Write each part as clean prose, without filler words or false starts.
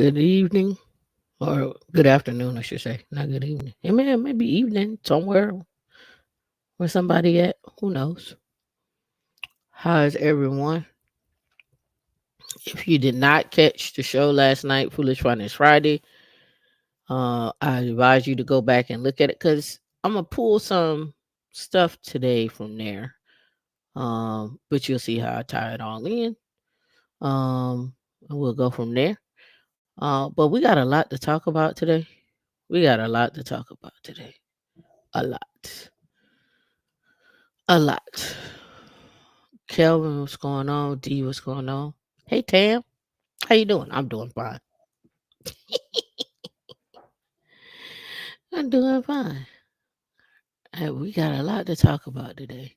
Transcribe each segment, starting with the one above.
Good evening, or good afternoon, I should say. Not good evening. It may be evening somewhere where somebody at. Who knows? How is everyone? If you did not catch the show last night, Foolish Finance Friday, I advise you to go back and look at it because I'm gonna pull some stuff today from there. But you'll see how I tie it all in. And we'll go from there. But we got a lot to talk about today. We got a lot to talk about today. A lot. A lot. Kelvin, what's going on? D, what's going on? Hey, Tam, how you doing? I'm doing fine. I'm doing fine. Hey, we got a lot to talk about today.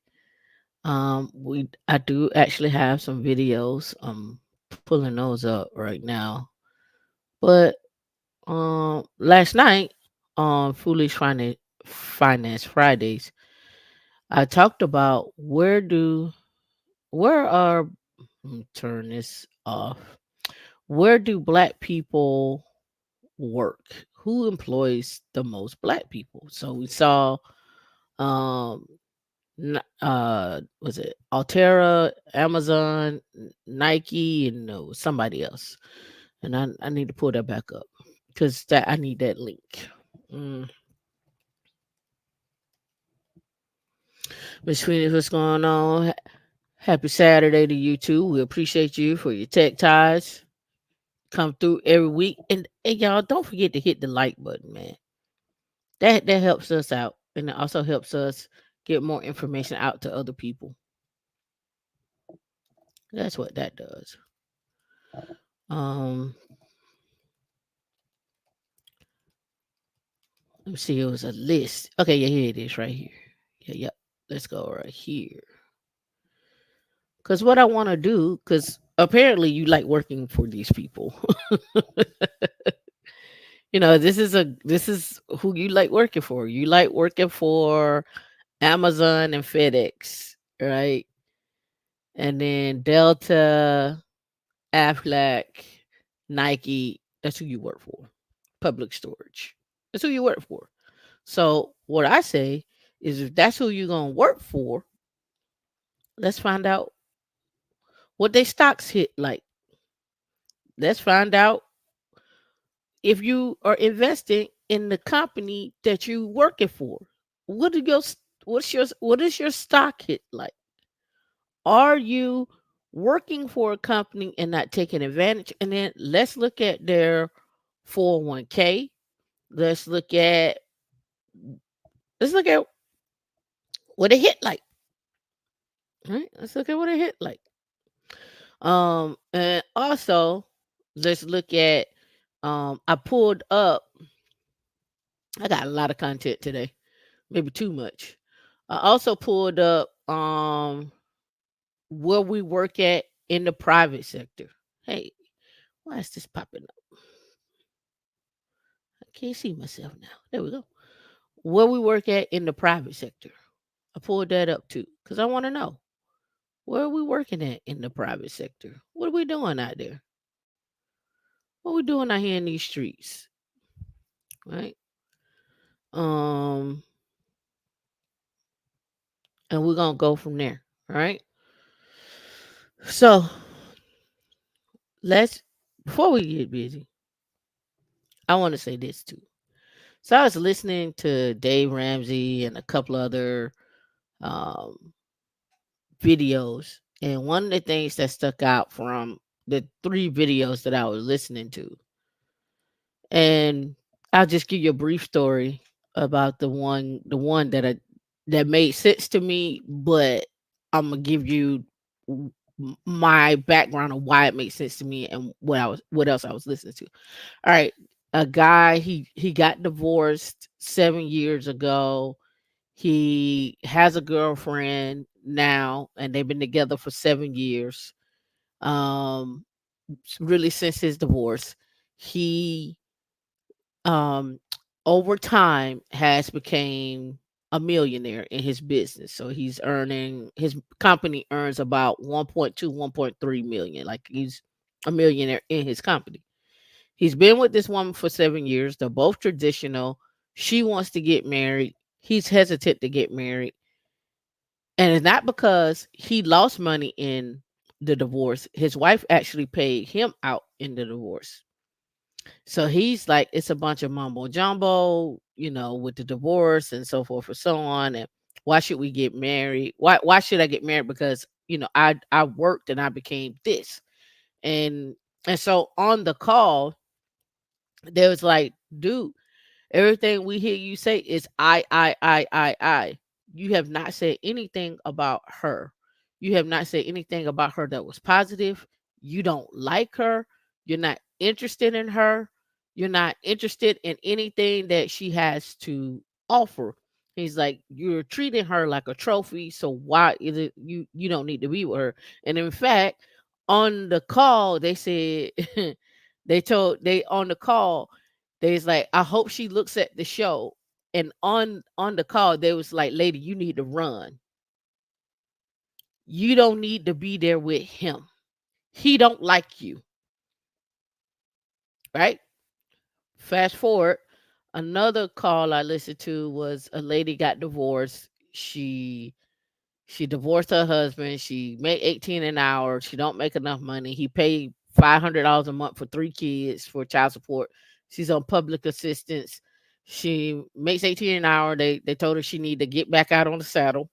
I do actually have some videos. I'm pulling those up right now. But last night on Finance Fridays, I talked about where are let me turn this off. Where do black people work? Who employs the most black people? So we saw um was it Altera, Amazon, Nike, and no somebody else. And I need to pull that back up because that I need that link. Mm. Miss Sweeney, what's going on? Happy Saturday to you too. We appreciate you for your tech ties. Come through every week. And y'all don't forget to hit the like button, man. That helps us out. And it also helps us get more information out to other people. That's what that does. Um, let me see. It was a list. Okay, yeah, here it is, right here. Yeah, yep. Let's go right here. Cause what I want to do, cause apparently you like working for these people. This is who you like working for. You like working for Amazon and FedEx, right? And then Delta, Aflac, Nike. That's who you work for. Public storage. That's who you work for. So what I say is, if that's who you're gonna work for, let's find out what they stocks hit like. Let's find out if you are investing in the company that you working for. What do your what is your stock hit like? Are you working for a company and not taking advantage? And then let's look at their 401k. Let's look at let's look at what it hit like. Right? Let's look at what it hit like. And also let's look at I pulled up I got a lot of content today, maybe too much. I also pulled up where we work at in the private sector. Hey, why is this popping up? I can't see myself now. There we go. Where we work at in the private sector. I pulled that up too because I want to know, where are we working at in the private sector? What are we doing out there? What are we doing out here in these streets? Right? Um, and we're gonna go from there. All right. So let's before we get busy, I want to say this too. So I was listening to Dave Ramsey and a couple other um, videos, and one of the things that stuck out from the three videos that I was listening to, and I'll just give you a brief story about the one that made sense to me, but I'm gonna give you my background of why it made sense to me and what else I was listening to. All right, a guy he got divorced 7 years ago. He has a girlfriend now, and they've been together for 7 years. Um, really since his divorce, he um over time has became a millionaire in his business. So he's earning his company earns about 1.2, 1.3 million. Like he's a millionaire in his company. He's been with this woman for 7 years. They're both traditional. She wants to get married. He's hesitant to get married. And it's not because he lost money in the divorce. His wife actually paid him out in the divorce. So he's like, it's a bunch of mumbo jumbo, with the divorce and so forth and so on. And why should we get married? Why should I get married? Because, I worked and I became this. And and so on the call, there was like, dude, everything we hear you say is I. You have not said anything about her. You have not said anything about her that was positive. You don't like her. You're not interested in her. You're not interested in anything that she has to offer. He's like, you're treating her like a trophy. So why is it you don't need to be with her? And in fact, on the call, they said they on the call there's like, I hope she looks at the show. And on the call, they was like, lady, you need to run. You don't need to be there with him. He don't like you, right? Fast forward, another call I listened to was a lady got divorced. She divorced her husband. She made 18 an hour. She don't make enough money. He paid $500 a month for 3 kids for child support. She's on public assistance. She makes 18 an hour. They told her she need to get back out on the saddle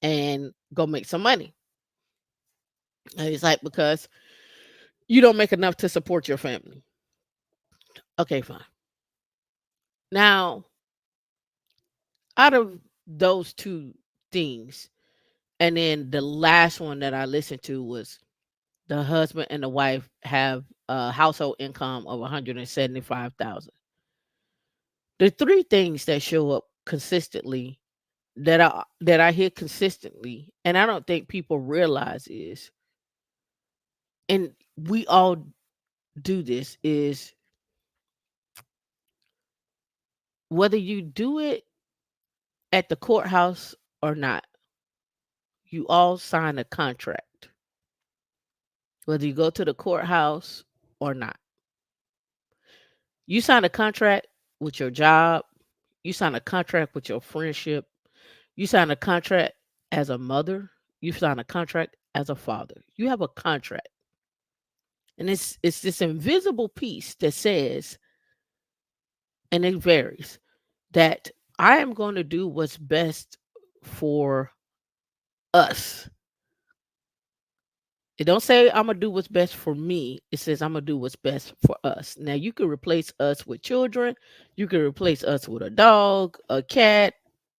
and go make some money. And it's like, because you don't make enough to support your family. Okay, fine. Now, out of those two things, and then the last one that I listened to was the husband and the wife have a household income of 175,000. The three things that show up consistently, that I hear consistently, and I don't think people realize is, and we all do this, is whether you do it at the courthouse or not, you all sign a contract. Whether you go to the courthouse or not, you sign a contract with your job. You sign a contract with your friendship. You sign a contract as a mother. You sign a contract as a father. You have a contract. And it's this invisible piece that says, and it varies, that I am going to do what's best for us. It don't say I'm gonna do what's best for me. It says I'm gonna do what's best for us. Now you can replace us with children. You can replace us with a dog, a cat,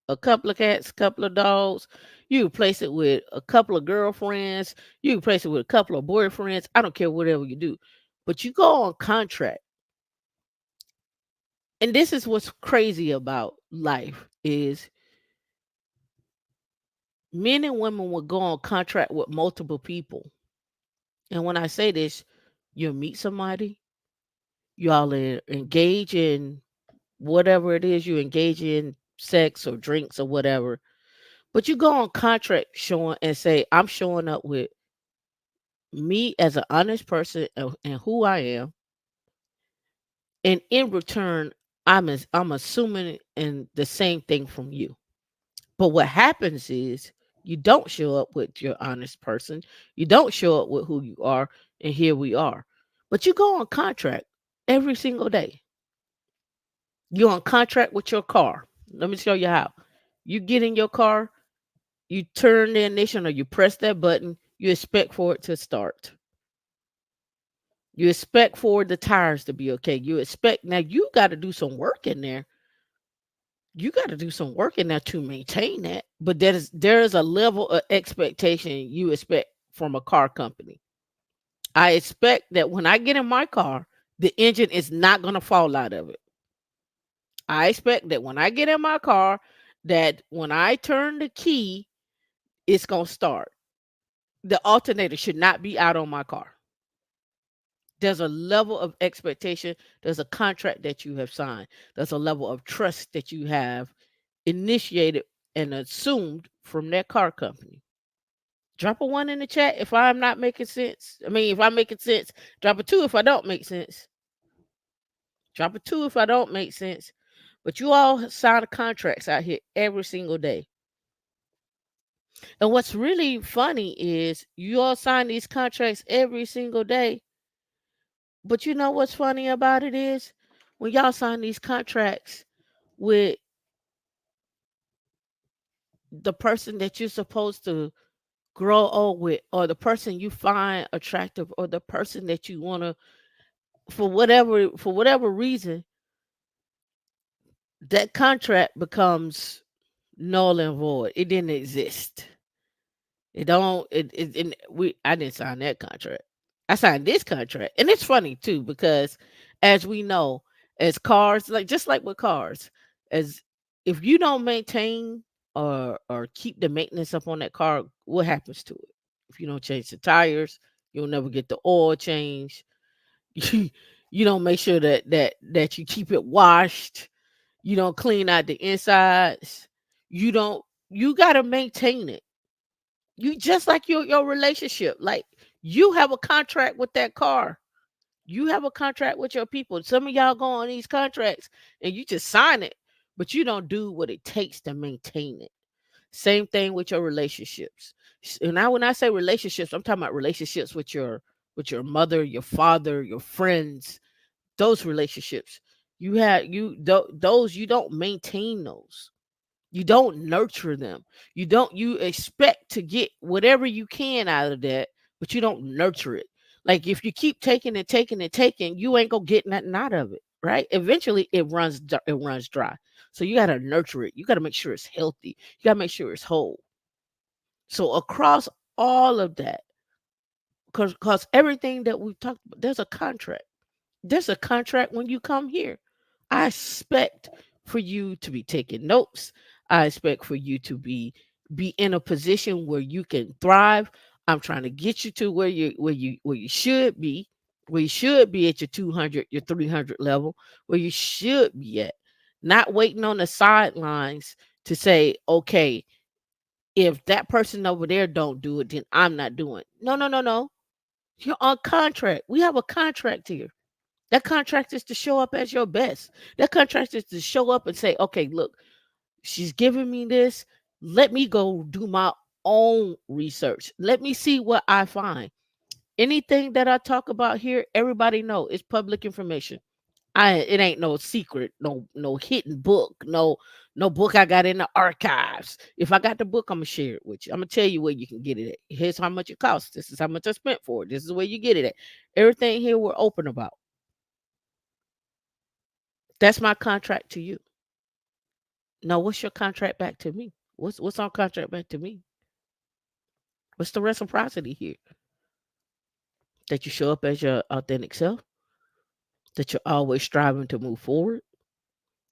a couple of cats, a couple of dogs. You replace it with a couple of girlfriends. You replace it with a couple of boyfriends. I don't care whatever you do, but you go on contract. And this is what's crazy about life is men and women will go on contract with multiple people. And when I say this, you'll meet somebody, y'all engage in whatever it is you engage in, sex or drinks or whatever, but you go on contract showing and say, I'm showing up with me as an honest person and who I am, and in return, I'm assuming and the same thing from you. But what happens is you don't show up with your honest person, you don't show up with who you are, and here we are. But you go on contract every single day. You're on contract with your car. Let me show you how. You get in your car, you turn the ignition or you press that button, you expect for it to start. You expect for the tires to be okay. You expect, now you got to do some work in there. You got to do some work in there to maintain that. But there is a level of expectation you expect from a car company. I expect that when I get in my car, the engine is not going to fall out of it. I expect that when I get in my car, that when I turn the key, it's going to start. The alternator should not be out on my car. There's a level of expectation. There's a contract that you have signed. There's a level of trust that you have initiated and assumed from that car company. Drop a one in the chat if I'm not making sense. I mean, if I'm making sense, drop a two if I don't make sense. Drop a two if I don't make sense. But you all sign contracts out here every single day. And what's really funny is you all sign these contracts every single day. But you know what's funny about it is when y'all sign these contracts with the person that you're supposed to grow old with, or the person you find attractive, or the person that you want to, for whatever reason, that contract becomes null and void. It didn't exist. It don't it we I didn't sign that contract. I signed this contract. And it's funny too, because as we know, as cars, like just like with cars, as if you don't maintain or keep the maintenance up on that car, what happens to it? If you don't change the tires, you'll never get the oil changed. You, you don't make sure that you keep it washed. You don't clean out the insides. You gotta maintain it. You just like your relationship. Like you have a contract with that car. You have a contract with your people. Some of y'all go on these contracts and you just sign it, but you don't do what it takes to maintain it. Same thing with your relationships. And now when I say relationships, I'm talking about relationships with your mother, your father, your friends, those relationships. Those you don't maintain those. You don't nurture them. You expect to get whatever you can out of that, but you don't nurture it. Like if you keep taking and taking and taking, you ain't gonna get nothing out of it, right? Eventually it runs dry. So you gotta nurture it. You gotta make sure it's healthy. You gotta make sure it's whole. So across all of that, because everything that we've talked about, there's a contract. There's a contract when you come here. I expect for you to be taking notes. I expect for you to be in a position where you can thrive. I'm trying to get you to where you should be, where you should be at your 200, your 300 level, where you should be at. Not waiting on the sidelines to say, okay, if that person over there don't do it, then I'm not doing it. No, no, no, no. You're on contract. We have a contract here. That contract is to show up as your best. That contract is to show up and say, okay, look, she's giving me this. Let me go do my own research. Let me see what I find. Anything that I talk about here, everybody know it's public information. It ain't no secret, no hidden book, no book I got in the archives. If I got the book, I'm gonna share it with you. I'm gonna tell you where you can get it at. Here's how much it costs. This is how much I spent for it. This is where you get it at. Everything here we're open about. That's my contract to you. Now, what's your contract back to me? What's our contract back to me? What's the reciprocity here? That you show up as your authentic self, that you're always striving to move forward,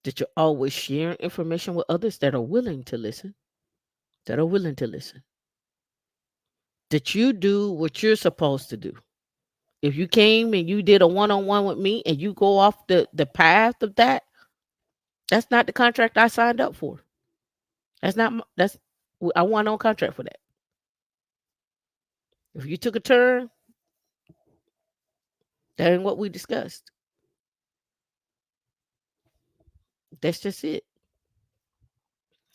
that you're always sharing information with others that are willing to listen, that are willing to listen, that you do what you're supposed to do. If you came and you did a one-on-one with me and you go off the path of that, that's not the contract I signed up for. That's not that's I want on contract for that. If you took a turn, that ain't what we discussed. That's just it.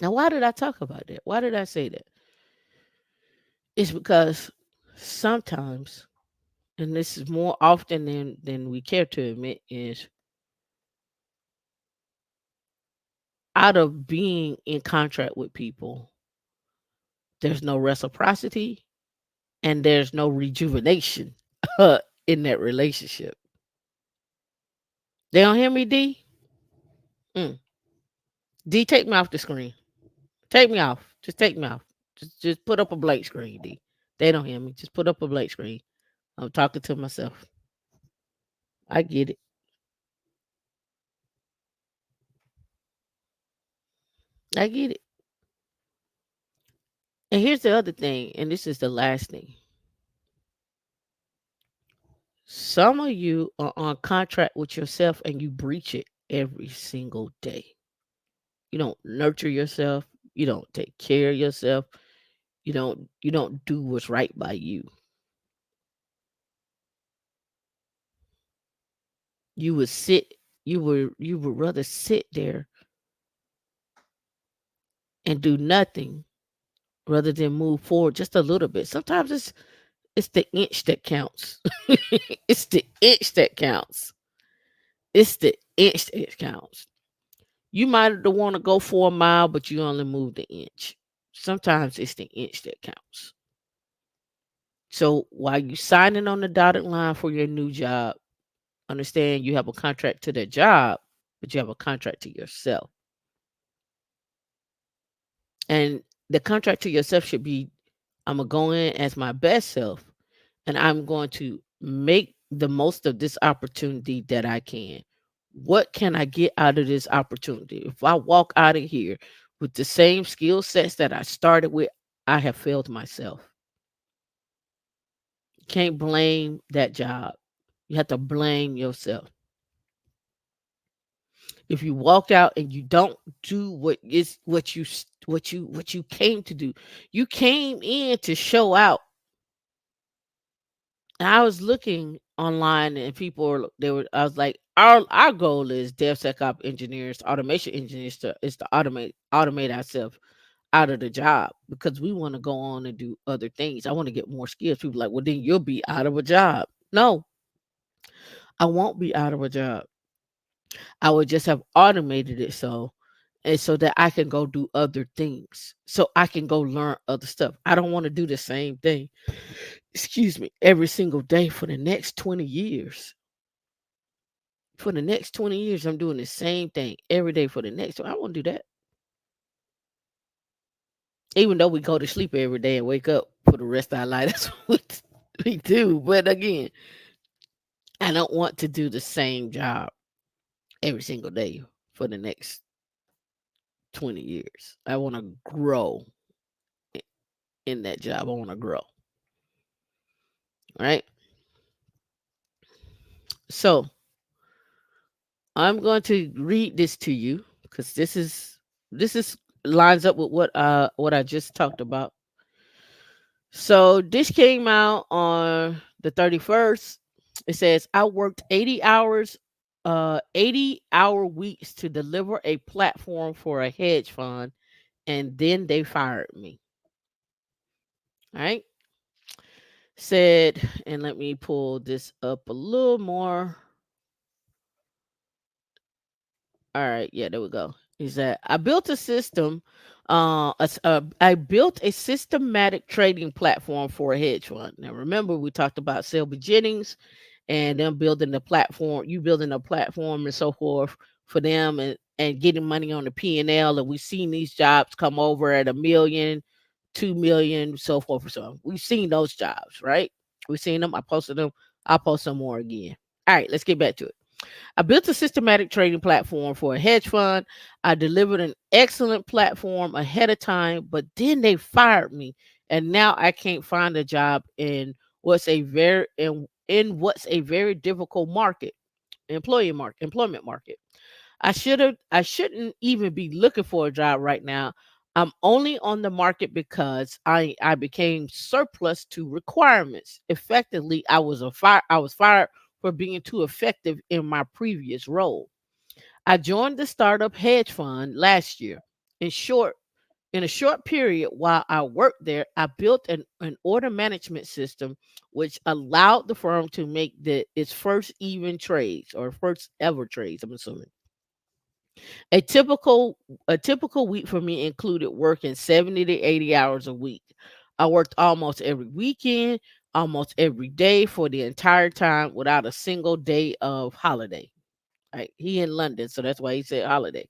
Now, why did I talk about that? Why did I say that? It's because sometimes, and this is more often than we care to admit, is out of being in contract with people, there's no reciprocity and there's no rejuvenation in that relationship. They don't hear me, D? Mm. D, take me off the screen. Take me off. Just take me off. Just put up a blank screen, D. They don't hear me. Just put up a blank screen. I'm talking to myself. I get it. I get it. And here's the other thing, and this is the last thing. Some of you are on contract with yourself and you breach it every single day. You don't nurture yourself, you don't take care of yourself, you don't do what's right by you. You would sit You would rather sit there and do nothing rather than move forward just a little bit. Sometimes it's the inch that counts. It's the inch that counts. It's the inch that counts. You might want to go for a mile, but you only moved the inch. Sometimes it's the inch that counts. So while you signing on the dotted line for your new job, understand you have a contract to the job, but you have a contract to yourself. And the contract to yourself should be, I'm gonna go in as my best self, and I'm going to make the most of this opportunity that I can. What can I get out of this opportunity? If I walk out of here with the same skill sets that I started with, I have failed myself. You can't blame that job. You have to blame yourself. If you walk out and you don't do what you came to do, you came in to show out. And I was looking online and people were they were I was like, our goal is DevSecOps engineers, automation engineers to automate ourselves out of the job because we want to go on and do other things. I want to get more skills. People like, well, then you'll be out of a job. No, I won't be out of a job. I would just have automated it so that I can go do other things. So I can go learn other stuff. I don't want to do the same thing, excuse me, every single day for the next 20 years. For the next 20 years, I'm doing the same thing every day for the next. I won't do that. Even though we go to sleep every day and wake up for the rest of our life, that's what we do. But again, I don't want to do the same job every single day for the next 20 years. I want to grow in that job. I want to grow. All right. So I'm going to read this to you because this is lines up with what I just talked about. So this came out on the 31st. It says I worked 80 hours 80-hour weeks to deliver a platform for a hedge fund and then they fired me. All right. Said, and let me pull this up a little more. All right, yeah, there we go. Is that I built a system, I built a systematic trading platform for a hedge fund. Now, remember we talked about Selby Jennings and them building the platform, you building a platform and so forth for them and getting money on the P&L. And we've seen these jobs come over at 1 million, 2 million, so forth and so on. We've seen those jobs, right? We've seen them. I posted them. I'll post some more again. All right, let's get back to it. I built a systematic trading platform for a hedge fund. I delivered an excellent platform ahead of time, but then they fired me, and now I can't find a job in what's a very difficult market, employment market. I shouldn't even be looking for a job right now. I'm only on the market because I became surplus to requirements. Effectively, I was fired for being too effective in my previous role. I joined the startup hedge fund last year. In short, in a short period while I worked there, I built an order management system which allowed the firm to make its first even trades or first ever trades, I'm assuming. A typical a typical week for me included working 70 to 80 hours a week. I worked almost every weekend, almost every day for the entire time without a single day of holiday. Right? He in London, so that's why he said holiday.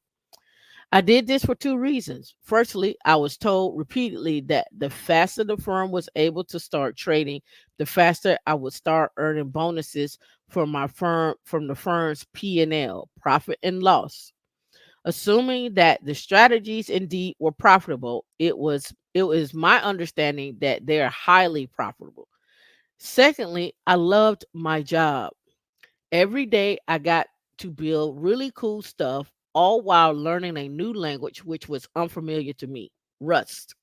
I did this for two reasons. Firstly, I was told repeatedly that the faster the firm was able to start trading, the faster I would start earning bonuses from the firm's P&L, profit and loss. Assuming that the strategies indeed were profitable, it was my understanding that they're highly profitable. Secondly, I loved my job. Every day I got to build really cool stuff, all while learning a new language which was unfamiliar to me, Rust.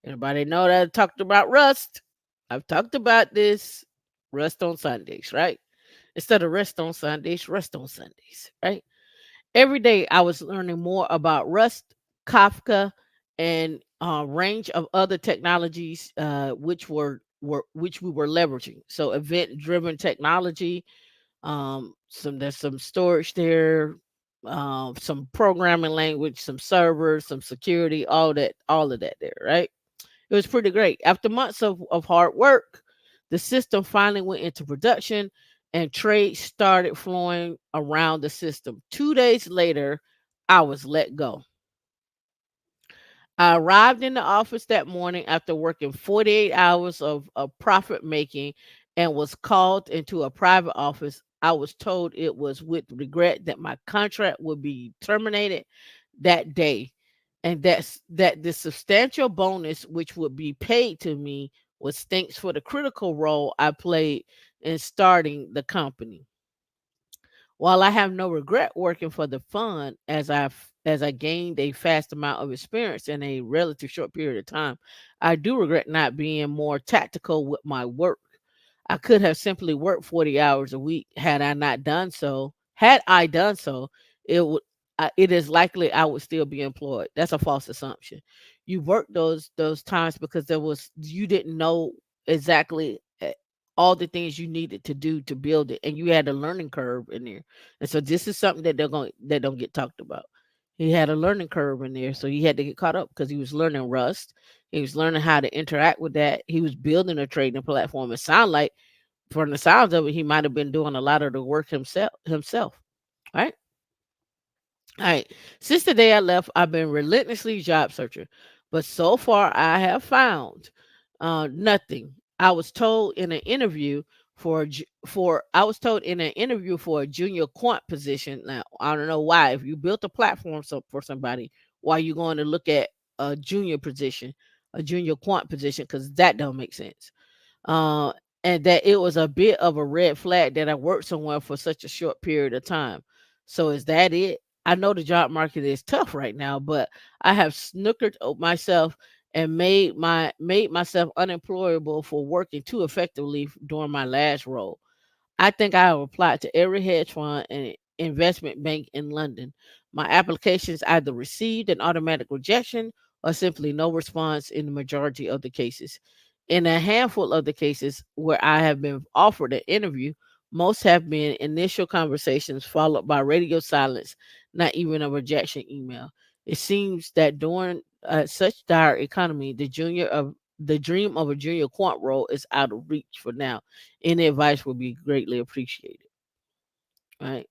Anybody know that I talked about Rust? I've talked about this Rust on Sundays, right? Instead of rest on Sundays, rest on Sundays, right? Every day I was learning more about Rust, Kafka, and a range of other technologies which we were leveraging. So event driven technology, there's some storage there, some programming language, some servers, some security, all of that there, right? It was pretty great. After months of hard work, the system finally went into production and trade started flowing around the system. 2 days later, I was let go. I arrived in the office that morning after working 48 hours of profit making and was called into a private office. I was told it was with regret that my contract would be terminated that day, and that the substantial bonus which would be paid to me was thanks for the critical role I played in starting the company. While I have no regret working for the fund, as I gained a fast amount of experience in a relative short period of time, I do regret not being more tactical with my work. I could have simply worked 40 hours a week. Had I done so, it would it is likely I would still be employed. That's a false assumption. You worked those times because you didn't know exactly all the things you needed to do to build it, and you had a learning curve in there. And so this is something that don't get talked about. He had a learning curve in there, so he had to get caught up because he was learning Rust. He was learning how to interact with that. He was building a trading platform. It sounded like, from the sounds of it, he might have been doing a lot of the work himself. Right? All right. Since the day I left, I've been relentlessly job searching, but so far I have found nothing. I was told in an interview for a junior quant position. Now I don't know why. If you built a platform for somebody, why you going to look at a junior position, a junior quant position? Because that don't make sense. uh, and that it was a bit of a red flag that I worked somewhere for such a short period of time. So is that it? I know the job market is tough right now, but I have snookered myself and made myself unemployable for working too effectively during my last role. I think I have applied to every hedge fund and investment bank in London. My applications either received an automatic rejection or simply no response in the majority of the cases. In a handful of the cases where I have been offered an interview, most have been initial conversations followed by radio silence, not even a rejection email. It seems that during such dire economy, the dream of a junior quant role is out of reach for now. Any advice would be greatly appreciated. Right.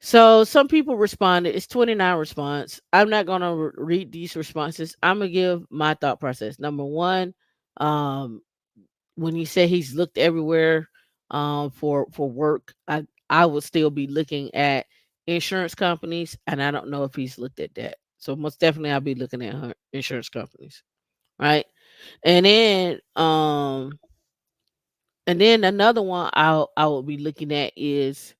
So some people responded. It's 29 response. I'm not gonna read these responses. I'm gonna give my thought process. Number one, um, when he said he's looked everywhere for work, I would still be looking at insurance companies, and I don't know if he's looked at that. So most definitely, I'll be looking at insurance companies, right? And then another one I will be looking at is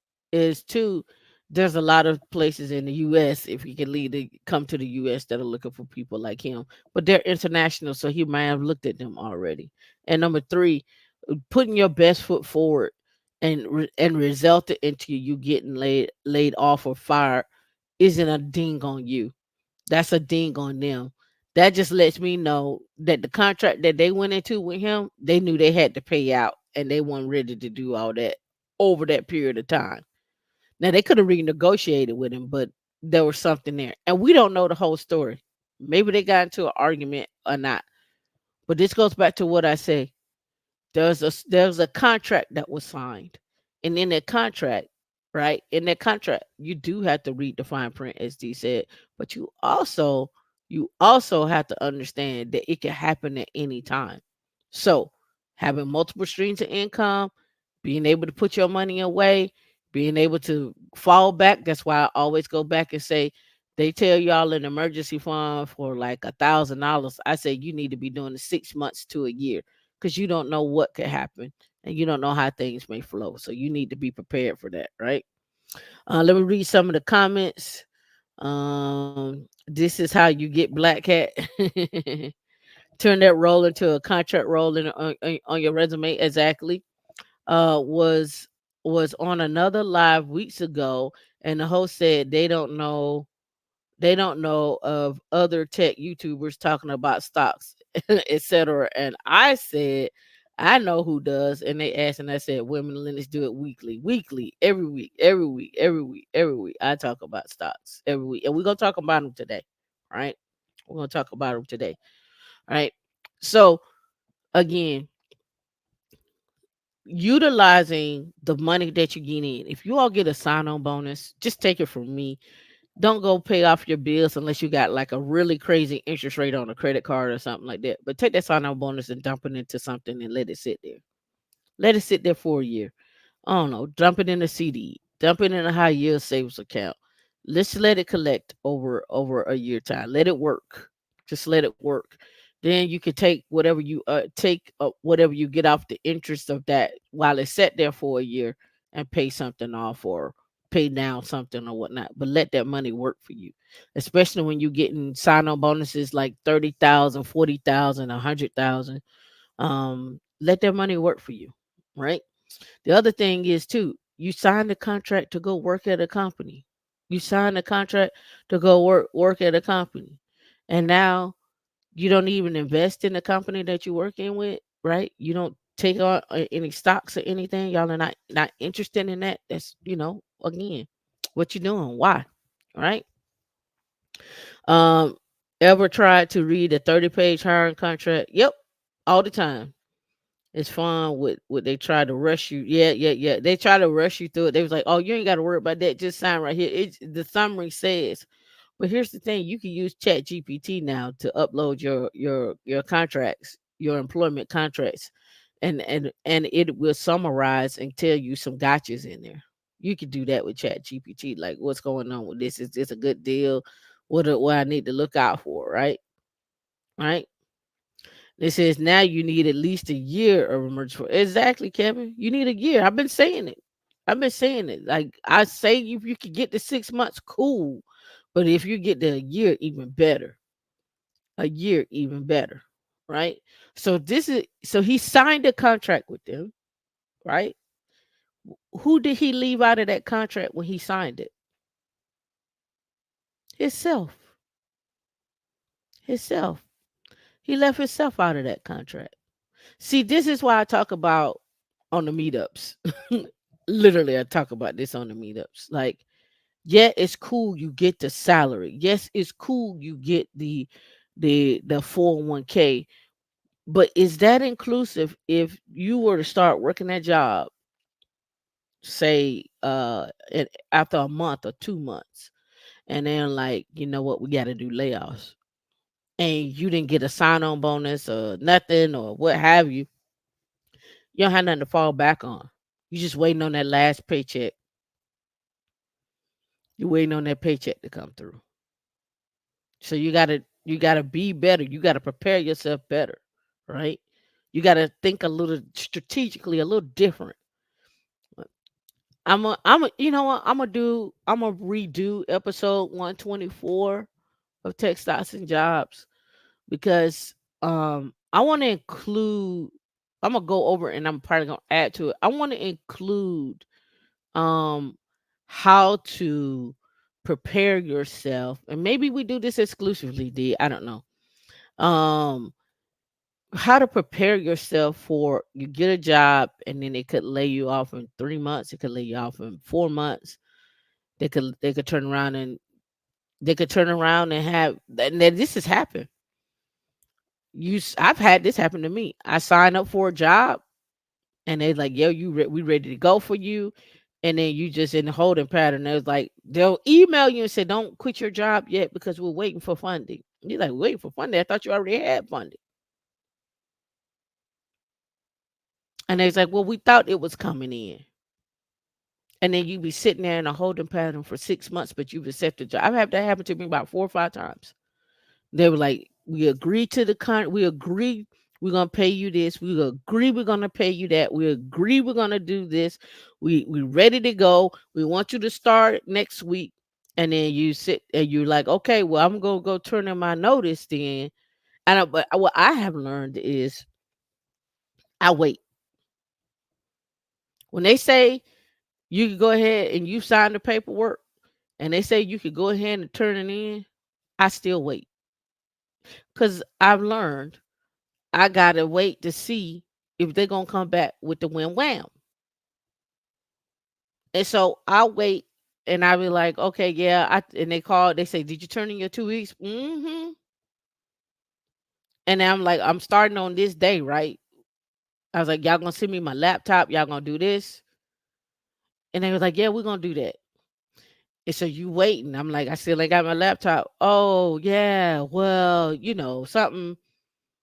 too. There's a lot of places in the U.S. if he can lead to come to the U.S. that are looking for people like him, but they're international, so he might have looked at them already. And number three, putting your best foot forward and resulted into you getting laid off or fired isn't a ding on you. That's a ding on them. That just lets me know that the contract that they went into with him, they knew they had to pay out and they weren't ready to do all that over that period of time. Now they could have renegotiated with him, but there was something there. And we don't know the whole story. Maybe they got into an argument or not. But this goes back to what I say. There's a contract that was signed, and in that contract, right? In that contract, you do have to read the fine print, as D said, but you also have to understand that it can happen at any time. So, having multiple streams of income, being able to put your money away, being able to fall back. That's why I always go back and say they tell y'all an emergency fund for like $1,000. I say you need to be doing it 6 months to a year because you don't know what could happen and you don't know how things may flow. So you need to be prepared for that, right? Let me read some of the comments. This is how you get Black Cat. Turn that role into a contract role on your resume. Exactly. Was was on another live weeks ago, and the host said they don't know of other tech YouTubers talking about stocks, etc. And I said, I know who does. And they asked, and I said, women Linux do it weekly, every week, every week, every week, every week. I talk about stocks every week, and we're gonna talk about them today, right? We're gonna talk about them today, right? So again, utilizing the money that you get in. If you all get a sign-on bonus, just take it from me. Don't go pay off your bills unless you got like a really crazy interest rate on a credit card or something like that. But take that sign-on bonus and dump it into something and let it sit there. Let it sit there for a year. I don't know, dump it in a CD, dump it in a high yield savings account. Let's let it collect over a year time. Let it work. Just let it work. Then you can take whatever you get off the interest of that while it's set there for a year and pay something off or pay down something or whatnot. But let that money work for you, especially when you're getting sign on bonuses like 30,000, 40,000, 100,000. Let that money work for you, right? The other thing is too, you signed a contract to go work at a company. You signed a contract to go work at a company. And now you don't even invest in the company that you're working with, right? You don't take on any stocks or anything. Y'all are not interested in that. That's, again, what you doing? Why? Right? Um Ever tried to read a 30-page hiring contract? Yep, all the time. It's fun with what they try to rush you. Yeah, yeah, yeah. They try to rush you through it. They was like, "Oh, you ain't got to worry about that. Just sign right here." The summary says. But here's the thing: you can use Chat GPT now to upload your contracts, your employment contracts, and it will summarize and tell you some gotchas in there. You can do that with Chat GPT, like what's going on with this? Is this a good deal? What I need to look out for? Right, right. It says now you need at least a year of emergency. Exactly, Kevin. You need a year. I've been saying it. I've been saying it. Like I say, if you could get to 6 months, cool. But if you get to a year, even better. A year, even better. Right. So he signed a contract with them. Right. Who did he leave out of that contract when he signed it? Himself. Himself. He left himself out of that contract. See, this is why I talk about on the meetups. Literally, I talk about this on the meetups. Like, yeah, it's cool you get the salary. Yes, it's cool you get the 401k. But is that inclusive if you were to start working that job, say after a month or 2 months, and then like, you know what, we gotta do layoffs. And you didn't get a sign on bonus or nothing or what have you, you don't have nothing to fall back on. You just waiting on that last paycheck. You're waiting on that paycheck to come through. So you gotta be better. You gotta prepare yourself better, right? You gotta think a little strategically, a little different. You know what? I'm gonna redo episode 124 of Tech Stocks and Jobs because I want to include. I'm gonna go over and I'm probably gonna add to it. I want to include um how to prepare yourself, and maybe we do this exclusively, D. I don't know. Um how to prepare yourself for you get a job and then it could lay you off in 3 months, it could lay you off in 4 months. They could turn around and they could turn around and have and then this has happened. I've had this happen to me. I signed up for a job and they like, yo, we ready to go for you. And then you just in the holding pattern. There's like they'll email you and say, don't quit your job yet because we're waiting for funding. You're like, waiting for funding? I thought you already had funding. And they's like, well, we thought it was coming in. And then you be sitting there in a holding pattern for 6 months, but you've accepted job. I've had that happen to me about 4 or 5 times. They were like, we agreed to the we agree we're gonna pay you this. We agree we're gonna pay you that. We agree we're gonna do this. We ready to go. We want you to start next week. And then you sit and you're like, okay, well, I'm gonna go turn in my notice then. But what I have learned is I wait. When they say You can go ahead and you sign the paperwork and they say you could go ahead and turn it in, I still wait. Cause I've learned I gotta wait to see if they're gonna come back with the wham wham. And so I wait and I be like, okay, yeah. And they call, they say, did you turn in your 2 weeks? Mm-hmm. And I'm like, I'm starting on this day, right? I was like, y'all gonna send me my laptop, y'all gonna do this? And they was like, yeah, we're gonna do that. And so you waiting. I'm like, I still ain't got my laptop. Oh yeah, well, something,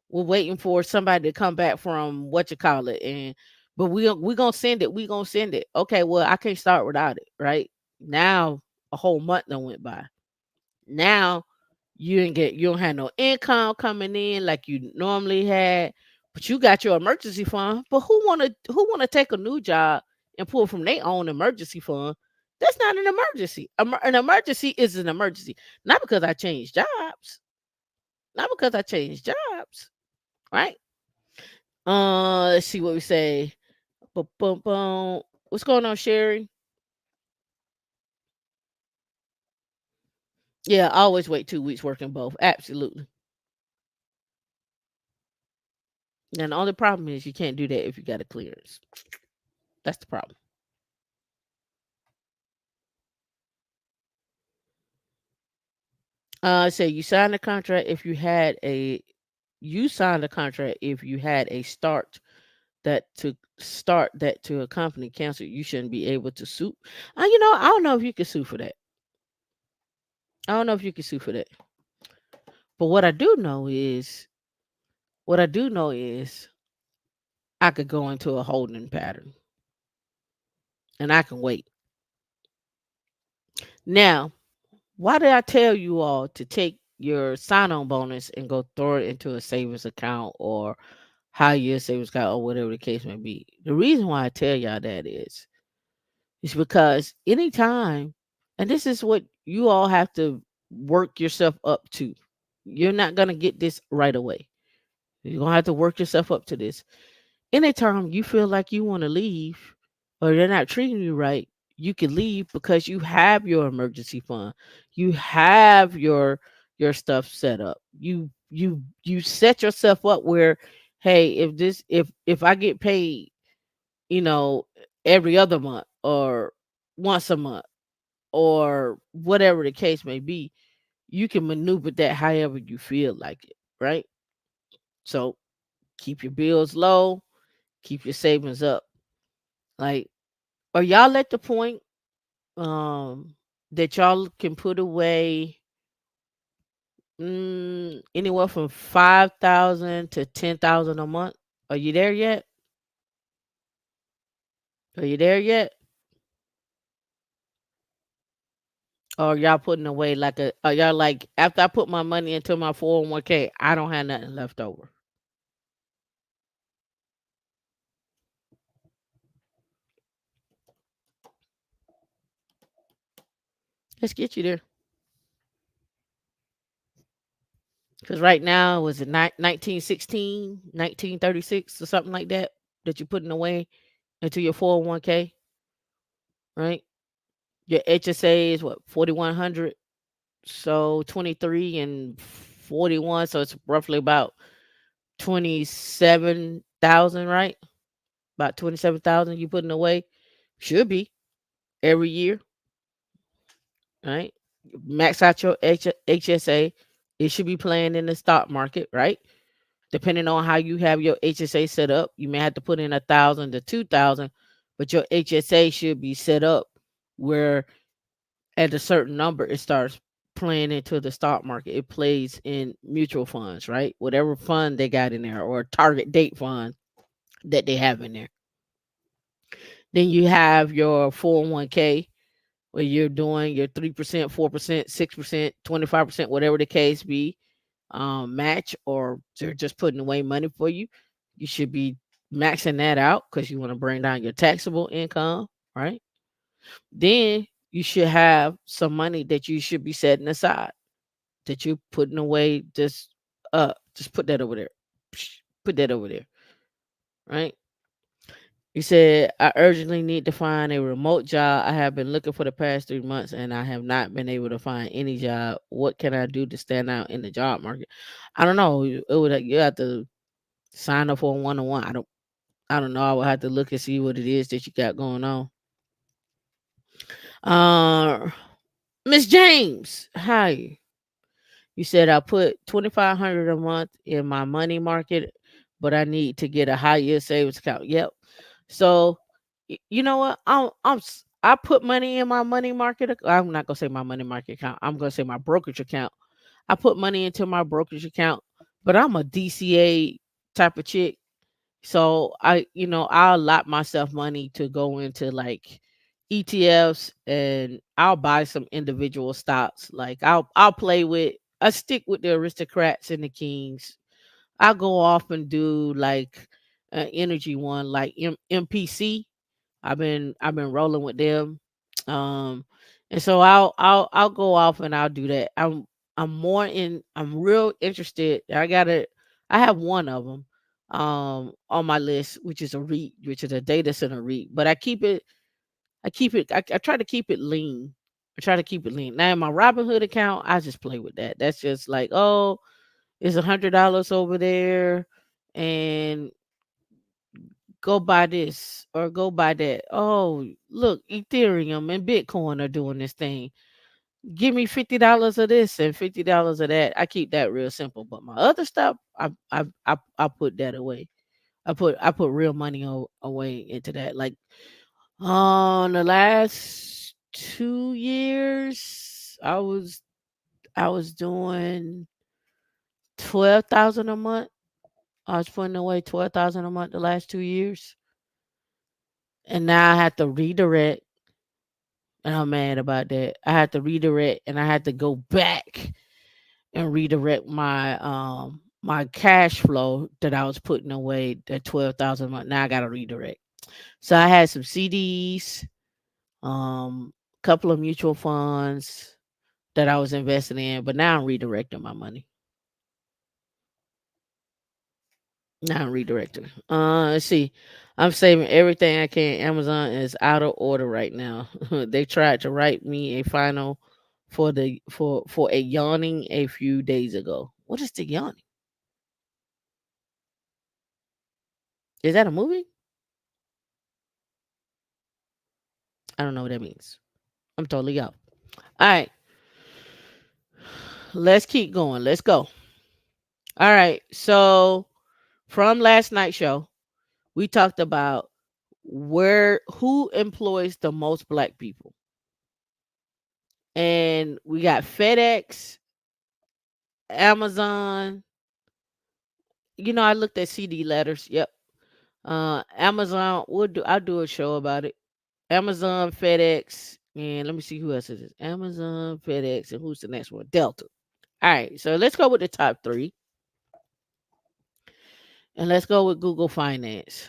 we're waiting for somebody to come back from what you call it. And but we gonna send it. We gonna send it. Okay, well, I can't start without it, right? Now a whole month done went by. Now you don't have no income coming in like you normally had, but you got your emergency fund. But who wanna take a new job and pull from their own emergency fund? That's not an emergency. An emergency is an emergency. Not because I changed jobs. Not because I changed jobs. Right? Let's see what we say. Boom, boom, boom. What's going on, Sherry? Yeah, I always wait 2 weeks working both. Absolutely. And the only problem is you can't do that if you got a clearance. That's the problem. Say you signed a contract if you had a start that to a company cancel, you shouldn't be able to sue. I don't know if you can sue for that. I don't know if you can sue for that. But what I do know is I could go into a holding pattern and I can wait. Now, why did I tell you all to take your sign on bonus and go throw it into a savings account or high yield savings account or whatever the case may be? The reason why I tell y'all that is because anytime, and this is what you all have to work yourself up to. You're not gonna get this right away. You're gonna have to work yourself up to this. Anytime you feel like you want to leave or they're not treating you right, you can leave because you have your emergency fund. You have your stuff set up. You set yourself up where, hey, if I get paid, you know, every other month or once a month or whatever the case may be, you can maneuver that however you feel like it, right? So keep your bills low, keep your savings up. Like, are y'all at the point that y'all can put away anywhere from 5,000 to 10,000 a month? Are you there yet? Are you there yet? Or y'all putting away like are y'all like, after I put my money into my 401k, I don't have nothing left over? Let's get you there. Because right now, was it 1916, 1936, or something like that, that you're putting away into your 401k, right? Your HSA is what, 4,100? So 23 and 41. So it's roughly about 27,000, right? About 27,000 you putting away. Should be every year, right? Max out your HSA. It should be playing in the stock market, right? Depending on how you have your HSA set up, you may have to put in 1,000 to 2,000, but your HSA should be set up where at a certain number it starts playing into the stock market. It plays in mutual funds, right? Whatever fund they got in there or target date fund that they have in there. Then you have your 401k where you're doing your 3%, 4%, 6%, 25%, whatever the case be, match, or they're just putting away money for you. You should be maxing that out because you want to bring down your taxable income, right? Then you should have some money that you should be setting aside that you're putting away. Just put that over there. Put that over there, right? He said, I urgently need to find a remote job. I have been looking for the past 3 months and I have not been able to find any job. What can I do to stand out in the job market? I don't know. You have to sign up for a one on one. I don't know. I would have to look and see what it is that you got going on. Uh Miss James, hi. You said I put 2,500 a month in my money market, but I need to get a high yield savings account. Yep. So, you know what? I put money in my money market. I'm not gonna say my money market account. I'm gonna say my brokerage account. I put money into my brokerage account, but I'm a DCA type of chick. So I'll allot myself money to go into like ETFs, and I'll buy some individual stocks. Like I stick with the aristocrats and the kings. I'll go off and do like an energy one like MPC. I've been rolling with them. Um and so I'll go off and I'll do that. I'm real interested. I have one of them on my list, which is a REIT, which is a data center REIT, but I try to keep it lean. I try to keep it lean. Now in my Robinhood account, I just play with that. That's just like, oh, it's $100 over there, and go buy this or go buy that. Oh, look, Ethereum and Bitcoin are doing this thing. Give me $50 of this and $50 of that. I keep that real simple. But my other stuff, I put that away. I put real money away into that. Like on the last 2 years, I was doing 12,000 a month. I was putting away 12,000 a month the last 2 years, and now I have to redirect, and I'm mad about that. I had to redirect, and I had to go back and redirect my cash flow that I was putting away, that 12,000 a month. Now I got to redirect. So I had some CDs, couple of mutual funds that I was investing in, but now I'm redirecting my money. Now I'm redirecting. Let's see. I'm saving everything I can. Amazon is out of order right now. They tried to write me a final for a yawning a few days ago. What is the yawning? Is that a movie? I don't know what that means. I'm totally out. All right, let's keep going. Let's go. All right. So from last night's show, we talked about who employs the most black people. And we got FedEx, Amazon. I looked at CD letters. Yep. Amazon. I'll do a show about it. Amazon, FedEx, and let me see who else it is. Amazon, FedEx, and who's the next one? Delta. All right, so let's go with the top three, and let's go with Google Finance.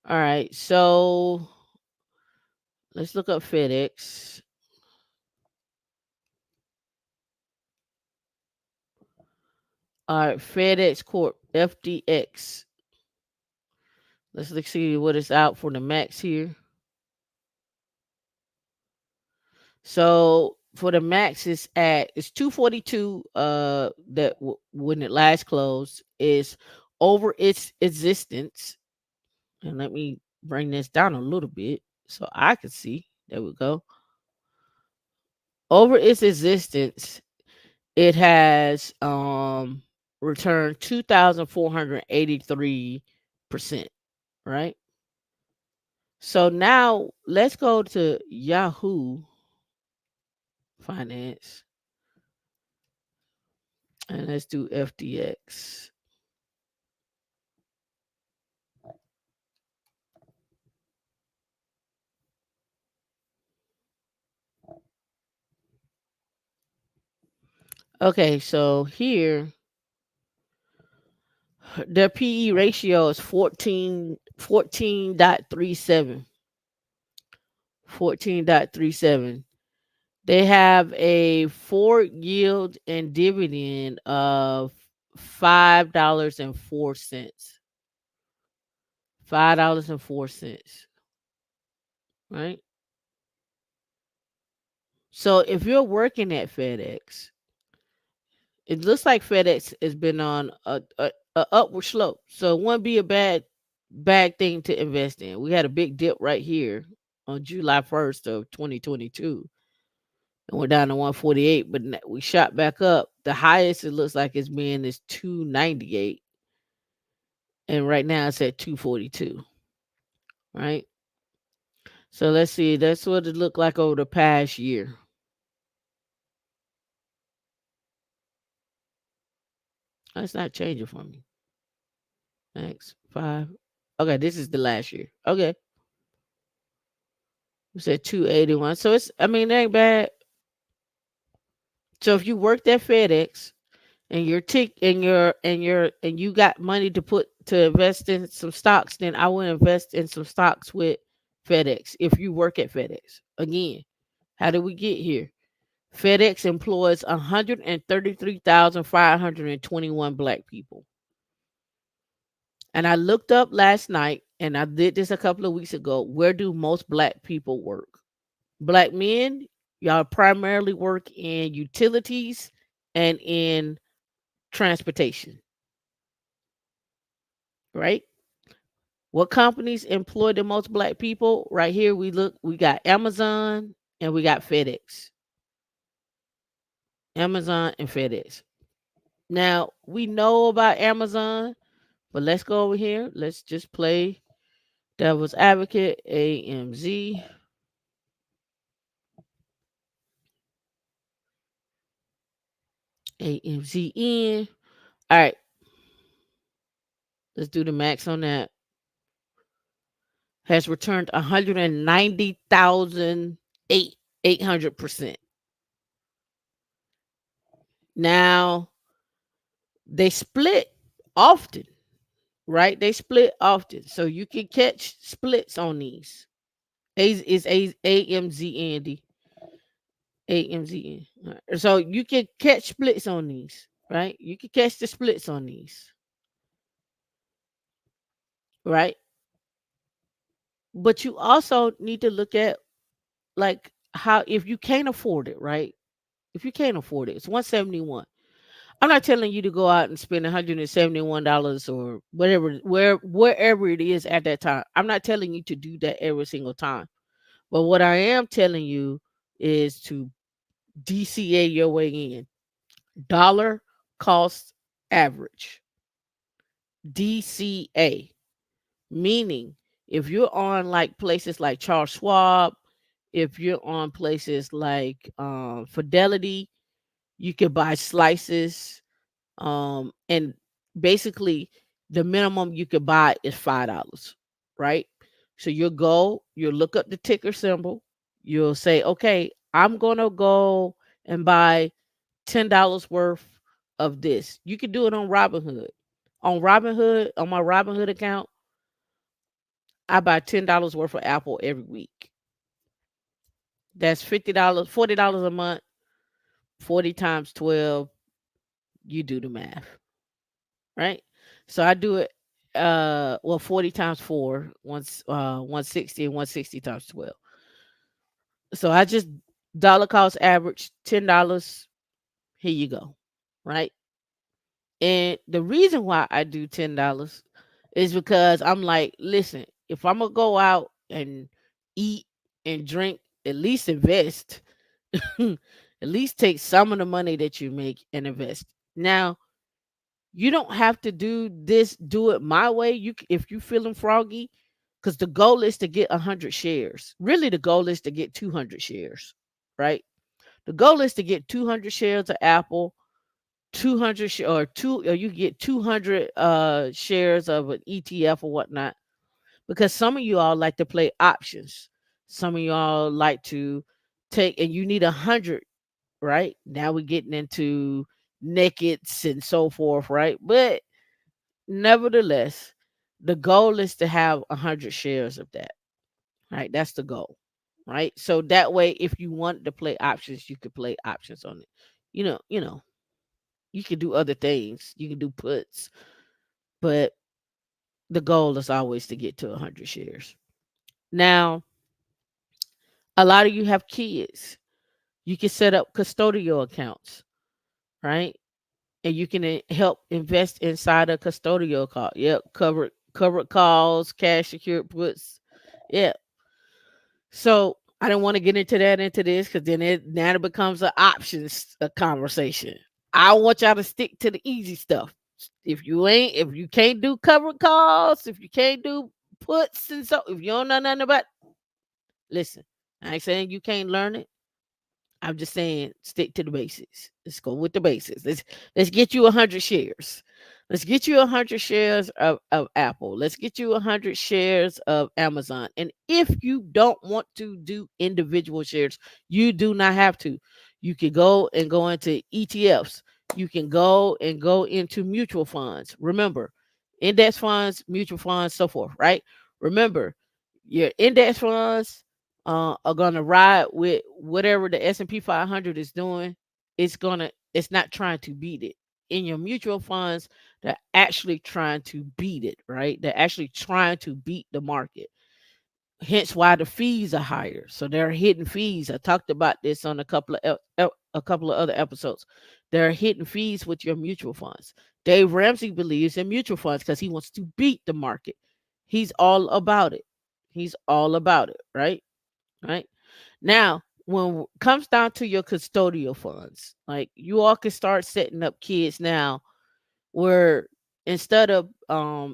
All right, so let's look up FedEx. All right, FedEx Corp, FDX. Let's see what is out for the max here. So for the max, it's 242. When it last closed is over its existence. And let me bring this down a little bit so I can see. There we go. Over its existence, it has returned 2,483%, right? So now let's go to Yahoo Finance and let's do FDX. Okay, so here their PE ratio is 14.37. 14.37. They have a forward yield and dividend of $5.04. $5.04. Right. So if you're working at FedEx, it looks like FedEx has been on a upward slope. So it wouldn't be a bad thing to invest in. We had a big dip right here on July 1st of 2022. And we're down to 148, but we shot back up. The highest it looks like it's been is 298. And right now it's at 242. Right. So let's see. That's what it looked like over the past year. That's not changing for me. Thanks. 5. Okay, this is the last year. Okay. We said 281. So it's, I mean, it ain't bad. So if you worked at FedEx and you got money to invest in some stocks, then I would invest in some stocks with FedEx if you work at FedEx. Again, how did we get here? FedEx employs 133,521 black people. And I looked up last night and I did this a couple of weeks ago. Where do most black people work? Black men, y'all primarily work in utilities and in transportation, right? What companies employ the most black people? Right here, we got Amazon and we got FedEx. Amazon and FedEx. Now, we know about Amazon, but let's go over here. Let's just play devil's advocate, AMZ, AMZN. All right, let's do the max on that. Has returned 190,800%. Now, they split often, right? They split often. So you can catch splits on these. A is AMZN. AMZN. So you can catch splits on these, right? You can catch the splits on these, right? But you also need to look at like how if you can't afford it, right? If you can't afford it, it's 171. I'm not telling you to go out and spend $171 or wherever it is at that time. I'm not telling you to do that every single time. But what I am telling you is to DCA your way in. Dollar cost average. DCA. Meaning if you're on like places like Charles Schwab, if you're on places like Fidelity, you can buy slices. And basically the minimum you could buy is $5, right? So you'll look up the ticker symbol, you'll say, okay, I'm gonna go and buy $10 worth of this. You can do it on Robinhood. On my Robinhood account, I buy $10 worth of Apple every week. That's $50, $40 a month, 40 times 12. You do the math, right? So I do it 40 times 4, 160 and 160 times 12. So I just dollar cost average $10. Here you go. Right? And the reason why I do $10 is because I'm like, listen, if I'm gonna go out and eat and drink, at least invest. At least take some of the money that you make and invest. Now, you don't have to do it my way. If you feeling froggy, because the goal is to get 100 shares. Really, the goal is to get 200 shares, right? The goal is to get 200 shares of Apple, 200 or you get 200 shares of an ETF or whatnot. Because some of you all like to play options. Some of y'all like to take, and you need 100, right? Now we're getting into nakeds and so forth, right? But nevertheless, the goal is to have 100 shares of that, right? That's the goal, right? So that way, if you want to play options, you could play options on it. You can do other things. You can do puts, but the goal is always to get to 100 shares. Now, a lot of you have kids. You can set up custodial accounts, right? And you can help invest inside a custodial account. Yep, covered calls, cash secured puts. Yeah. So I don't want to get into this because then it now it becomes an options a conversation. I want y'all to stick to the easy stuff. If you can't do covered calls, if you can't do puts and so, if you don't know nothing about, listen, I ain't saying you can't learn it. I'm just saying stick to the basics. Let's go with the basics. Let's get you 100 shares. Let's get you 100 shares of Apple. Let's get you 100 shares of Amazon. And if you don't want to do individual shares, you do not have to. You can go into ETFs. You can go into mutual funds. Remember, index funds, mutual funds, so forth, right? Remember, your index funds are gonna ride with whatever the S&P 500 is doing. It's not trying to beat it. In your mutual funds, they're actually trying to beat it, right? They're actually trying to beat the market. Hence why the fees are higher. So there are hidden fees. I talked about this on a couple of other episodes. There are hidden fees with your mutual funds. Dave Ramsey believes in mutual funds because he wants to beat the market. He's all about it. He's all about it, right? Right. Now, when it comes down to your custodial funds, like you all can start setting up kids now where instead of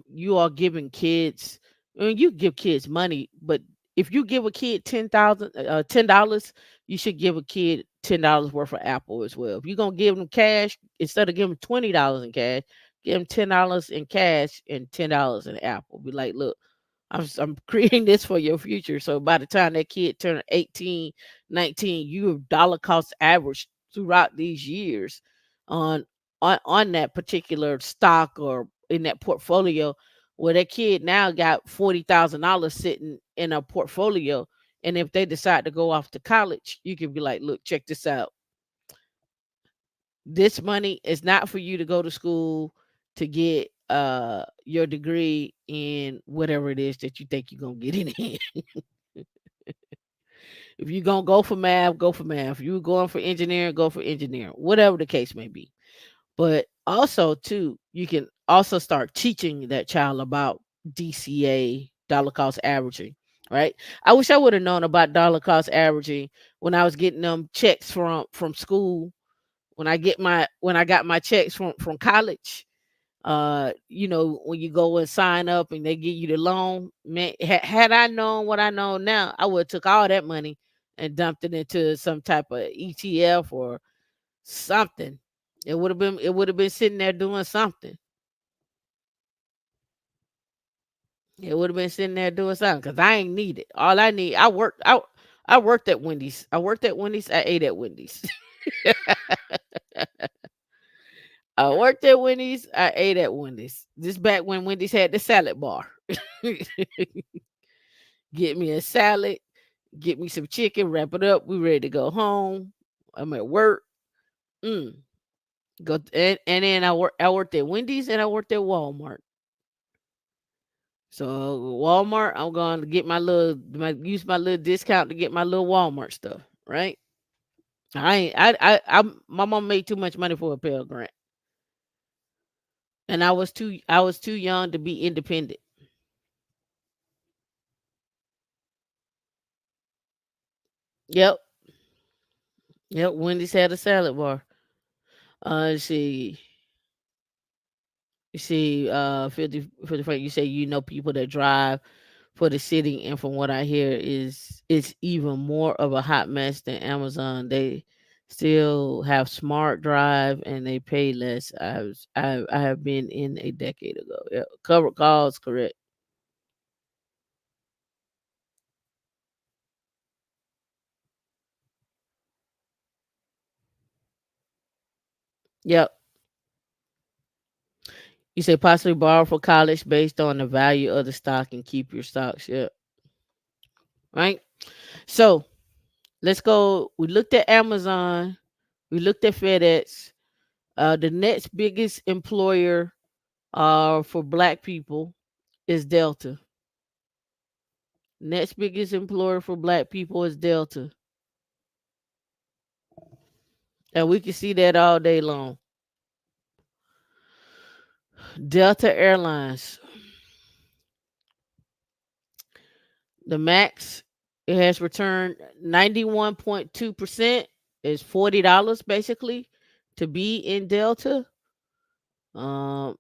you are giving kids, I mean, you give kids money, but if you give a kid $10, you should give a kid $10 worth of Apple as well. If you're gonna give them cash, instead of giving them $20 in cash, give them $10 in cash and $10 in Apple. Be like, look, I'm creating this for your future. So by the time that kid turn 18, 19, you have dollar cost average throughout these years on on that particular stock or in that portfolio where that kid now got $40,000 sitting in a portfolio. And if they decide to go off to college, you can be like, look, check this out. This money is not for you to go to school to get your degree in whatever it is that you think you're gonna get it in. If you're gonna go for math, go for math. If you're going for engineering, go for engineering, whatever the case may be. But also too, you can also start teaching that child about DCA, dollar cost averaging, right? I wish I would have known about dollar cost averaging when I was getting them checks from school. When I got my checks from college, when you go and sign up and they give you the loan, man, had I known what I know now, I would have took all that money and dumped it into some type of ETF or something. It would have been sitting there doing something. It would have been sitting there doing something because I ain't need it. All I need, I worked at Wendy's. I worked at Wendy's. I ate at Wendy's. I worked at Wendy's. I ate at Wendy's. This back when Wendy's had the salad bar. Get me a salad, get me some chicken, wrap it up. We ready to go home. I'm at work. Mm. And then I worked at Wendy's and I worked at Walmart. So Walmart, I'm going to get use my little discount to get my little Walmart stuff, right? I ain't my mom made too much money for a Pell Grant, and I was too young to be independent. Yep, yep. Wendy's had a salad bar. Let's see. You see, 50 Frank, you say you know people that drive for the city, and from what I hear, is it's even more of a hot mess than Amazon. They still have smart drive and they pay less. I have been in a decade ago. Yeah, covered calls, correct. Yep. You say possibly borrow for college based on the value of the stock and keep your stocks. Yep. Right. So let's go. We looked at Amazon. We looked at FedEx. The next biggest employer for black people is Delta. Next biggest employer for black people is Delta. And we can see that all day long. Delta Airlines, the max, it has returned 91.2%. Is $40 basically to be in Delta. Um,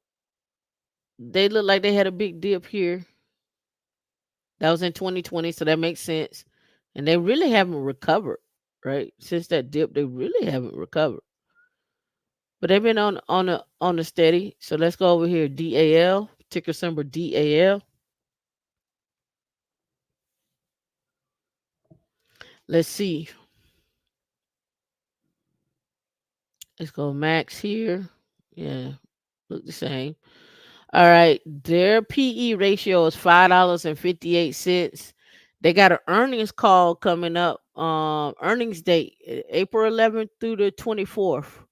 they look like they had a big dip here. That was in 2020, so that makes sense. And they really haven't recovered, right? Since that dip, they really haven't recovered. But they've been on the steady. So let's go over here. DAL, ticker symbol DAL. Let's see. Let's go max here. Yeah, look the same. All right. Their PE ratio is $5.58. They got an earnings call coming up. Earnings date April 11th through the 24th.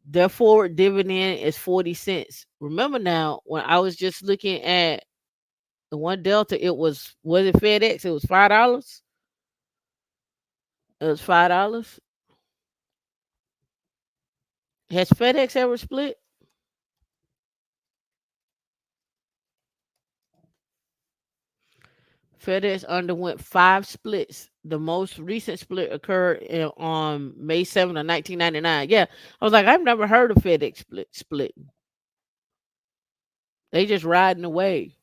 Their forward dividend is 40 cents. Remember now, when I was just looking at the one Delta, was it FedEx? It was $5. It was $5. Has FedEx ever split? FedEx underwent 5 splits. The most recent split occurred on May 7th of 1999. Yeah, I was like, I've never heard of FedEx split. They just riding away.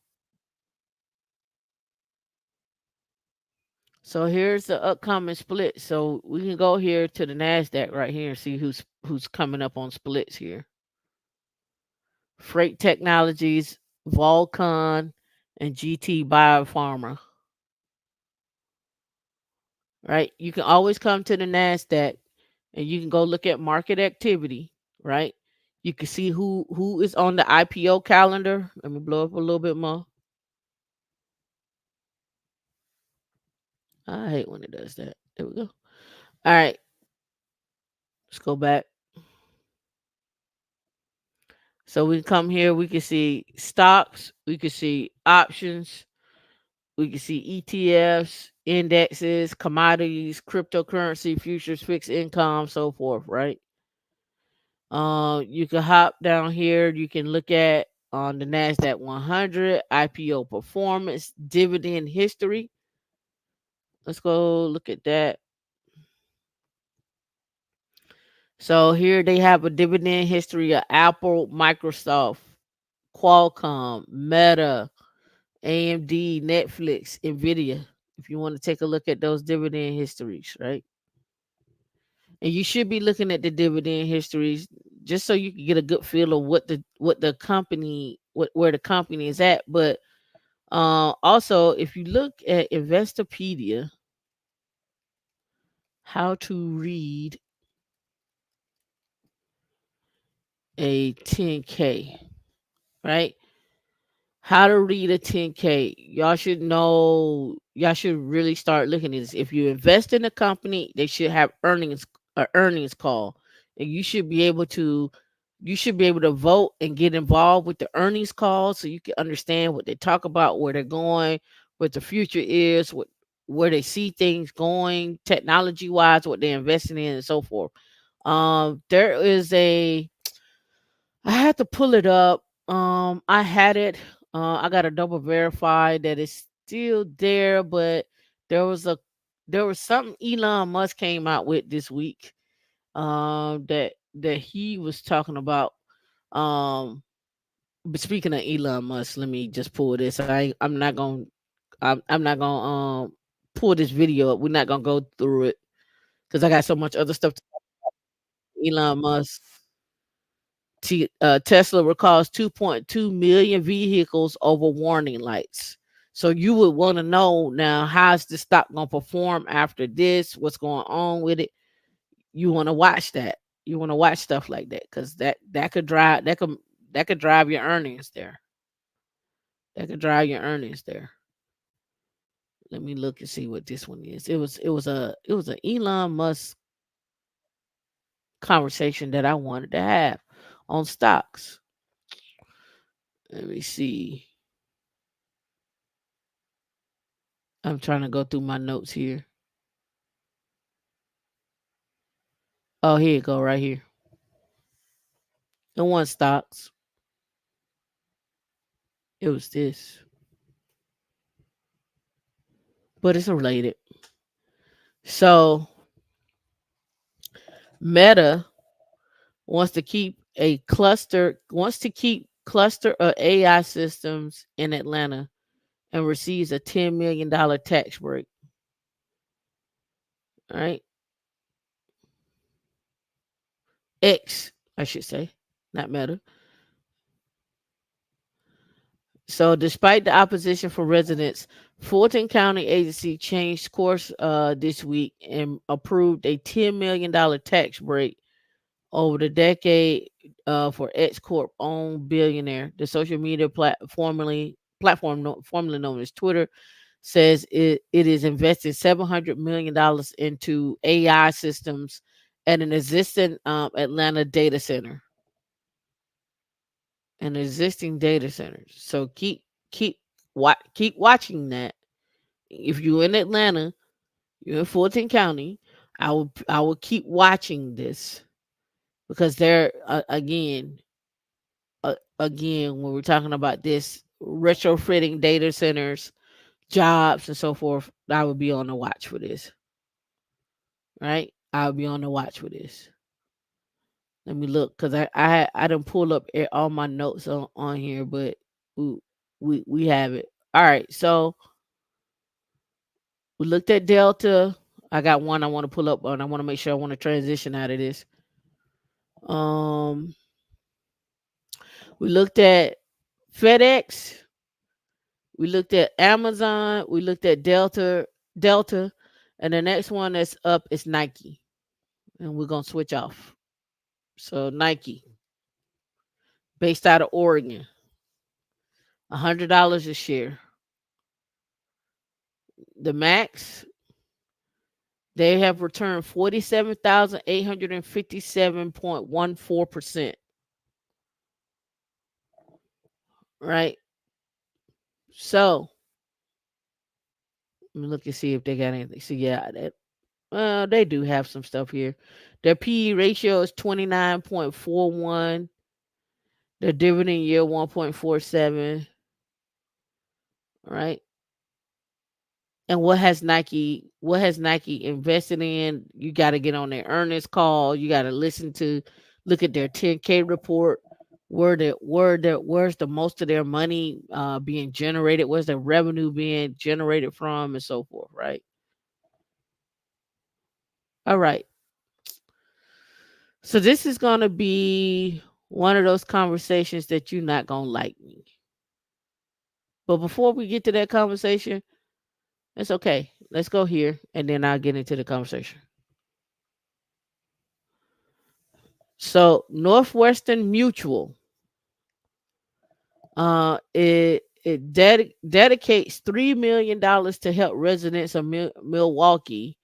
So here's the upcoming split. So we can go here to the Nasdaq right here and see who's coming up on splits here. Freight Technologies, Vulcan, and GT Biopharma. Right? You can always come to the Nasdaq and you can go look at market activity, right? You can see who is on the IPO calendar. Let me blow up a little bit more. I hate when it does that. There we go. All right, let's go back. So we come here, we can see stocks, we can see options, we can see ETFs, indexes, commodities, cryptocurrency, futures, fixed income, so forth, right? You can hop down here. You can look at on the Nasdaq 100 IPO performance, dividend history. Let's go look at that. So here they have a dividend history of Apple, Microsoft, Qualcomm, Meta, AMD, Netflix, Nvidia. If you want to take a look at those dividend histories, right? And you should be looking at the dividend histories just so you can get a good feel of what the company where the company is at. But also, if you look at Investopedia, how to read a 10K, right? How to read a 10K. Y'all should really start looking at this. If you invest in a company, they should have earnings call. And you should be able to vote and get involved with the earnings call so you can understand what they talk about, where they're going, what the future is, where they see things going, technology wise, what they're investing in, and so forth. There is I had to pull it up. I had it. I got to double verify that it's still there, but there was a there was something Elon Musk came out with this week. That he was talking about. But speaking of Elon Musk, let me just pull this. I'm not gonna pull this video up. We're not gonna go through it because I got so much other stuff. Elon Musk. Tesla recalls 2.2 million vehicles over warning lights. So you would want to know now, how's the stock going to perform after this? What's going on with it? You want to watch that. You want to watch stuff like that because that could drive your earnings there. That could drive your earnings there. Let me look and see what this one is. It was a Elon Musk conversation that I wanted to have on stocks. Let me see. I'm trying to go through my notes here. Oh, here you go, right here. It wasn't stocks. It was this, but it's related. So Meta wants to keep cluster of AI systems in Atlanta and receives a $10 million tax break. All right, X, I should say, not Meta. So, despite the opposition from residents, Fulton County Agency changed course this week and approved a $10 million tax break over the decade for X Corp owned billionaire. The social media formerly known as Twitter says it is investing $700 million into AI systems at an existing Atlanta data center. An existing data center. So keep watching that. If you're in Atlanta, you're in Fulton County, I will keep watching this because they're again when we're talking about this retrofitting data centers, jobs and so forth, I would be on the watch for this. Right? I'll be on the watch for this. Let me look because I didn't pull up all my notes on here, but we, we have it. All right, so we looked at Delta. I got one I want to pull up on. I want to make sure I want to transition out of this. Um, we looked at FedEx. We looked at Amazon. We looked at Delta, and the next one that's up is Nike, and we're gonna switch off. So Nike, based out of Oregon, $100 a share. The max they have returned 47,857.14%. Right. So let me look and see if they got anything. So yeah, they do have some stuff here. Their PE ratio is 29.41. Their dividend yield 1.47. Right. And what has Nike invested in? You got to get on their earnings call. You got to look at their 10K report. Where's the most of their money being generated? Where's the revenue being generated from, and so forth, right? All right. So this is gonna be one of those conversations that you're not gonna like me. But before we get to that conversation, it's okay. Let's go here and then I'll get into the conversation. So Northwestern Mutual, it dedicates $3 million to help residents of Milwaukee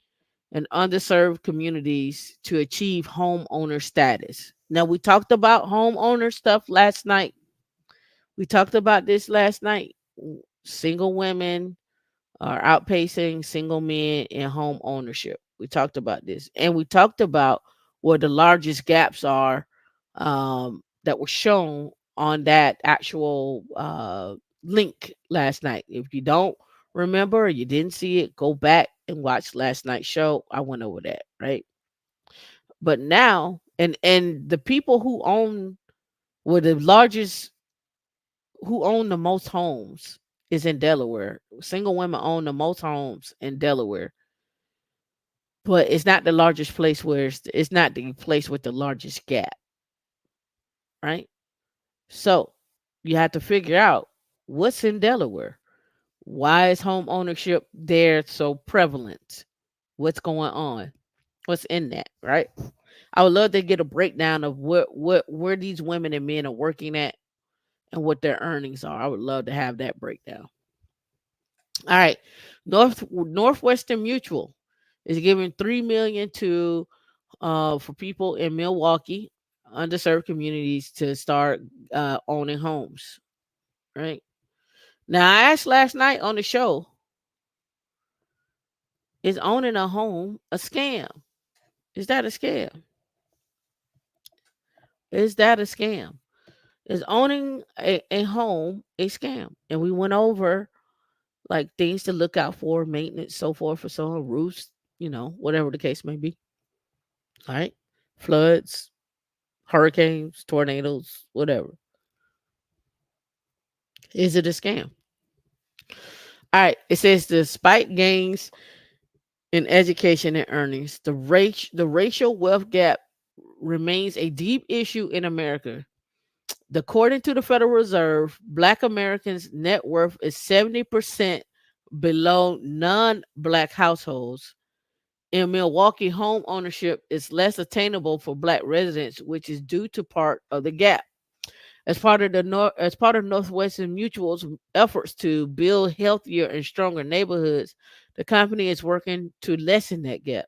and underserved communities to achieve homeowner status. Now we talked about homeowner stuff last night. We talked about this last night. Single women are outpacing single men in home ownership. We talked about this, and we talked about where the largest gaps are that were shown on that actual link last night. If you don't remember or you didn't see it, go back and watch last night's show. I went over that, right? But now, and the people were the largest who own the most homes is in Delaware. Single women own the most homes in Delaware, but it's not the largest place where it's not the place with the largest gap, right? So you have to figure out what's in Delaware. Why is home ownership there so prevalent? What's going on? What's in that, right? I would love to get a breakdown of where these women and men are working at and what their earnings are. I would love to have that breakdown. All right. Northwestern Mutual is giving 3 million to for people in Milwaukee, underserved communities to start owning homes. Right. Now I asked last night on the show, Is owning a home a scam? Is that a scam? Is that a scam? Is owning a home a scam? And we went over like things to look out for, maintenance, so forth, for so on, roofs, whatever the case may be. All right. Floods, hurricanes, tornadoes, whatever. Is it a scam? All right. It says despite gains in education and earnings, the racial wealth gap remains a deep issue in America. According to the Federal Reserve, Black Americans' net worth is 70% below non-Black households. In Milwaukee, home ownership is less attainable for Black residents, which is due to part of the gap. As part of Northwestern Mutual's efforts to build healthier and stronger neighborhoods, the company is working to lessen that gap.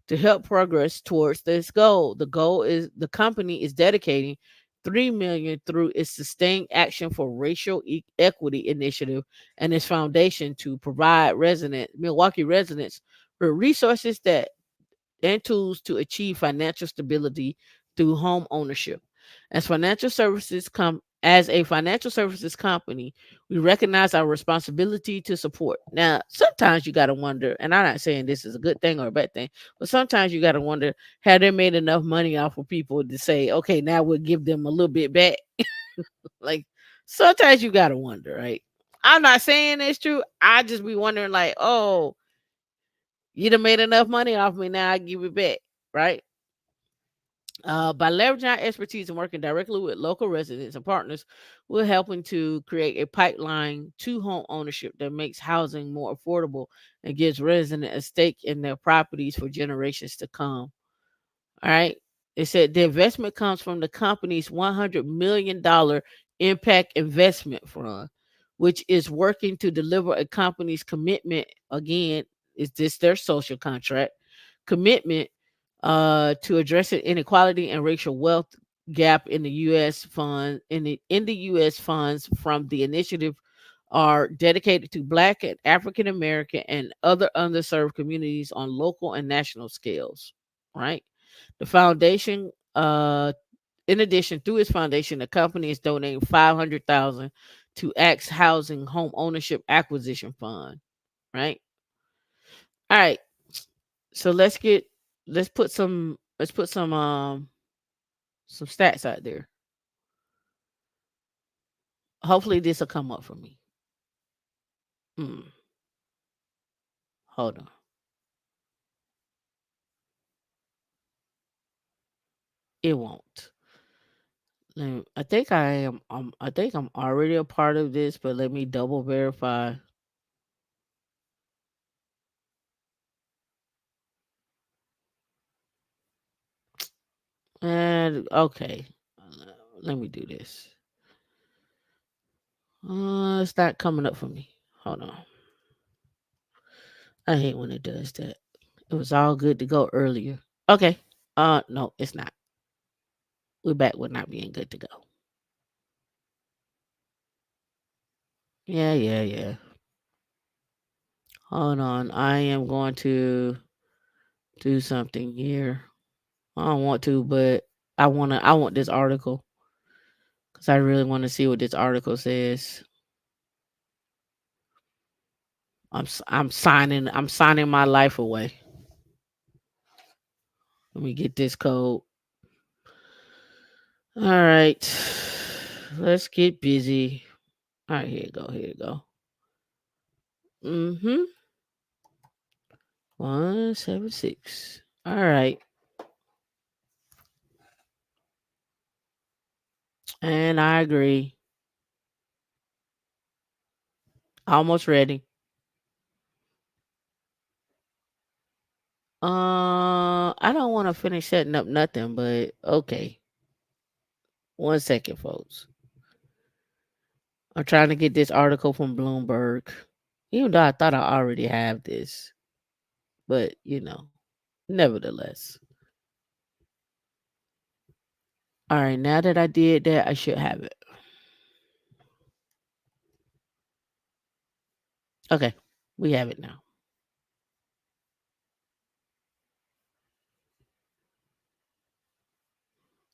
To help progress towards this goal, the company is dedicating 3 million through its Sustained Action for Racial Equity initiative and its foundation to provide Milwaukee residents with resources that and tools to achieve financial stability through home ownership. As a financial services company, we recognize our responsibility to support. Now, sometimes you got to wonder, and I'm not saying this is a good thing or a bad thing, but sometimes you got to wonder, have they made enough money off of people to say, okay, now we'll give them a little bit back? Like, sometimes you got to wonder, right? I'm not saying it's true. I just be wondering, like, oh, you done made enough money off me, now I give it back, right? By leveraging our expertise and working directly with local residents and partners, we're helping to create a pipeline to home ownership that makes housing more affordable and gives residents a stake in their properties for generations to come. All right. It said the investment comes from the company's $100 million impact investment fund, which is working to deliver a company's commitment. Again, is this their social contract? Commitment to addressing inequality and racial wealth gap in the U.S. fund in the U.S. funds from the initiative are dedicated to Black and African American and other underserved communities on local and national scales. Right. The foundation, in addition, through its foundation, the company is donating 500,000 to Axe Housing Home Ownership Acquisition Fund. Right. All right. So let's put some stats out there. Hopefully this will come up for me. Hmm, hold on. It won't. I think I am. I think I'm already a part of this, but let me double verify. And okay, let me do this. It's not coming up for me. Hold on. I hate when it does that. It was all good to go earlier. Okay. No, it's not. We're back with not being good to go. Yeah, yeah, yeah. Hold on. I am going to do something here. I don't want to, but I want this article because I really want to see what this article says. I'm signing my life away. Let me get this code. All right. Let's get busy. All right, here you go. Here you go. Mm-hmm. 176. All right. And I agree. Almost ready. I don't want to finish setting up nothing, but okay. 1 second, folks. I'm trying to get this article from Bloomberg. Even though I thought I already have this, but nevertheless. All right, now that I did that, I should have it. Okay, we have it now.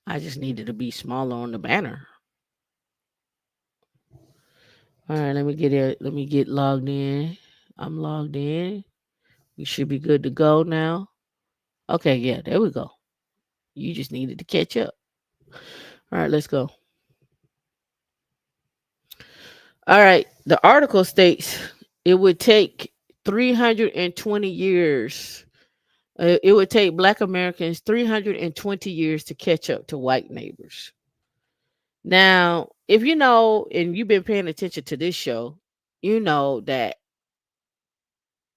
I just needed to be smaller on the banner. All right, let me get it. Let me get logged in. I'm logged in. We should be good to go now. Okay, yeah, there we go. You just needed to catch up. All right, let's go. All right, the article states it would take 320 years. It would take Black Americans 320 years to catch up to white neighbors. Now, if you know, and you've been paying attention to this show, you know that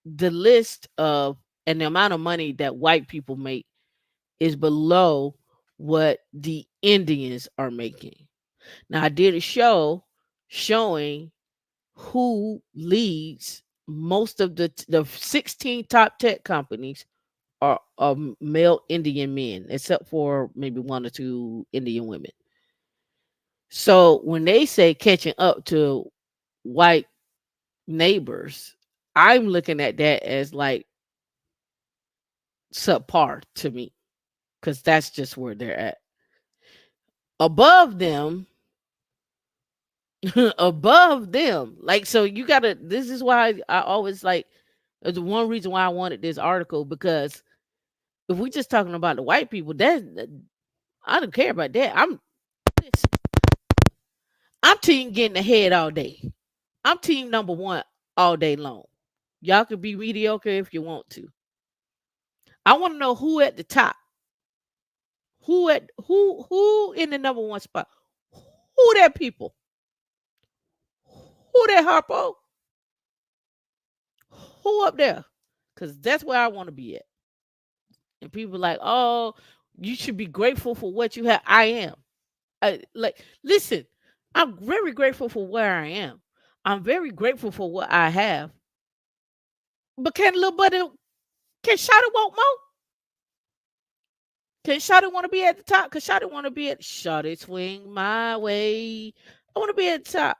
the list of and the amount of money that white people make is below what the Indians are making. Now, I did a show showing who leads most of the 16 top tech companies are male Indian men, except for maybe one or two Indian women. So when they say catching up to white neighbors, I'm looking at that as like subpar to me because that's just where they're at. Above them, above them, like so you gotta. This is why I always like. It's one reason why I wanted this article because if we just talking about the white people, I don't care about that. I'm team getting ahead all day. I'm team number one all day long. Y'all could be mediocre if you want to. I want to know who at the top, who in the number one spot, who that people, who that Harpo, who up there, because that's where I want to be at. And people like, oh, you should be grateful for what you have. I am. Like, listen, I'm very grateful for where I am. I'm very grateful for what I have. But can little buddy, can Shotty want more? Can Shotty want to be at the top? Cause Shotty want to be at Shotty swing my way. I want to be at the top.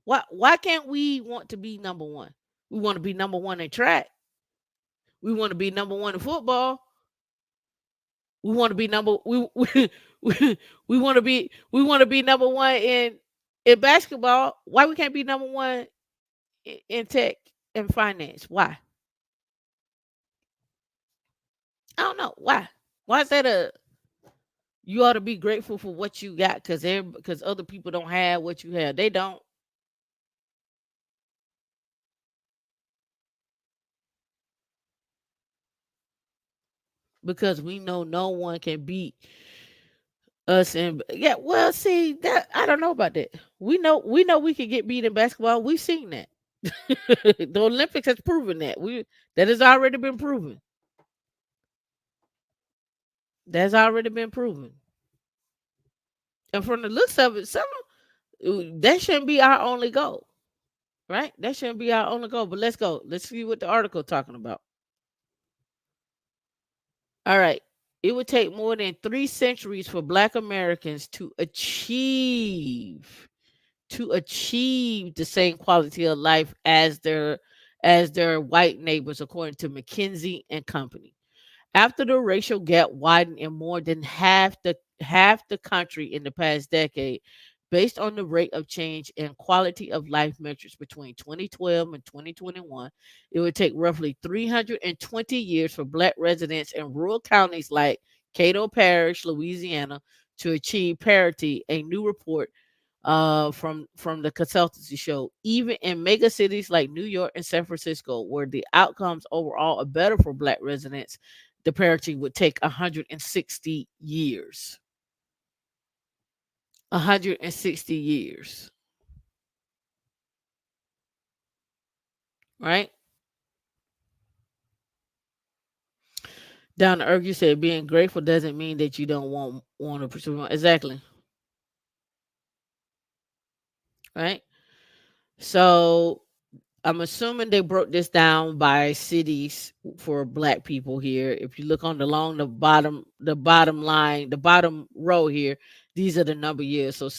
Why can't we want to be number one? We want to be number one in track. We want to be number one in football. We want to be number we want to be number one in basketball. Why we can't be number one in tech and finance? Why? I don't know. Why? Why is that a you ought to be grateful for what you got because other people don't have what you have. They don't because we know no one can beat us and yeah, well, see that I don't know about that. We know we can get beat in basketball. We've seen that. The Olympics has proven that. That has already been proven. That's already been proven. And from the looks of it, that shouldn't be our only goal, right? That shouldn't be our only goal. But let's go. Let's see what the article talking about. All right. It would take more than 3 centuries for Black Americans to achieve the same quality of life as their white neighbors, according to McKinsey and Company. After the racial gap widened in more than half the country in the past decade, based on the rate of change in quality of life metrics between 2012 and 2021, it would take roughly 320 years for Black residents in rural counties like Cato Parish, Louisiana, to achieve parity. A new report from the consultancy show, even in mega cities like New York and San Francisco, where the outcomes overall are better for Black residents, the parity would take 160 years. 160 years, right? Down to earth, you said being grateful doesn't mean that you don't want to pursue more. Exactly, right? So I'm assuming they broke this down by cities for Black people here. If you look on the bottom line, the bottom row here, these are the number years. So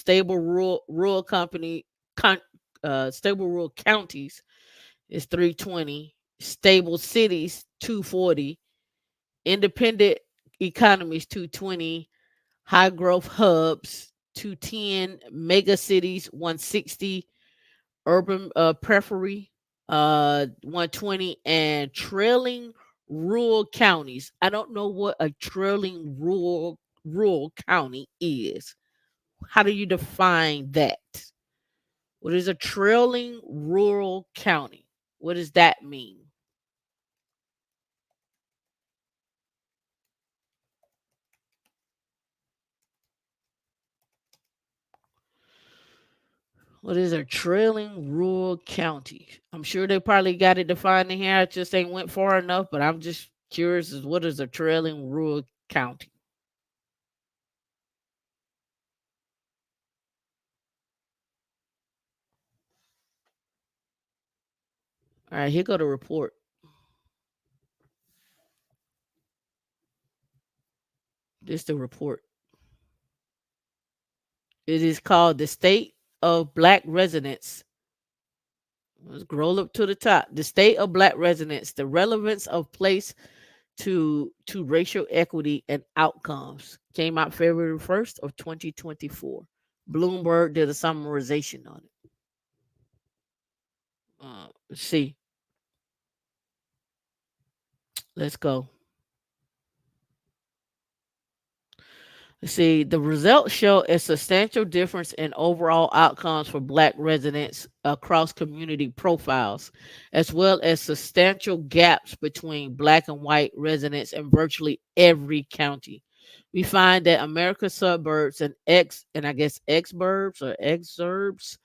con, stable rural counties is 320, stable cities 240, independent economies 220, high growth hubs 210, mega cities 160, urban periphery 120, and trailing rural counties. I don't know what a trailing rural county is. How do you define that? What is a trailing rural county? What does that mean? What is a trailing rural county? I'm sure they probably got it defined in here. I just ain't went far enough, but I'm just curious as what is a trailing rural county? All right, here go the report. This the report. It is called the State of Black Residents. Let's scroll up to the top. The State of Black Residents, the relevance of place to racial equity and outcomes. Came out February 1st of 2024. Bloomberg did a summarization on it. Let's see. Let's go. See, the results show a substantial difference in overall outcomes for Black residents across community profiles, as well as substantial gaps between Black and white residents in virtually every county. We find that America's suburbs and I guess exurbs or exurbs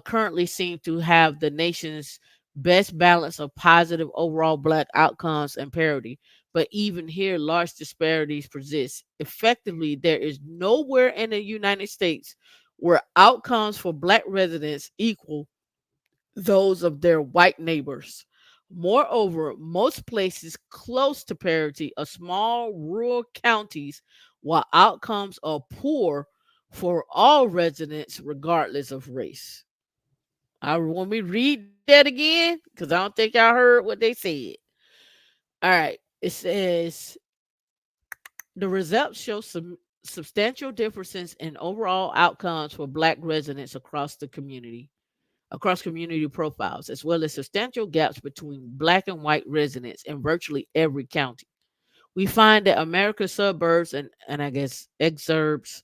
currently seem to have the nation's best balance of positive overall Black outcomes and parity, but even here, large disparities persist. Effectively, there is nowhere in the United States where outcomes for Black residents equal those of their white neighbors. Moreover, most places close to parity are small rural counties, while outcomes are poor for all residents, regardless of race. I want me to read that again because I don't think y'all heard what they said. All right. It says the results show some substantial differences in overall outcomes for Black residents across community profiles, as well as substantial gaps between Black and white residents in virtually every county. We find that America's suburbs and I guess exurbs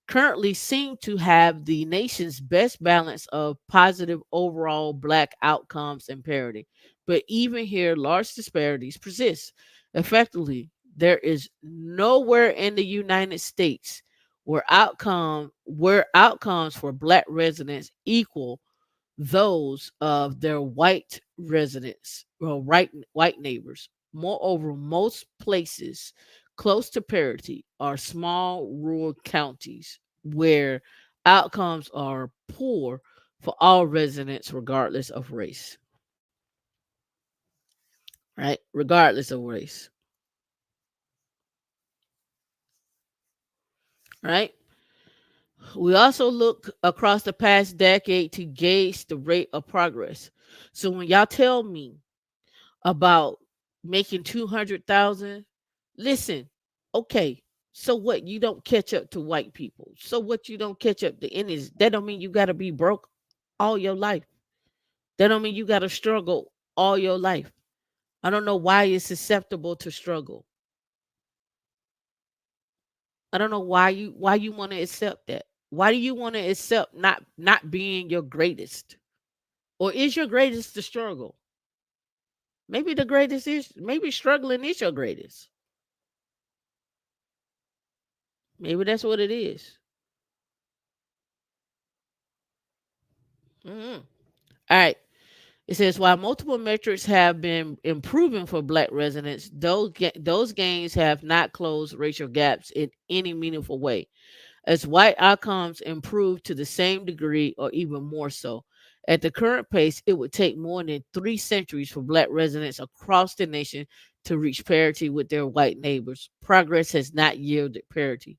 currently seem to have the nation's best balance of positive overall Black outcomes and parity. But even here, large disparities persist. Effectively, there is nowhere in the United States where outcomes for Black residents equal those of their white residents or white neighbors. Moreover, most places close to parity are small rural counties where outcomes are poor for all residents regardless of race, right? Regardless of race, right? We also look across the past decade to gauge the rate of progress. So when y'all tell me about making 200,000. Listen, okay. So what? You don't catch up to white people. So what? You don't catch up to Indians. That don't mean you got to be broke all your life. That don't mean you got to struggle all your life. I don't know why it's susceptible to struggle. I don't know why you want to accept that. Why do you want to accept not being your greatest? Or is your greatest the struggle? Maybe the greatest is maybe struggling is your greatest. Maybe that's what it is. Mhm. All right. It says while multiple metrics have been improving for Black residents, those gains have not closed racial gaps in any meaningful way. As white outcomes improve to the same degree or even more so, at the current pace, it would take more than 3 centuries for Black residents across the nation to reach parity with their white neighbors. Progress has not yielded parity.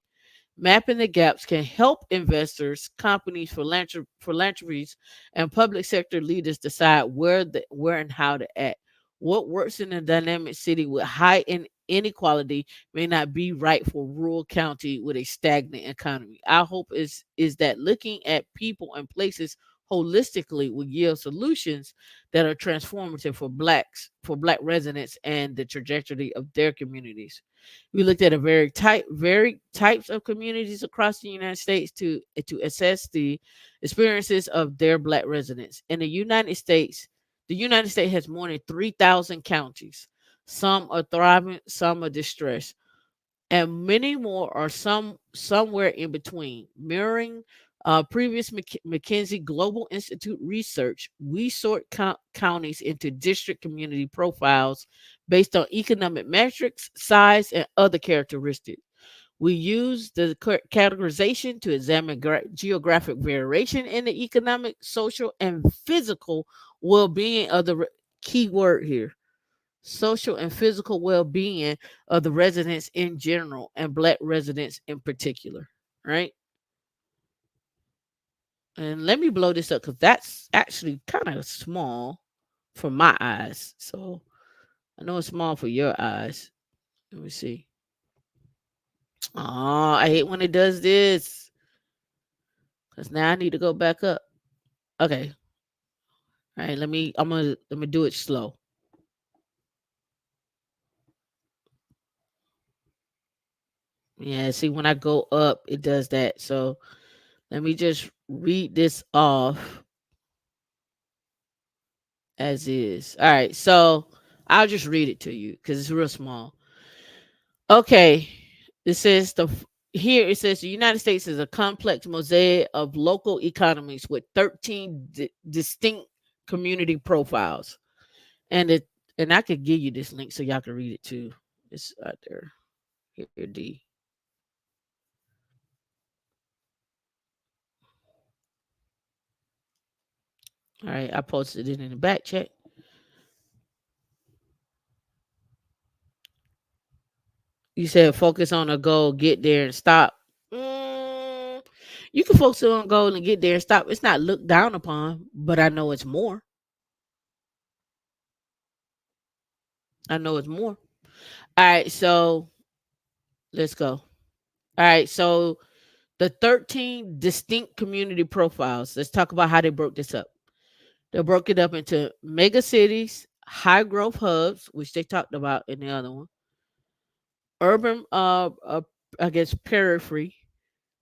Mapping the gaps can help investors, companies, philanthropies, and public sector leaders decide where and how to act. What works in a dynamic city with high inequality may not be right for rural county with a stagnant economy. Our hope is that looking at people and places holistically will yield solutions that are transformative for black residents and the trajectory of their communities. We looked at a very types of communities across the United States to assess the experiences of their black residents. In the United States has more than 3,000 counties. Some are thriving, some are distressed, and many more are somewhere in between. Mirroring previous McKinsey Global Institute research, we sort counties into district community profiles based on economic metrics, size, and other characteristics. We use the categorization to examine geographic variation in the economic, social, and physical well-being of the key word here, social and physical well-being of the residents in general and black residents in particular, right? And let me blow this up because that's actually kind of small for my eyes. So I know it's small for your eyes. Let me see. Oh, I hate when it does this because now I need to go back up. Okay. All right. I'm gonna do it slow. Yeah. See, when I go up, it does that. So let me just read this off as is. All right. So I'll just read it to you because it's real small. Okay. It says here it says the United States is a complex mosaic of local economies with 13 distinct community profiles. And it and I could give you this link so y'all can read it too. It's out there. Here, D. All right, I posted it in the back check. You said focus on a goal, get there and stop. Mm, you can focus on a goal and get there and stop. It's not looked down upon, but I know it's more. I know it's more. All right, so let's go. All right, so the 13 distinct community profiles. Let's talk about how they broke this up. They broke it up into mega cities, high growth hubs, which they talked about in the other one, urban, I guess, periphery,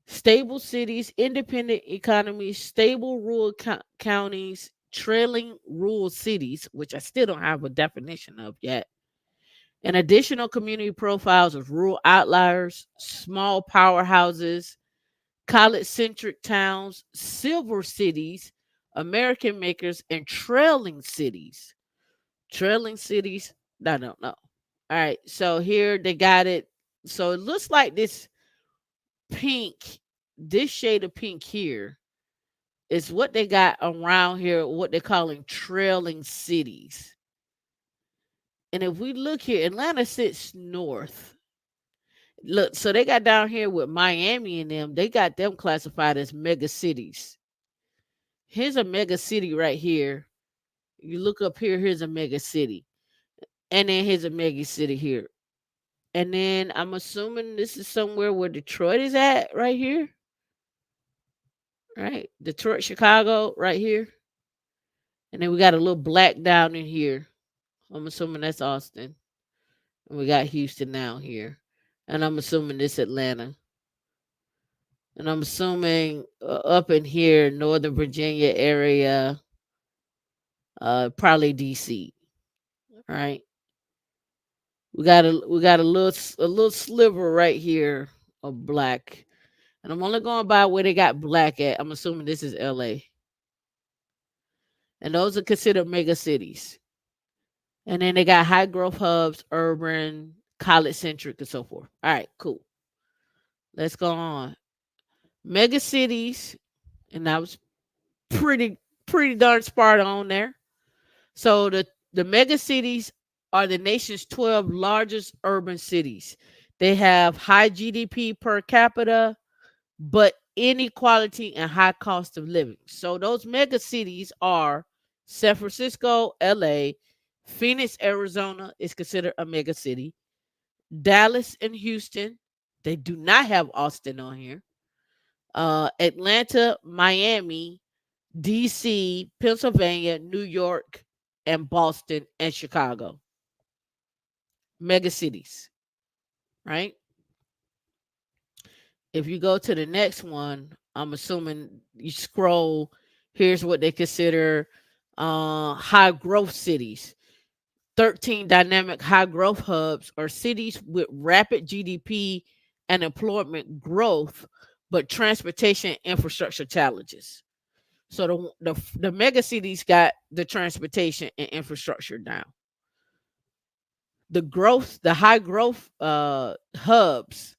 stable cities, independent economies, stable rural counties, trailing rural cities, which I still don't have a definition of yet, and additional community profiles of rural outliers, small powerhouses, college centric towns, silver cities, American makers, and trailing cities. Trailing cities, I don't know. All right, so here they got it. So it looks like pink, this shade of pink here is what they got around here, what they're calling trailing cities. And if we look here, Atlanta sits north. Look, so they got down here with Miami and them, they got them classified as mega cities. Here's a mega city right here. You look up here, here's a mega city. And then here's a mega city here. And then I'm assuming this is somewhere where Detroit is at right here. Right? Detroit, Chicago, right here. And then we got a little black down in here. I'm assuming that's Austin. And we got Houston down here. And I'm assuming this Atlanta. And I'm assuming up in here, Northern Virginia area, probably DC. Right? We got a little sliver right here of black. And I'm only going by where they got black at. I'm assuming this is LA. And those are considered mega cities. And then they got high growth hubs, urban, college centric, and so forth. All right, cool. Let's go on. Mega cities, and that was pretty darn spot on there. So the mega cities are the nation's 12 largest urban cities. They have high GDP per capita, but inequality and high cost of living. So those mega cities are San Francisco, LA, Phoenix, Arizona is considered a mega city. Dallas and Houston. They do not have Austin on here. Atlanta, Miami, DC, Pennsylvania, New York, and Boston and Chicago. Mega cities, right? If you go to the next one, I'm assuming you scroll, here's what they consider high growth cities. 13 dynamic high growth hubs are cities with rapid GDP and employment growth, but transportation infrastructure challenges. So the mega cities got the transportation and infrastructure down. The high growth hubs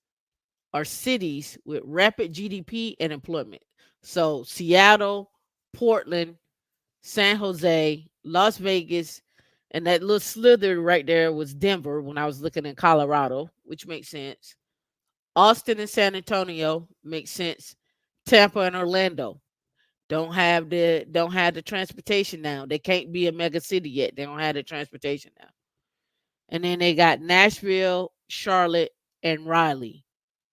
are cities with rapid GDP and employment. So Seattle, Portland, San Jose, Las Vegas, and that little slither right there was Denver when I was looking in Colorado, which makes sense. Austin and San Antonio makes sense. Tampa and Orlando don't have the transportation now. They can't be a mega city yet. They don't have the transportation now. And then they got Nashville, Charlotte, and Raleigh,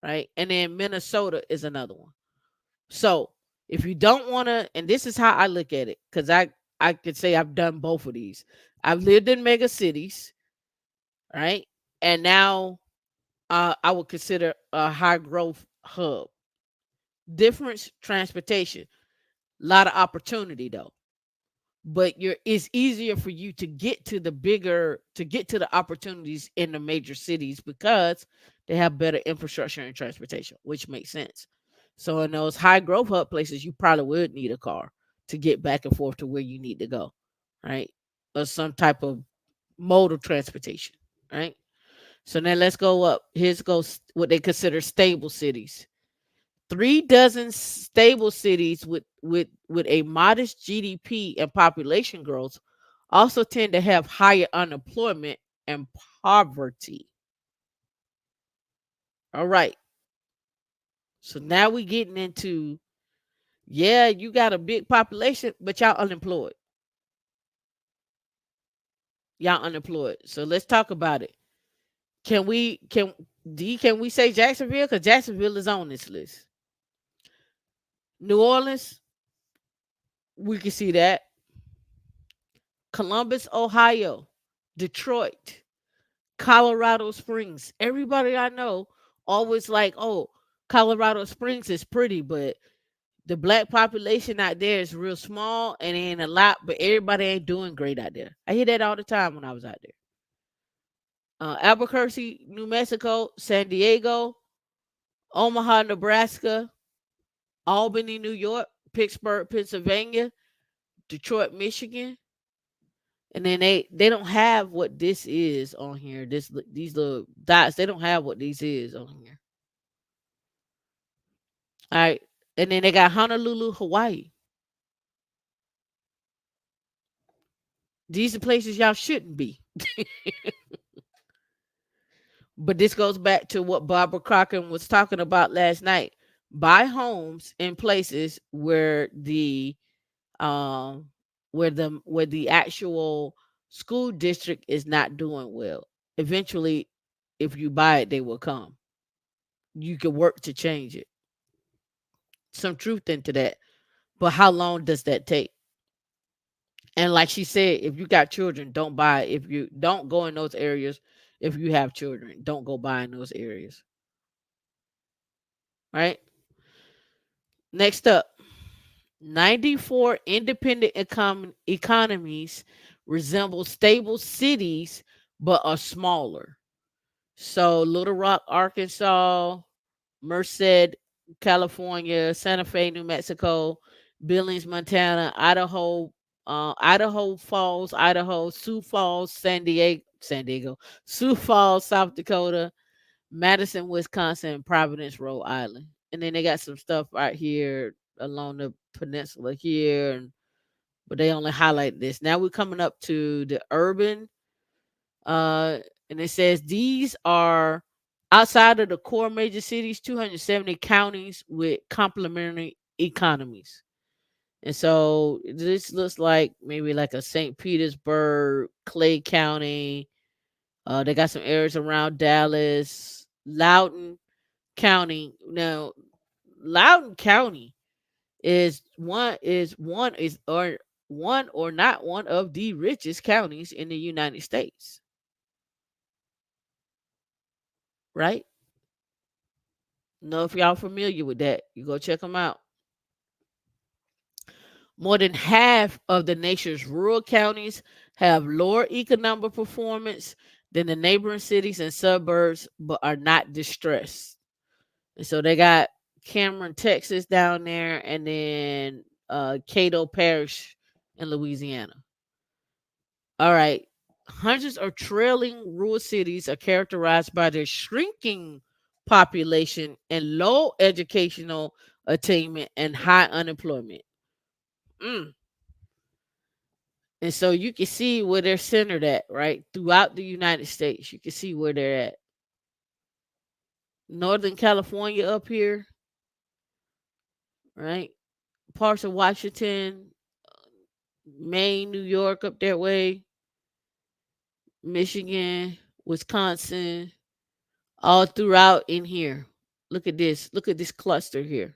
right? And then Minnesota is another one. So if you don't want to, and this is how I look at it, because I could say I've done both of these. I've lived in mega cities, right? And now I would consider a high growth hub. Difference transportation, a lot of opportunity though. But it's easier for you to get to the opportunities in the major cities because they have better infrastructure and transportation, which makes sense. So in those high growth hub places, you probably would need a car to get back and forth to where you need to go, right? Or some type of mode of transportation, right? So now let's go up. Here's goes what they consider stable cities. 3 dozen stable cities with a modest GDP and population growth also tend to have higher unemployment and poverty. All right. So now we getting into, yeah, you got a big population, but y'all unemployed. Y'all unemployed. So let's talk about it. Can we say Jacksonville? Because Jacksonville is on this list. New Orleans, we can see that. Columbus, Ohio, Detroit, Colorado Springs. Everybody I know always like, oh, Colorado Springs is pretty, but the black population out there is real small and ain't a lot, but everybody ain't doing great out there. I hear that all the time when I was out there. Albuquerque, New Mexico, San Diego, Omaha, Nebraska, Albany, New York, Pittsburgh, Pennsylvania, Detroit, Michigan. And then they don't have what this is on here. These little dots, they don't have what these is on here. All right. And then they got Honolulu, Hawaii. These are places y'all shouldn't be. But this goes back to what Barbara Crocker was talking about last night. Buy homes in places um where the actual school district is not doing well. Eventually, if you buy it, they will come. You can work to change it. Some truth into that. But how long does that take? And like she said, if you got children, don't buy it. If you don't go in those areas, if you have children, don't go buy in those areas. Right? Next up, 94 independent economies resemble stable cities but are smaller. So Little Rock, Arkansas, Merced, California, Santa Fe, New Mexico, Billings, Montana, Idaho, Idaho Falls, Idaho, Sioux Falls, San Diego, Sioux Falls, South Dakota, Madison, Wisconsin, Providence, Rhode Island. And then they got some stuff right here along the peninsula here, but they only highlight this. Now we're coming up to the urban, uh, and it says these are outside of the core major cities, 270 counties with complementary economies. And so this looks like maybe like a St. Petersburg, Clay County, They got some areas around Dallas, Loudoun County. Now, Loudoun County is or not one of the richest counties in the United States, right? Know if y'all familiar with that, you go check them out. More than half of the nation's rural counties have lower economic performance than the neighboring cities and suburbs, but are not distressed. And so they got Cameron, Texas down there, and then Cato Parish in Louisiana. All right. Hundreds of trailing rural cities are characterized by their shrinking population and low educational attainment and high unemployment. Mm. And so you can see where they're centered at, right? Throughout the United States, you can see where they're at. Northern California up here, right? Parts of Washington, Maine, New York up that way, Michigan, Wisconsin, all throughout in here. Look at this. Look at this cluster here.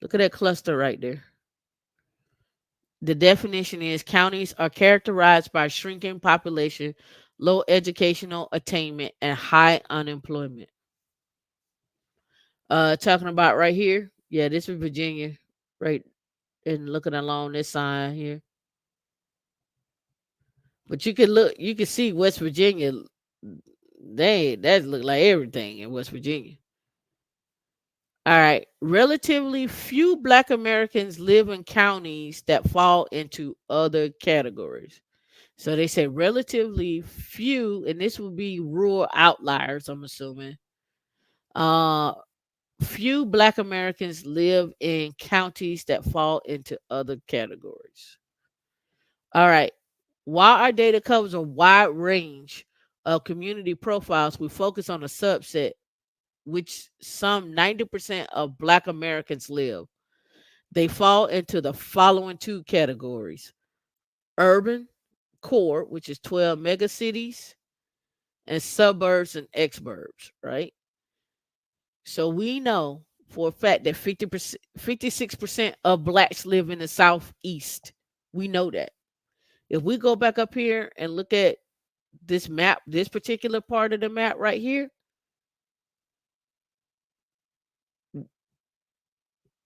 Look at that cluster right there. The definition is counties are characterized by shrinking population, low educational attainment, and high unemployment. Talking about right here. Yeah, this is Virginia, right? And looking along this side here. But you can see West Virginia. That look like everything in West Virginia. All right. Relatively few Black Americans live in counties that fall into other categories. So they say relatively few, and this would be rural outliers, I'm assuming. Uh, Few Black Americans live in counties that fall into other categories. All right. While our data covers a wide range of community profiles, we focus on a subset which some 90% of Black Americans live. They fall into the following two categories: urban core, which is 12 megacities, and suburbs and exurbs, right? So we know for a fact that 50%, 56% of Blacks live in the Southeast. We know that. If we go back up here and look at this map, this particular part of the map right here,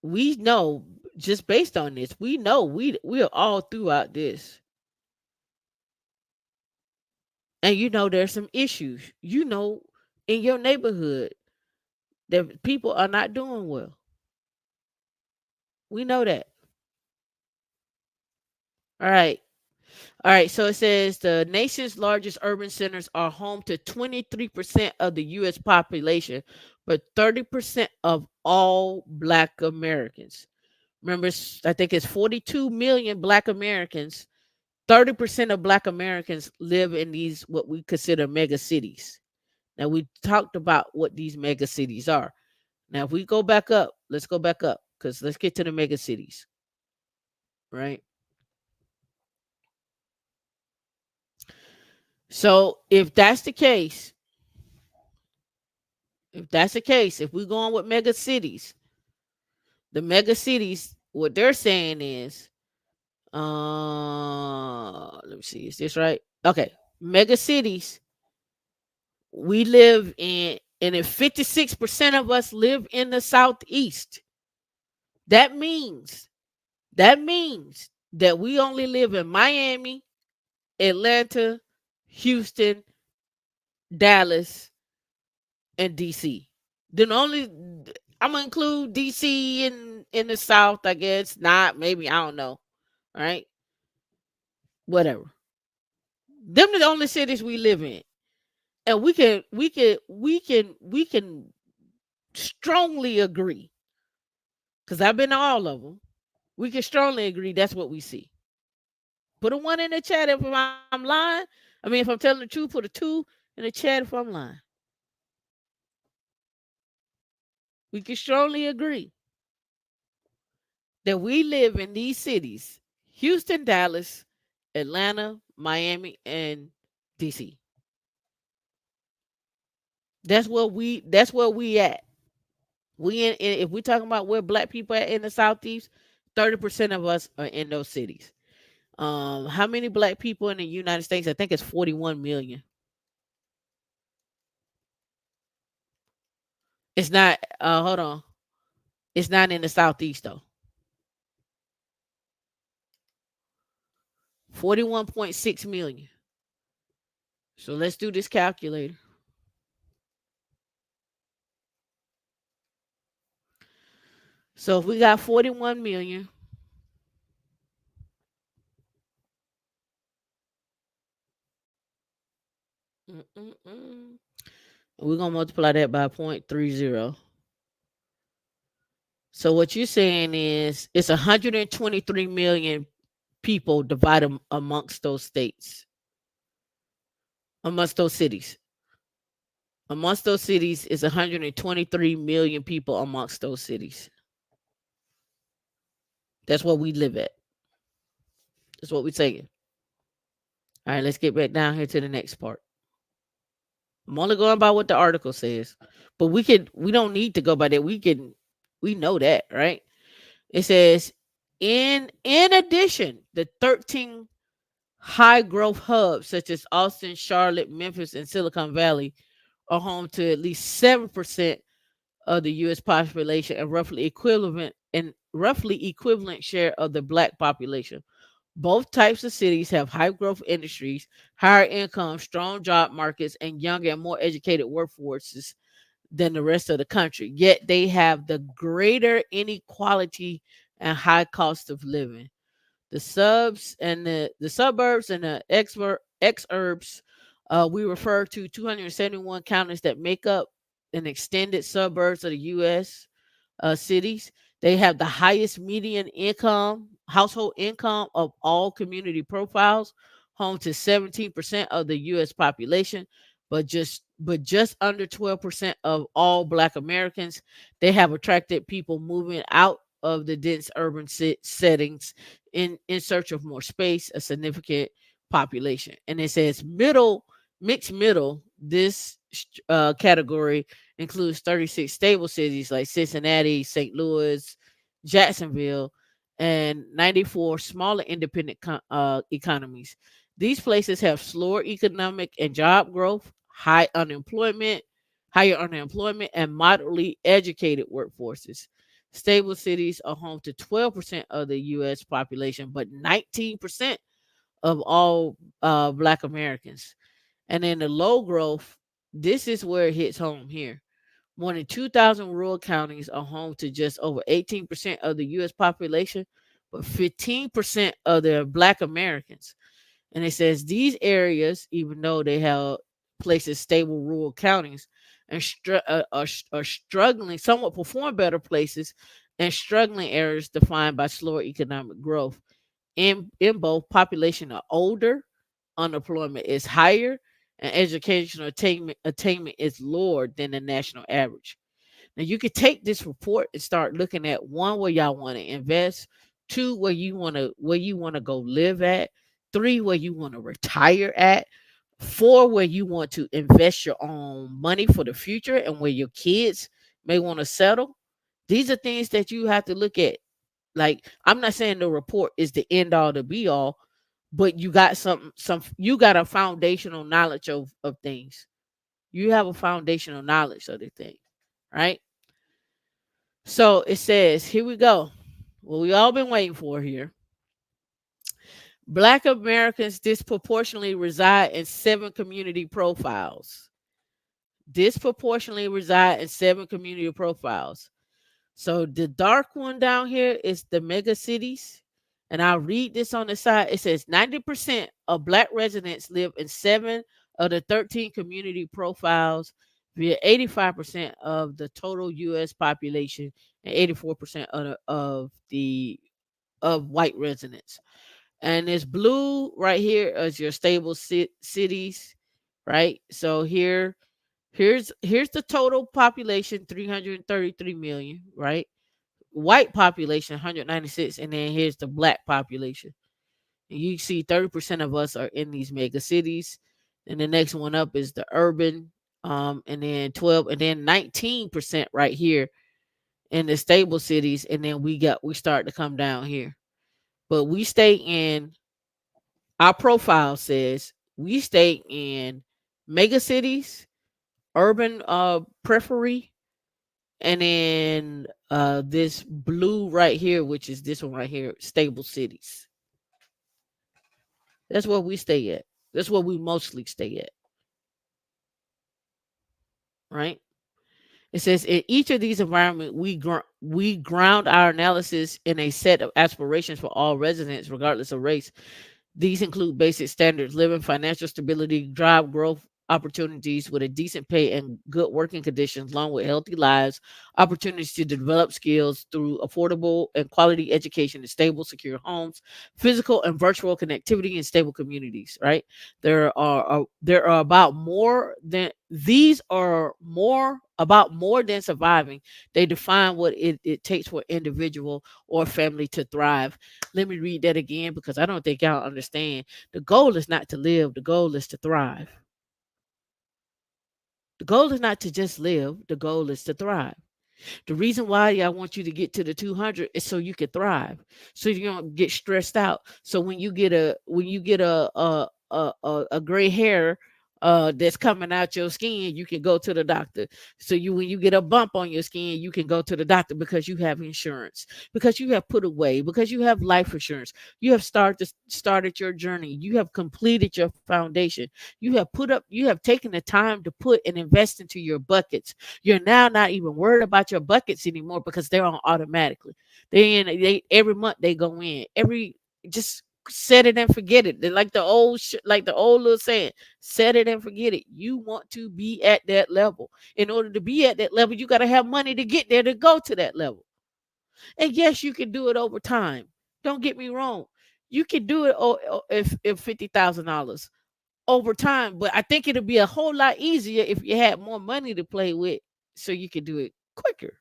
we know just based on this, we know we're all throughout this. And you know there's some issues. You know in your neighborhood that people are not doing well. We know that. All right. All right. So it says the nation's largest urban centers are home to 23% of the US population, but 30% of all Black Americans. Remember, I think it's 42 million Black Americans. 30% of Black Americans live in these what we consider mega cities. Now we talked about what these mega cities are. Now if we go back up, let's go back up because let's get to the mega cities, right? So if that's the case, if we're going with mega cities, the mega cities, what they're saying is, let me see, is this right? Okay, mega cities, we live in, and if 56% of us live in the Southeast, that means that means that we only live in Miami, Atlanta, Houston, Dallas, and DC. Then only I'm gonna include DC in the South, I guess. Not maybe I don't know. All right, whatever. Them are the only cities we live in, and we can strongly agree because I've been to all of them. We can strongly agree that's what we see. Put a one in the chat if I'm lying. I mean, if I'm telling the truth, put a two in the chat if I'm lying. We can strongly agree that we live in these cities: Houston, Dallas, Atlanta, Miami, and DC. That's where we at. If we talking about where black people at in the southeast, 30% of us are in those cities. How many black people in the United States? I think it's 41 million. It's not. Hold on. It's not in the southeast though. 41.6 million. So let's do this calculator. So if we got 41 million, mm-mm-mm, we're gonna multiply that by 0.30. So what you're saying is it's 123 million people divided amongst those states, amongst those cities. Amongst those cities is 123 million people amongst those cities. That's what we live at. That's what we're saying. All right, let's get back down here to the next part. I'm only going by what the article says, but we don't need to go by that. We know that, right? It says in addition, the 13 high growth hubs such as Austin, Charlotte, Memphis, and Silicon Valley are home to at least 7% of the US population and roughly equivalent share of the black population. Both types of cities have high growth industries, higher income, strong job markets, and younger and more educated workforces than the rest of the country. Yet they have the greater inequality and high cost of living. The suburbs and the exurbs, we refer to 271 counties that make up an extended suburbs of the U.S. Cities. They have the highest median household income of all community profiles, home to 17% of the U.S. population, but just under 12% of all Black Americans. They have attracted people moving out of the dense urban settings in search of more space, a significant population. And it says mixed middle. This category includes 36 stable cities like Cincinnati, St. Louis, Jacksonville, and 94 smaller independent economies. These places have slower economic and job growth, higher unemployment, and moderately educated workforces. Stable cities are home to 12% of the U.S. population, but 19% of all Black Americans. And in the low growth, this is where it hits home here. More than 2,000 rural counties are home to just over 18% of the U.S. population, but 15% of the Black Americans. And it says these areas, even though they have places stable rural counties, are struggling, somewhat perform better places, and struggling areas defined by slower economic growth. In both, population are older, unemployment is higher, and educational attainment is lower than the national average. Now you could take this report and start looking at one where y'all want to invest, two where you want to go live at, three where you want to retire at, four where you want to invest your own money for the future and where your kids may want to settle. These are things that you have to look at. Like, I'm not saying the report is the end all to be all, but you got you got a foundational knowledge of things. You have a foundational knowledge of the thing, right? So it says, here we go. What we all been waiting for here. Black Americans disproportionately reside in 7 community profiles. Disproportionately reside in 7 community profiles. So the dark one down here is the mega cities. And I'll read this on the side. It says 90% of Black residents live in 7 of the 13 community profiles, via 85% of the total U.S. population and 84% of white residents. And this blue right here is your stable cities, right? So here's the total population, 333 million, right? White population 196, and then here's the Black population. And you see 30% of us are in these mega cities. And the next one up is the urban and then 12, and then 19% right here in the stable cities, and then we start to come down here. But we stay in our profile says we stay in mega cities, urban periphery, and then this blue right here, which is this one right here, stable cities. That's where we stay at. That's where we mostly stay at, right? It says in each of these environments, we ground our analysis in a set of aspirations for all residents, regardless of race. These include basic standards, living, financial stability, job growth opportunities with a decent pay and good working conditions, along with healthy lives, opportunities to develop skills through affordable and quality education and stable, secure homes, physical and virtual connectivity, and stable communities. Right? There are about more than these are more about more than surviving. They define what it takes for individual or family to thrive. Let me read that again because I don't think y'all understand. The goal is not to live, the goal is to thrive. The goal is not to just live, the goal is to thrive. The reason why I want you to get to the 200 is so you can thrive, so you don't get stressed out. So when you get a gray hair that's coming out your skin, you can go to the doctor. So you when you get a bump on your skin, you can go to the doctor because you have insurance, because you have put away, because you have life insurance. You have started your journey. You have completed your foundation. You have taken the time to put and invest into your buckets. You're now not even worried about your buckets anymore because they're on automatically. They every month they go in. Every just set it and forget it. They're like like the old little saying, set it and forget it. You want to be at that level. In order to be at that level, you got to have money to get there to go to that level. And yes, you can do it over time. Don't get me wrong. You can do it if $50,000 over time, but I think it'll be a whole lot easier if you had more money to play with so you can do it quicker.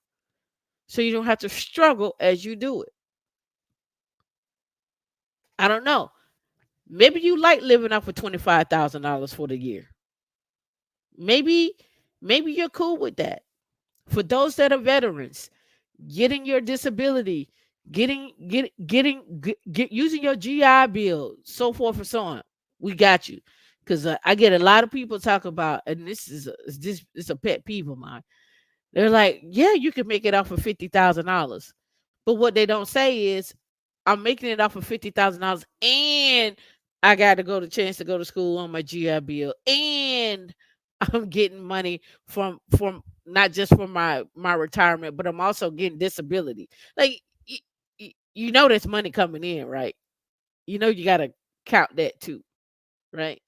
So you don't have to struggle as you do it. I don't know. Maybe you like living off of $25,000 for the year. Maybe maybe you're cool with that. For those that are veterans, getting your disability, get using your GI Bill, so forth and so on. We got you. Because I get a lot of people talk about, and this is a pet peeve of mine. They're like, yeah, you can make it off of $50,000, but what they don't say is, I'm making it off of $50,000, and I got to go to chance to go to school on my GI Bill, and I'm getting money from not just from my retirement, but I'm also getting disability. Like you know, there's money coming in, right? You know, you got to count that too, right?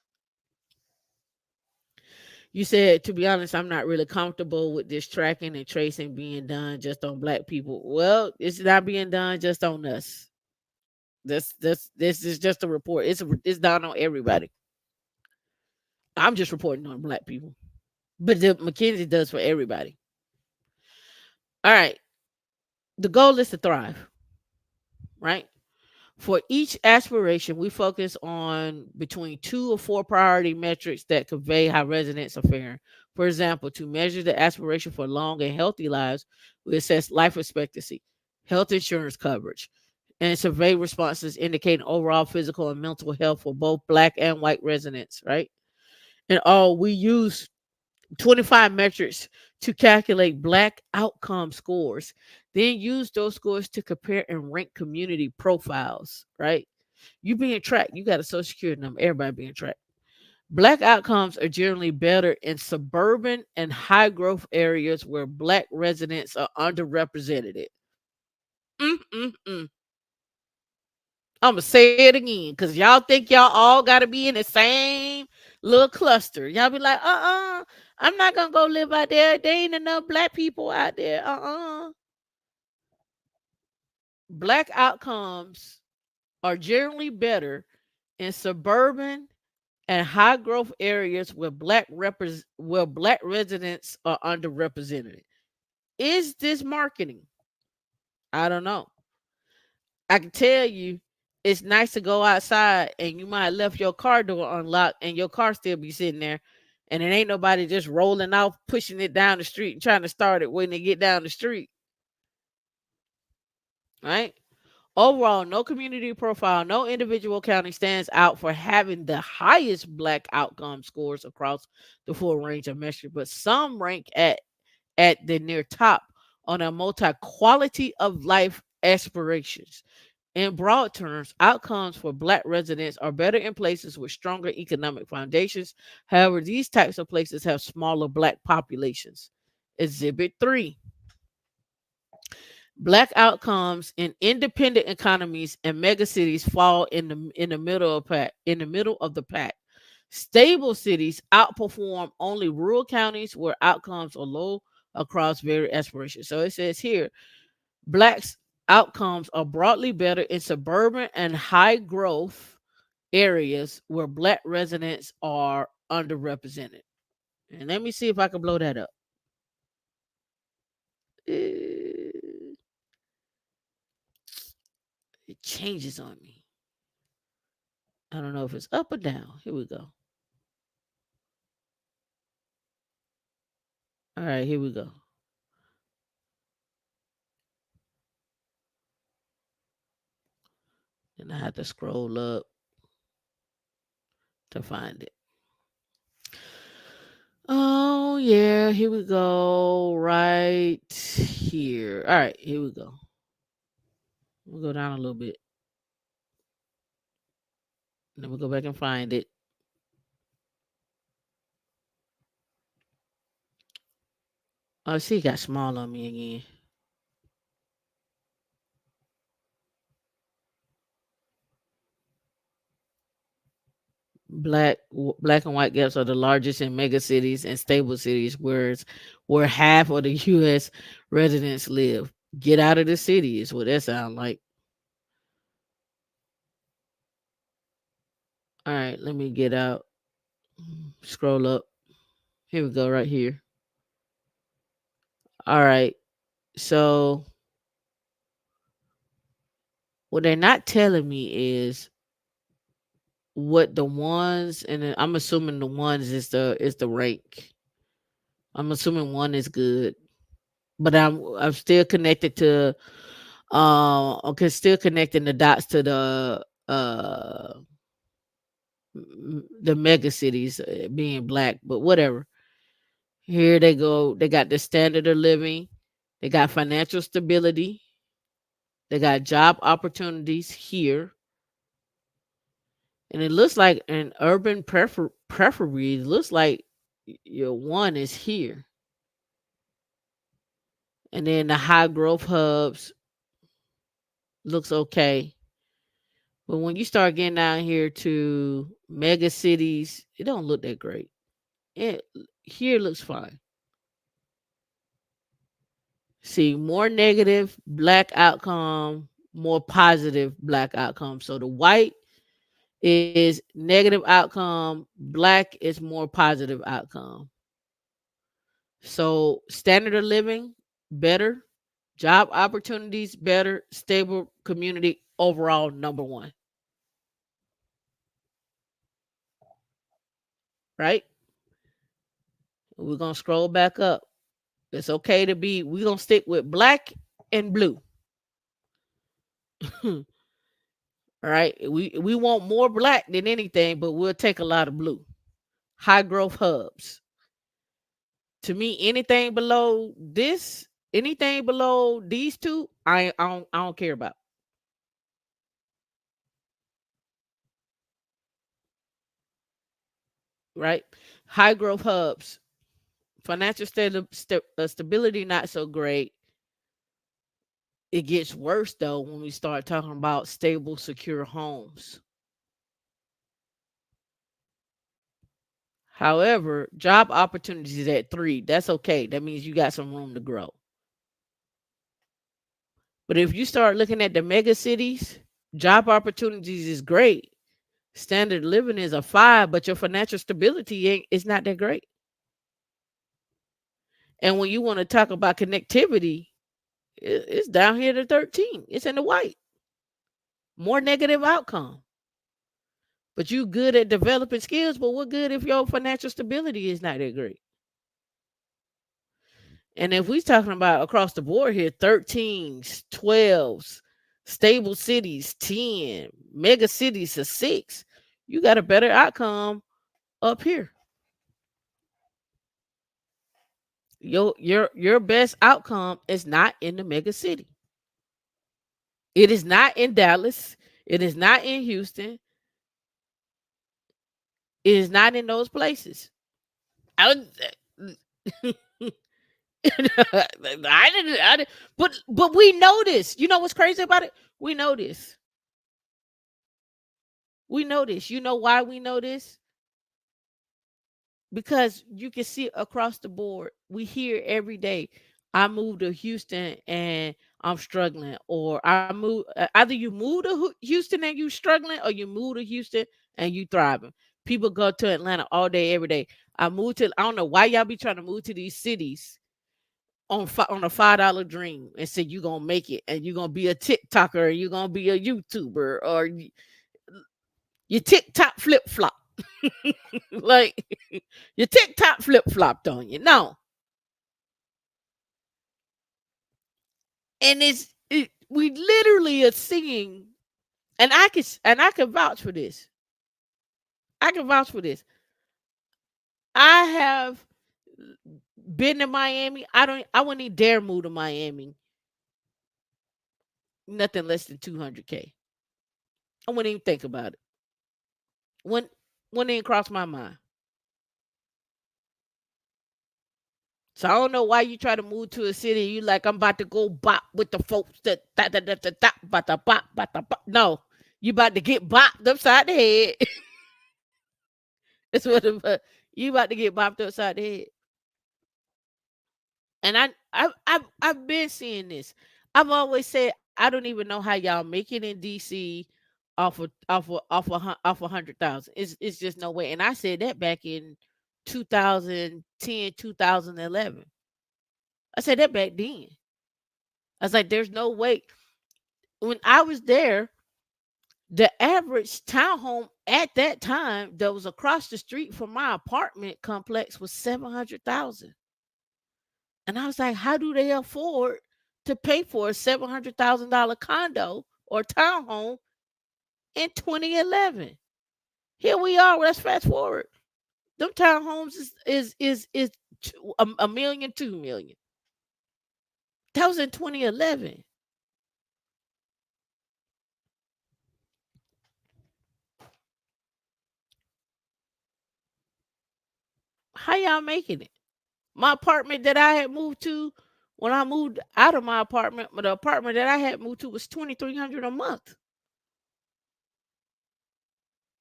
You said, to be honest, I'm not really comfortable with this tracking and tracing being done just on black people. Well, it's not being done just on us. This is just a report. It's done on everybody. I'm just reporting on black people, but the McKinsey does for everybody. All right. The goal is to thrive, right? For each aspiration, we focus on between 2 or 4 priority metrics that convey how residents are faring. For example, to measure the aspiration for long and healthy lives, we assess life expectancy, health insurance coverage, and survey responses indicating overall physical and mental health for both black and white residents, right? And all we use 25 metrics to calculate black outcome scores, then use those scores to compare and rank community profiles, right? You being tracked, you got a social security number, everybody being tracked. Black outcomes are generally better in suburban and high growth areas where black residents are underrepresented. Mm-mm-mm. I'm gonna say it again because y'all think y'all all gotta be in the same little cluster. Y'all be like, I'm not gonna go live out there. There ain't enough black people out there. Black outcomes are generally better in suburban and high growth areas where where black residents are underrepresented. Is this marketing? I don't know. I can tell you it's nice to go outside and you might have left your car door unlocked and your car still be sitting there. And it ain't nobody just rolling off, pushing it down the street and trying to start it when they get down the street, right? Overall, no community profile, no individual county stands out for having the highest black outcome scores across the full range of measures, but some rank at the near top on a multi quality of life aspirations. In broad terms, outcomes for Black residents are better in places with stronger economic foundations. However, these types of places have smaller Black populations. Exhibit 3. Black outcomes in independent economies and megacities fall in the middle of the pack. Stable cities outperform only rural counties where outcomes are low across various aspirations. So it says here, Blacks outcomes are broadly better in suburban and high growth areas where Black residents are underrepresented. And let me see if I can blow that up. It changes on me. I don't know if it's up or down. Here we go. All right, here we go. And I have to scroll up to find it. Oh, yeah, here we go. Right here. All right, here we go. We'll go down a little bit. Then we'll go back and find it. Oh, see, it got small on me again. Black and white gaps are the largest in mega cities and stable cities, where half of the U.S. residents live. Get out of the city is what that sounds like. All right, let me get out. Scroll up. Here we go, right here. All right. So what they're not telling me is what the ones, and I'm assuming the ones is the rank. I'm assuming one is good, but I'm still connected to okay, still connecting the dots to the mega cities being Black, but whatever. Here they go. They got the standard of living. They got financial stability. They got job opportunities here. And it looks like an urban preferably, it looks like your one is here. And then the high growth hubs looks okay. But when you start getting down here to mega cities, it don't look that great. It here looks fine. See, more negative Black outcome, more positive Black outcome. So the white is negative outcome, Black is more positive outcome. So standard of living better, job opportunities better, stable community overall number one, right? We're gonna scroll back up. It's okay to be. We're gonna stick with Black and blue. All right. We want more Black than anything, but we'll take a lot of blue. High growth hubs. To me, anything below these two, I don't care about. Right? High growth hubs. Financial stability not so great. It gets worse though when we start talking about stable, secure homes. However, job opportunities is at 3. That's okay. That means you got some room to grow. But if you start looking at the mega cities, job opportunities is great. Standard living is a 5, but your financial stability ain't it's not that great. And when you want to talk about connectivity, it's down here to 13. It's in the white. More negative outcome. But you good at developing skills, but what good if your financial stability is not that great? And if we talking about across the board here, 13s, 12s, stable cities, 10, mega cities a 6, you got a better outcome up here. Your best outcome is not in the mega city. It is not in Dallas. It is not in Houston. It is not in those places. I, I didn't, but we know this. You know what's crazy about it? We know this. We know this. You know why we know this? Because you can see across the board. We hear every day. I moved to Houston and I'm struggling, or I move. Either you move to Houston and you struggling, or you move to Houston and you thriving. People go to Atlanta all day, every day. I moved to. I don't know why y'all be trying to move to these cities on a $5 dream and say you gonna make it and you're gonna be a TikToker and you're gonna be a YouTuber or your TikTok flip flop. Like your TikTok flip flopped on you. No. And we literally are seeing, and I can vouch for this. I can vouch for this. I have been to Miami. I wouldn't even dare move to Miami. Nothing less than 200K. I wouldn't even think about it. Wouldn't wouldn't even cross my mind. So I don't know why you try to move to a city. You like I'm about to go bop with the folks that about to bop, about to bop. No, you about to get bopped upside the head. That's what you about to get bopped upside the head. And I've been seeing this. I've always said I don't even know how y'all make it in DC off 100,000. It's just no way. And I said that back in 2010, 2011. I said that back then. I was like, there's no way. When I was there, the average townhome at that time that was across the street from my apartment complex was 700,000. And I was like, how do they afford to pay for a $700,000 condo or townhome in 2011? Here we are. Let's fast forward. Them townhomes is a million, 2 million. That was in 2011. How y'all making it? My apartment that I had moved to, when I moved out of my apartment, the apartment that I had moved to was 2,300 a month.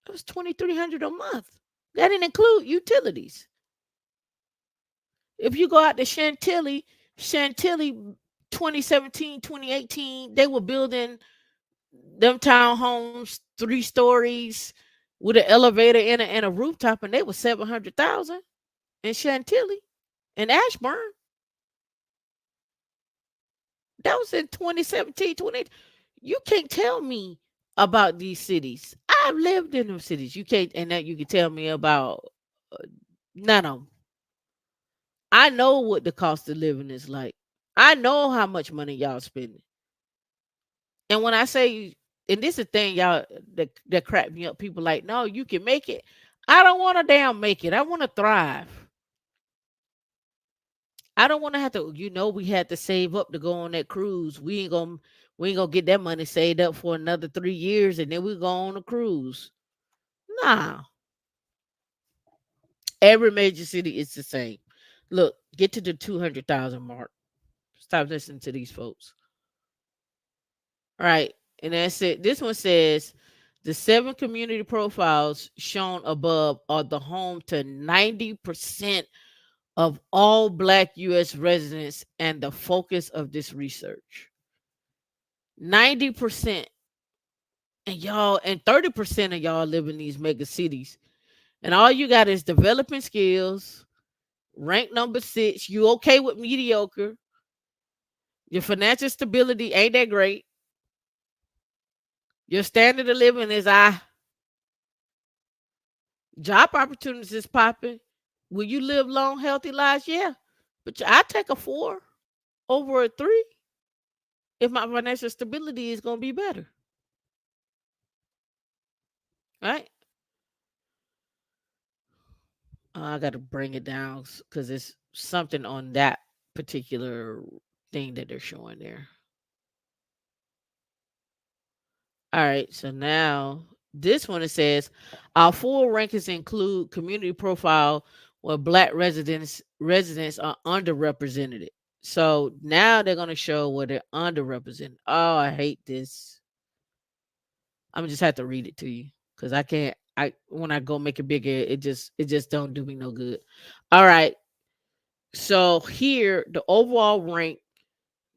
It was 2,300 a month. That didn't include utilities. If you go out to Chantilly 2017, 2018, they were building them townhomes, 3 stories with an elevator and a rooftop, and they were 700,000 in Chantilly and Ashburn. That was in 2017, 20. You can't tell me about these cities. I've lived in them cities. You can't, and that you can tell me about none of them. I know what the cost of living is like. I know how much money y'all spending. And when I say, and this is the thing, y'all that crack me up. People like, no, you can make it. I don't want to damn make it. I want to thrive. I don't want to have to. We had to save up to go on that cruise. We ain't gonna get that money saved up for another 3 years, and then we go on a cruise. Nah, every major city is the same. Look, get to the 200,000 mark. Stop listening to these folks. All right, and that's it. This one says the 7 community profiles shown above are the home to 90% of all Black U.S. residents and the focus of this research. 90%. And 30% of y'all live in these mega cities. And all you got is developing skills, rank number 6. You okay with mediocre. Your financial stability ain't that great. Your standard of living is Job opportunities is popping. Will you live long, healthy lives? Yeah. But I take a 4 over a 3 if my financial stability is going to be better. Right? I got to bring it down because it's something on that particular thing that they're showing there. All right, so now this one it says our full rankings include community profile where black residents are underrepresented. So now they're gonna show where they're underrepresented. Oh, I hate this. I'm just have to read it to you because I can't. I when I go make it bigger, it just don't do me no good. All right, so here the overall rank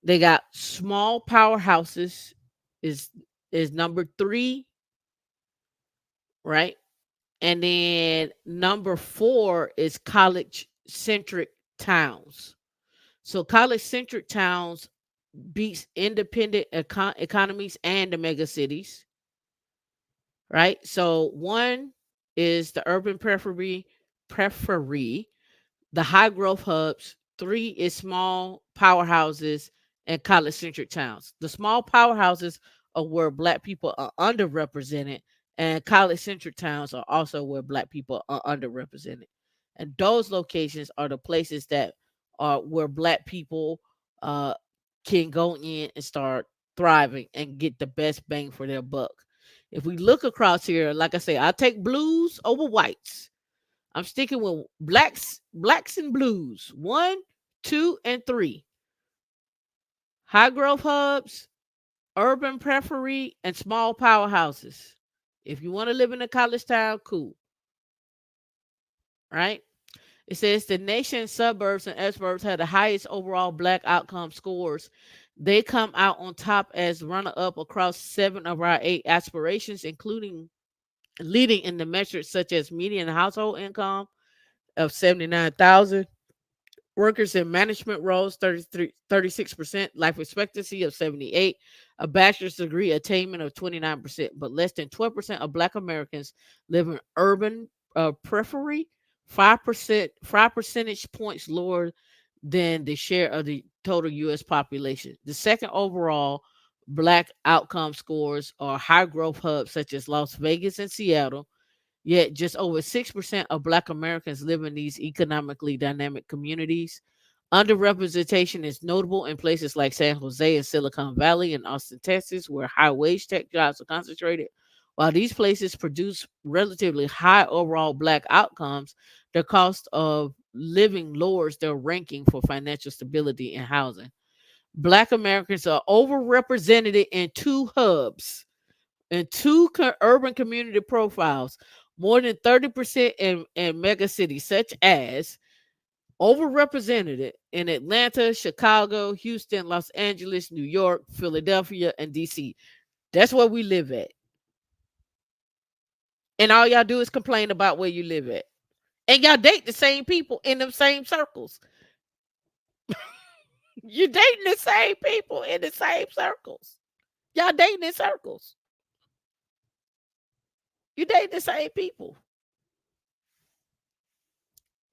they got small powerhouses is is number 3, right? And then number 4 is college centric towns. So college centric towns beats independent economies and the mega cities, right? So one is the urban preferee, the high growth hubs. 3 is small powerhouses and college centric towns. The small powerhouses are where black people are underrepresented, and college centric towns are also where black people are underrepresented. And those locations are the places that are where black people uh, can go in and start thriving and get the best bang for their buck. If we look across here, like I say, I take blues over whites. I'm sticking with blacks and blues. 1, 2, and 3. High growth hubs, urban periphery, and small powerhouses. If you want to live in a college town, cool. Right? It says the nation's suburbs and exurbs have the highest overall black outcome scores. They come out on top as runner up across 7 of our 8 aspirations, including leading in the metrics such as median household income of 79,000. Workers in management roles, 36%, life expectancy of 78, a bachelor's degree attainment of 29%, but less than 12% of Black Americans live in urban periphery, 5%, 5 percentage points lower than the share of the total U.S. population. The second overall Black outcome scores are high growth hubs such as Las Vegas and Seattle. Yet, just over 6% of Black Americans live in these economically dynamic communities. Underrepresentation is notable in places like San Jose and Silicon Valley and Austin, Texas, where high wage tech jobs are concentrated. While these places produce relatively high overall Black outcomes, the cost of living lowers their ranking for financial stability and housing. Black Americans are overrepresented in 2 hubs and 2 urban community profiles, more than 30% in mega cities such as overrepresented in Atlanta, Chicago, Houston, Los Angeles, New York, Philadelphia, and DC. That's where we live at. And all y'all do is complain about where you live at. And y'all date the same people in them same circles. You dating the same people in the same circles. Y'all dating in circles. You dating the same people.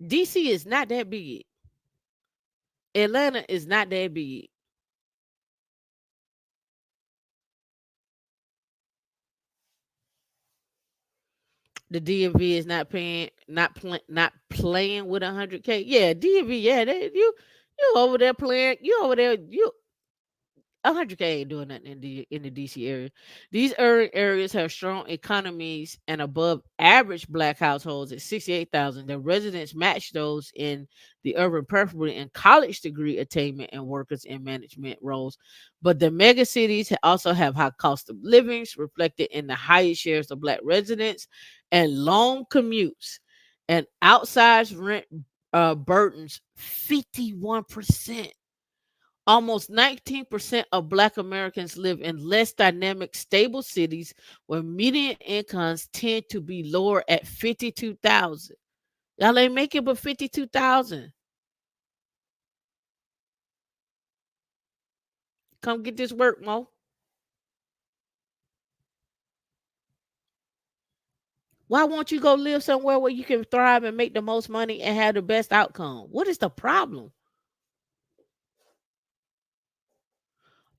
DC is not that big. Atlanta is not that big. The DMV is not playing with 100K. Yeah, DMV. Yeah, you over there playing. You over there. 100K ain't doing nothing in the DC area. These urban areas have strong economies and above average Black households at 68,000. The residents match those in the urban preferably in college degree attainment and workers in management roles. But the mega cities also have high cost of livings reflected in the highest shares of Black residents and long commutes and outsized rent burdens 51%. Almost 19% of Black Americans live in less dynamic, stable cities where median incomes tend to be lower at 52,000. Y'all ain't making but 52,000. Come get this work, Mo. Why won't you go live somewhere where you can thrive and make the most money and have the best outcome? What is the problem?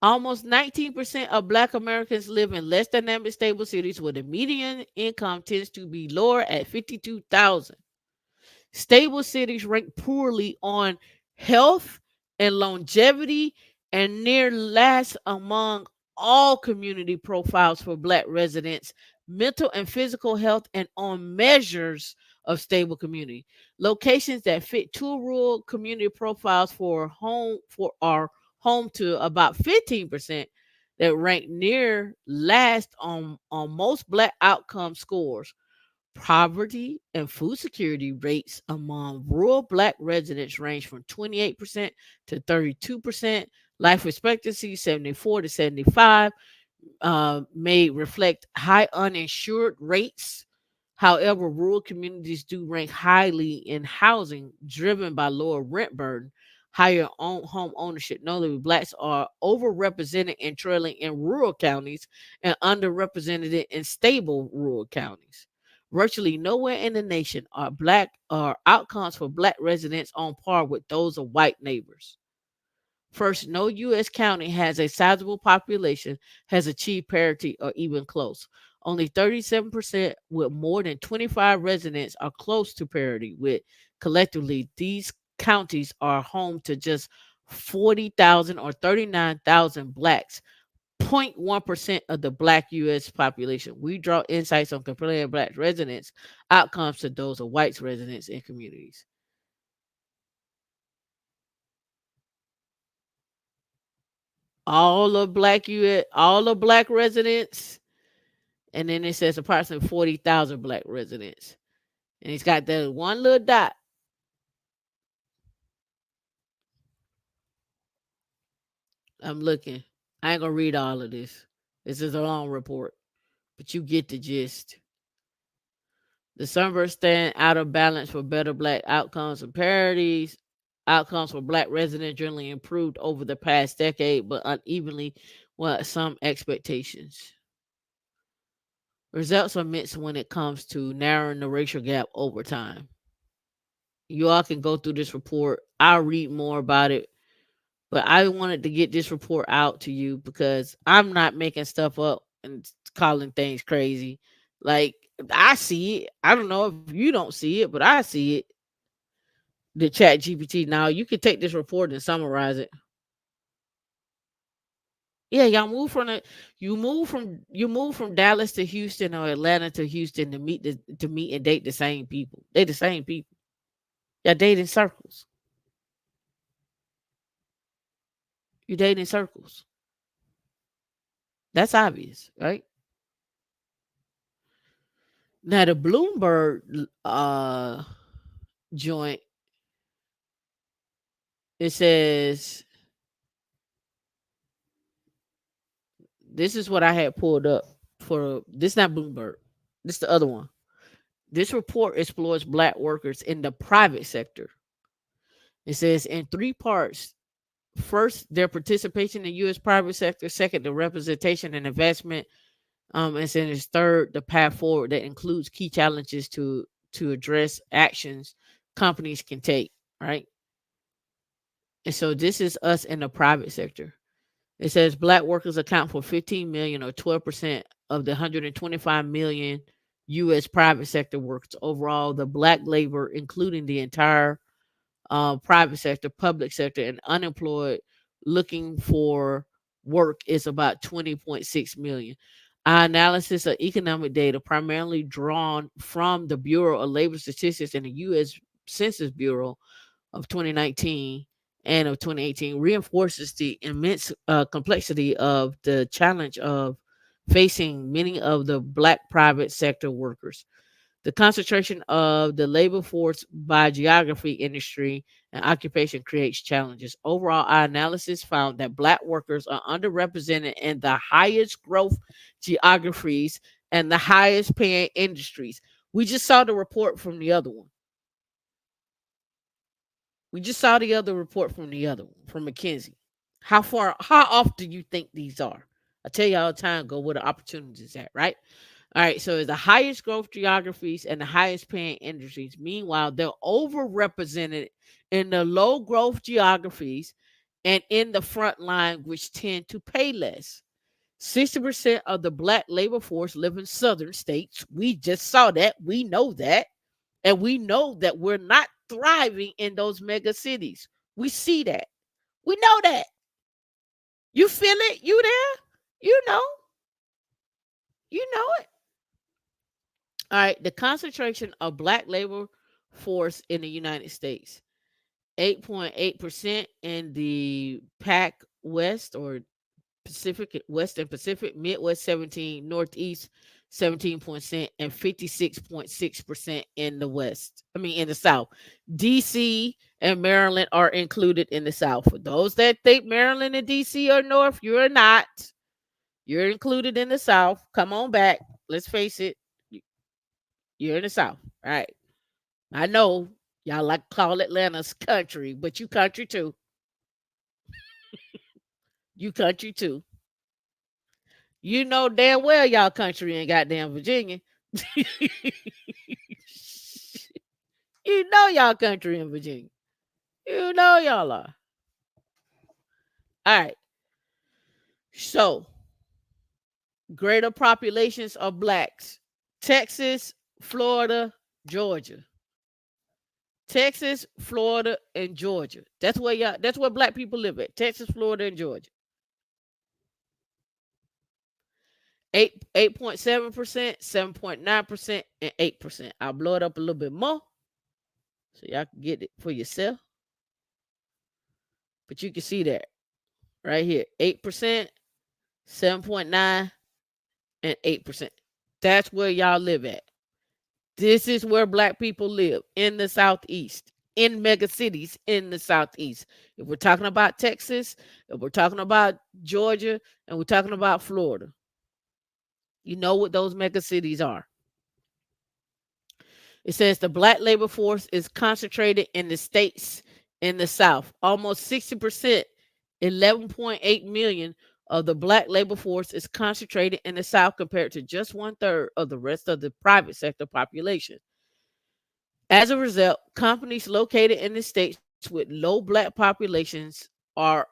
Almost 19% of Black Americans live in less dynamic stable cities where the median income tends to be lower at 52,000. Stable cities rank poorly on health and longevity and near last among all community profiles for Black residents, mental and physical health, and on measures of stable community. Locations that fit two rural community profiles for are home to about 15% that rank near last on most Black outcome scores. Poverty and food security rates among rural Black residents range from 28% to 32%. Life expectancy 74 to 75 may reflect high uninsured rates. However, rural communities do rank highly in housing, driven by lower rent burden, higher home ownership. Notably, Blacks are overrepresented in trailing in rural counties and underrepresented in stable rural counties. Virtually nowhere in the nation are outcomes for Black residents on par with those of white neighbors. First, no U.S. county has a sizable population has achieved parity or even close. Only 37% with more than 25 residents are close to parity with collectively these counties are home to just 40,000 or 39,000 blacks, 0.1% of the Black U.S. population. We draw insights on comparing Black residents' outcomes to those of white residents in communities. All the Black residents, and then it says approximately 40,000 Black residents. And it's got that one little dot. I'm looking. I ain't gonna read all of this. This is a long report, but you get the gist. The Sunburst stand out of balance for better Black outcomes and parities. Outcomes for Black residents generally improved over the past decade, but unevenly with some expectations. Results are mixed when it comes to narrowing the racial gap over time. You all can go through this report. I'll read more about it, but I wanted to get this report out to you because I'm not making stuff up and calling things crazy. Like, I see it. I don't know if you don't see it, but I see it. The Chat GPT. Now you can take this report and summarize it. Yeah, y'all move from the you move from Dallas to Houston or Atlanta to Houston to meet and date the same people. They the same people. Y'all date in circles. You date in circles. That's obvious, right? Now the Bloomberg joint, it says this is what I had pulled up for this not Bloomberg. This the other one. This report explores Black workers in the private sector. It says in three parts. First, their participation in U.S. private sector. Second, the representation and investment. And then it's third, the path forward that includes key challenges to address actions companies can take. Right. And so this is us in the private sector. It says Black workers account for 15 million or 12% of the 125 million U.S. private sector workers. Overall, the Black labor, including the entire private sector, public sector, and unemployed looking for work, is about 20.6 million. Our analysis of economic data, primarily drawn from the Bureau of Labor Statistics and the U.S. Census Bureau, of 2019 and of 2018, reinforces the immense complexity of the challenge of facing many of the Black private sector workers. The concentration of the labor force by geography, industry, and occupation creates challenges. Overall, our analysis found that Black workers are underrepresented in the highest growth geographies and the highest paying industries. We just saw the report from the other one. We just saw the other report from the other one, from McKinsey. How off do you think these are? I tell you all the time, go where the opportunities at, right? All right, so it's the highest growth geographies and the highest paying industries. Meanwhile, they're overrepresented in the low growth geographies and in the front line, which tend to pay less. 60% of the black labor force live in southern states. We just saw that. We know that. And we know that we're not thriving in those mega cities. We see that. We know that. You feel it? You there? You know. You know it. All right. The concentration of black labor force in the United States 8.8% in the PAC West or Pacific West and Pacific, Midwest 17, Northeast 17%, and 56.6% in the West. I mean in the South. DC and Maryland are included in the South. For those that think Maryland and DC are North, you're not. You're included in the South. Come on back. Let's face it. You're in the South. All right. I know y'all like to call Atlanta's country, but you country too. You country too. You know damn well y'all country in goddamn Virginia. You know y'all country in Virginia. You know y'all are. All right. So, greater populations of blacks. Texas, Florida, Georgia. Texas, Florida, and Georgia. That's where black people live at. Texas, Florida, and Georgia. 8.7%, 7.9%, and 8%. I'll blow it up a little bit more so y'all can get it for yourself. But you can see that right here. 8%, 7.9, and 8%. That's where y'all live at. This is where black people live in the Southeast, in mega cities in the Southeast. If we're talking about Texas, if we're talking about Georgia, and we're talking about Florida, you know what those mega cities are. It says the black labor force is concentrated in the states in the South. Almost 60%, 11.8 million of the black labor force is concentrated in the South compared to just one third of the rest of the private sector population. As a result, companies located in the states with low black populations are,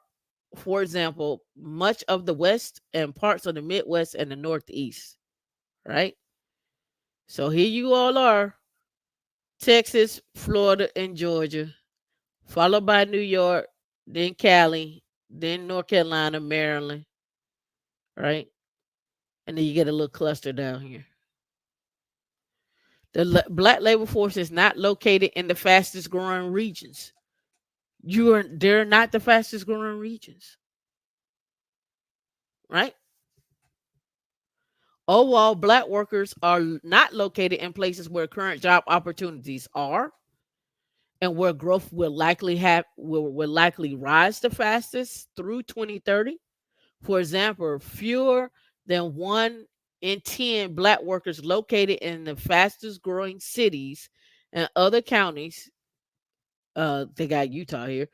for example, much of the West and parts of the Midwest and the Northeast, right? So here you all are Texas, Florida, and Georgia, followed by New York, then Cali, then North Carolina, Maryland, right? And then you get a little cluster down here. The black labor force is not located in the fastest growing regions. They're not the fastest growing regions, right? Overall, black workers are not located in places where current job opportunities are and where growth will likely rise the fastest through 2030. For example, fewer than 1 in 10 black workers located in the fastest growing cities and other counties. They got Utah here.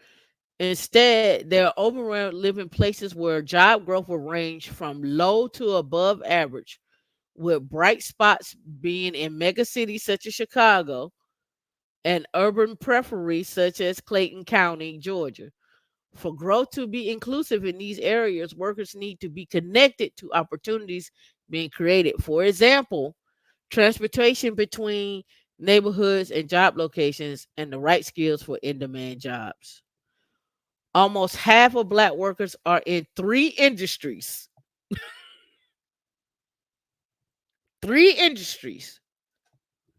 Instead, they're overall living places where job growth will range from low to above average, with bright spots being in mega cities such as Chicago and urban peripheries such as Clayton County, Georgia. For growth to be inclusive in these areas, workers need to be connected to opportunities being created. For example, transportation between neighborhoods and job locations and the right skills for in demand jobs. Almost half of black workers are in three industries,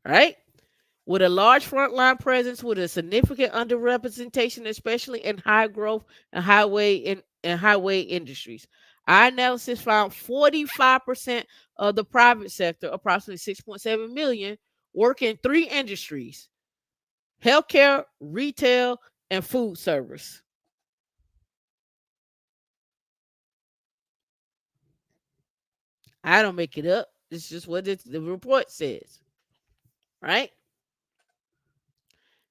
right? With a large frontline presence, with a significant underrepresentation, especially in high growth and highway industries. Our analysis found 45% of the private sector, approximately 6.7 million, work in three industries: healthcare, retail, and food service. I don't make it up. It's just what the report says, right?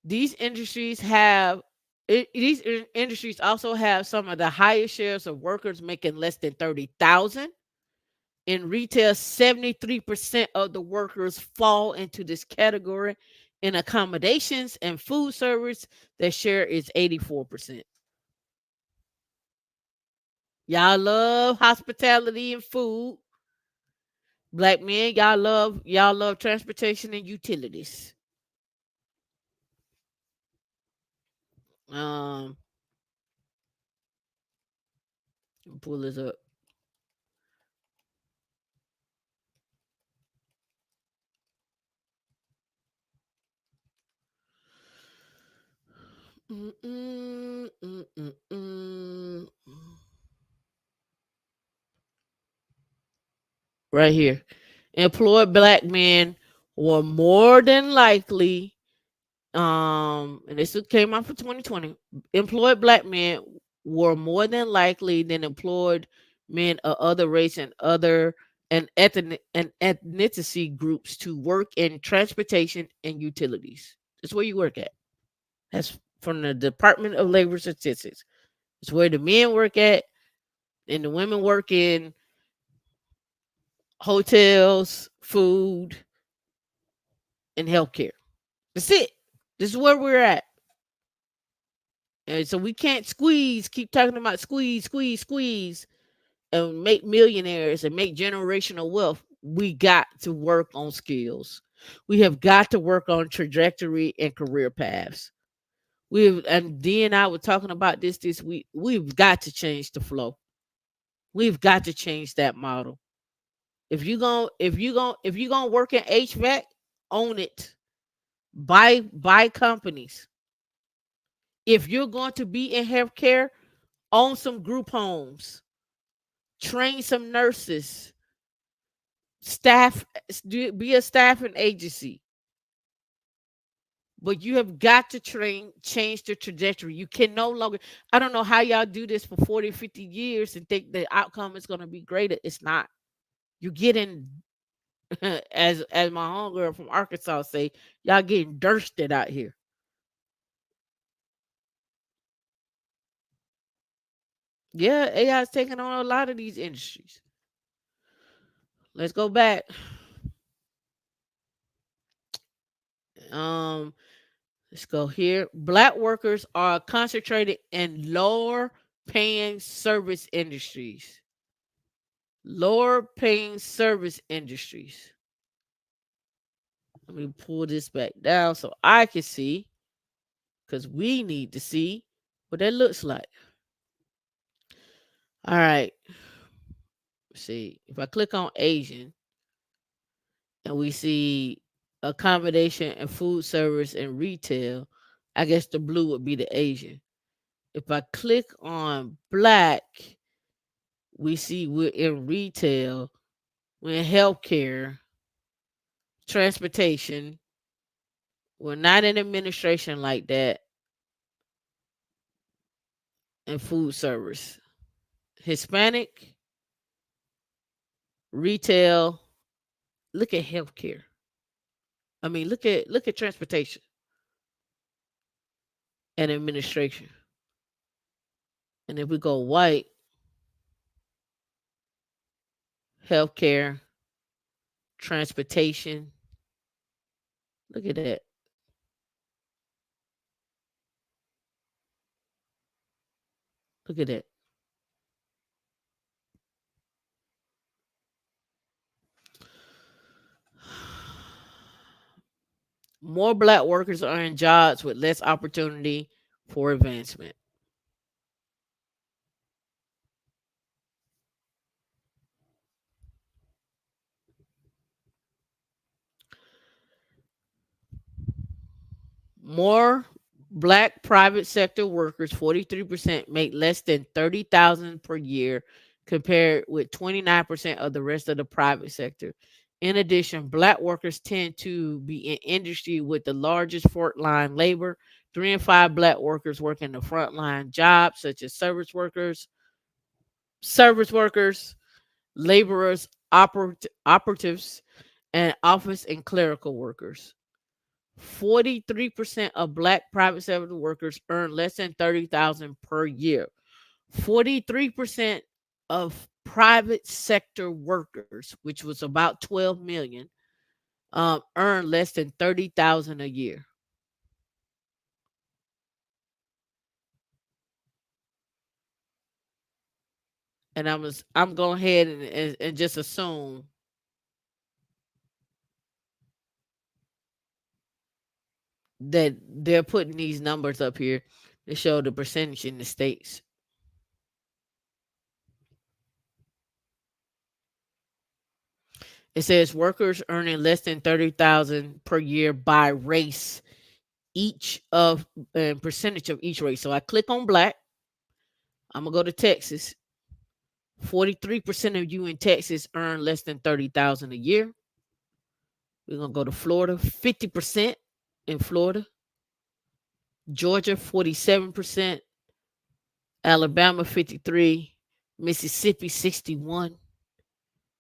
These industries have these industries also have some of the highest shares of workers making less than 30,000 In retail, 73% of the workers fall into this category. In accommodations and food service, their share is 84%. Y'all love hospitality and food. Black men, y'all love transportation and utilities. Um, pull this up. Mm-mm, mm-mm, mm. Right here. Employed black men were more than likely, and this came out for 2020. Employed black men were more than likely than employed men of other race and other and ethnicity groups to work in transportation and utilities. That's where you work at. That's from the Department of Labor Statistics. It's where the men work at, and the women work in hotels, food, and healthcare. That's it. This is where we're at. And so we can't keep talking about squeeze, and make millionaires and make generational wealth. We got to work on skills. We have got to work on trajectory and career paths. And Dee and I were talking about this week. We've got to change the flow. We've got to change that model. If you going to work in HVAC, own it. Buy companies. If you're going to be in healthcare, own some group homes, train some nurses, staff, be a staffing agency. But you have got to change the trajectory. You can no longer, I don't know how y'all do this for 40, 50 years and think the outcome is going to be greater. It's not. You're getting, as my homegirl from Arkansas say, y'all getting dirsted out here. Yeah, AI is taking on a lot of these industries. Let's go back. Um, let's go here. Black workers are concentrated in lower paying service industries. Lower paying service industries. Let me pull this back down so I can see, because we need to see what that looks like. All right. See, if I click on Asian and we see accommodation and food service and retail, I guess the blue would be the Asian. If I click on black, we see we're in retail, we're in healthcare, transportation. We're not in administration like that, and food service. Hispanic, retail. Look at healthcare. I mean, look at transportation and administration. And if we go white, healthcare, transportation. Look at that. Look at that. More black workers are in jobs with less opportunity for advancement. More black private sector workers, 43%, make less than 30,000 per year, compared with 29% of the rest of the private sector. In addition, black workers tend to be in industry with the largest frontline labor. 3 in 5 black workers work in the frontline jobs, such as service workers, laborers, operatives, and office and clerical workers. 43% of black private sector workers earn less than 30,000 per year. 43% of private sector workers, which was about 12 million, earn less than 30,000 a year. And I'm going ahead and just assume that they're putting these numbers up here to show the percentage in the states. It says workers earning less than 30,000 per year by race, each of and percentage of each race. So I click on black. I'm gonna go to Texas. 43% of you in Texas earn less than 30,000 a year. We're gonna go to Florida. 50% in Florida. Georgia 47%. Alabama 53. Mississippi 61.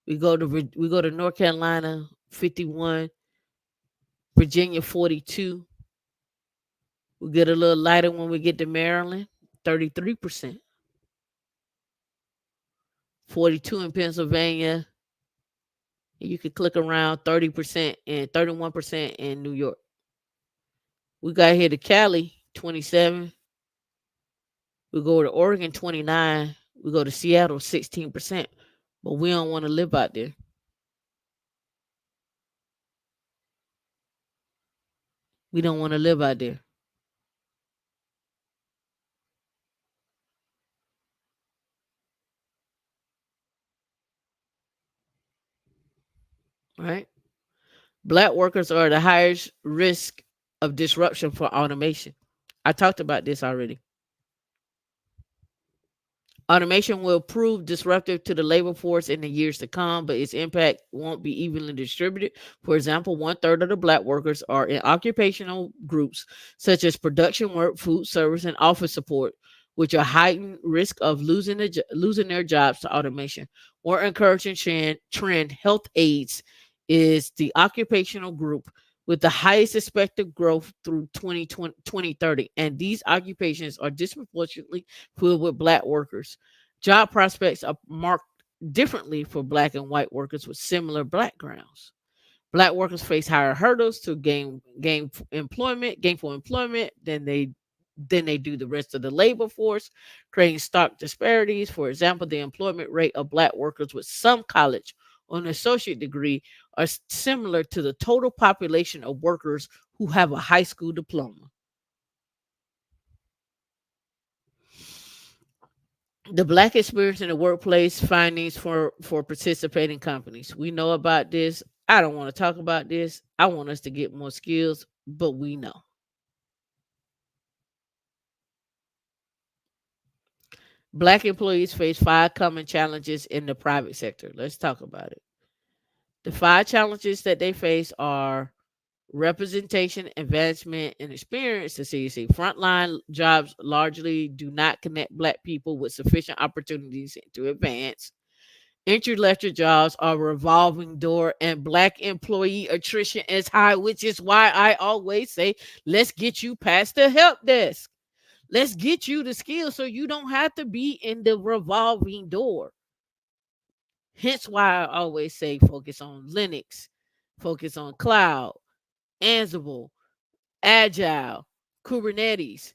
We go to North Carolina 51. Virginia 42. We get a little lighter when we get to Maryland, 33%. 42 in Pennsylvania. You can click around, 30% and 31% in New York. We got here to Cali, 27. We go to Oregon, 29. We go to Seattle, 16%. But we don't want to live out there. We don't want to live out there, right? Black workers are the highest risk of disruption for automation. I talked about this already. Automation will prove disruptive to the labor force in the years to come, but its impact won't be evenly distributed. For example, one third of the black workers are in occupational groups such as production work, food service, and office support, which are heightened risk of losing their jobs to automation. More encouraging trend health aides is the occupational group with the highest expected growth through 2030. And these occupations are disproportionately filled with black workers. Job prospects are marked differently for black and white workers with similar backgrounds. Black workers face higher hurdles to gainful employment than they do the rest of the labor force, creating stark disparities. For example, the employment rate of black workers with some college or an associate degree are similar to the total population of workers who have a high school diploma. The black experience in the workplace findings for participating companies. We know about this. I don't want to talk about this. I want us to get more skills, but we know. Black employees face 5 common challenges in the private sector. Let's talk about it. The 5 challenges that they face are representation, advancement, and experience. So you see, frontline jobs largely do not connect black people with sufficient opportunities to advance. Entry level jobs are a revolving door, and black employee attrition is high, which is why I always say, let's get you past the help desk. Let's get you the skills so you don't have to be in the revolving door. Hence why I always say focus on Linux, focus on cloud, Ansible, Agile, Kubernetes,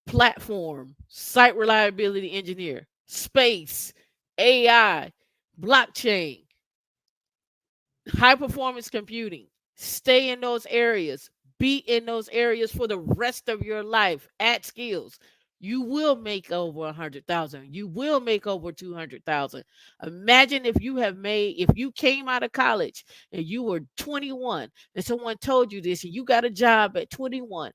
platform, site reliability engineer, space, AI, blockchain, high performance computing. Stay in those areas. Be in those areas for the rest of your life. Add skills. You will make over 100,000. You will make over 200,000. Imagine if you came out of college and you were 21 and someone told you this and you got a job at 21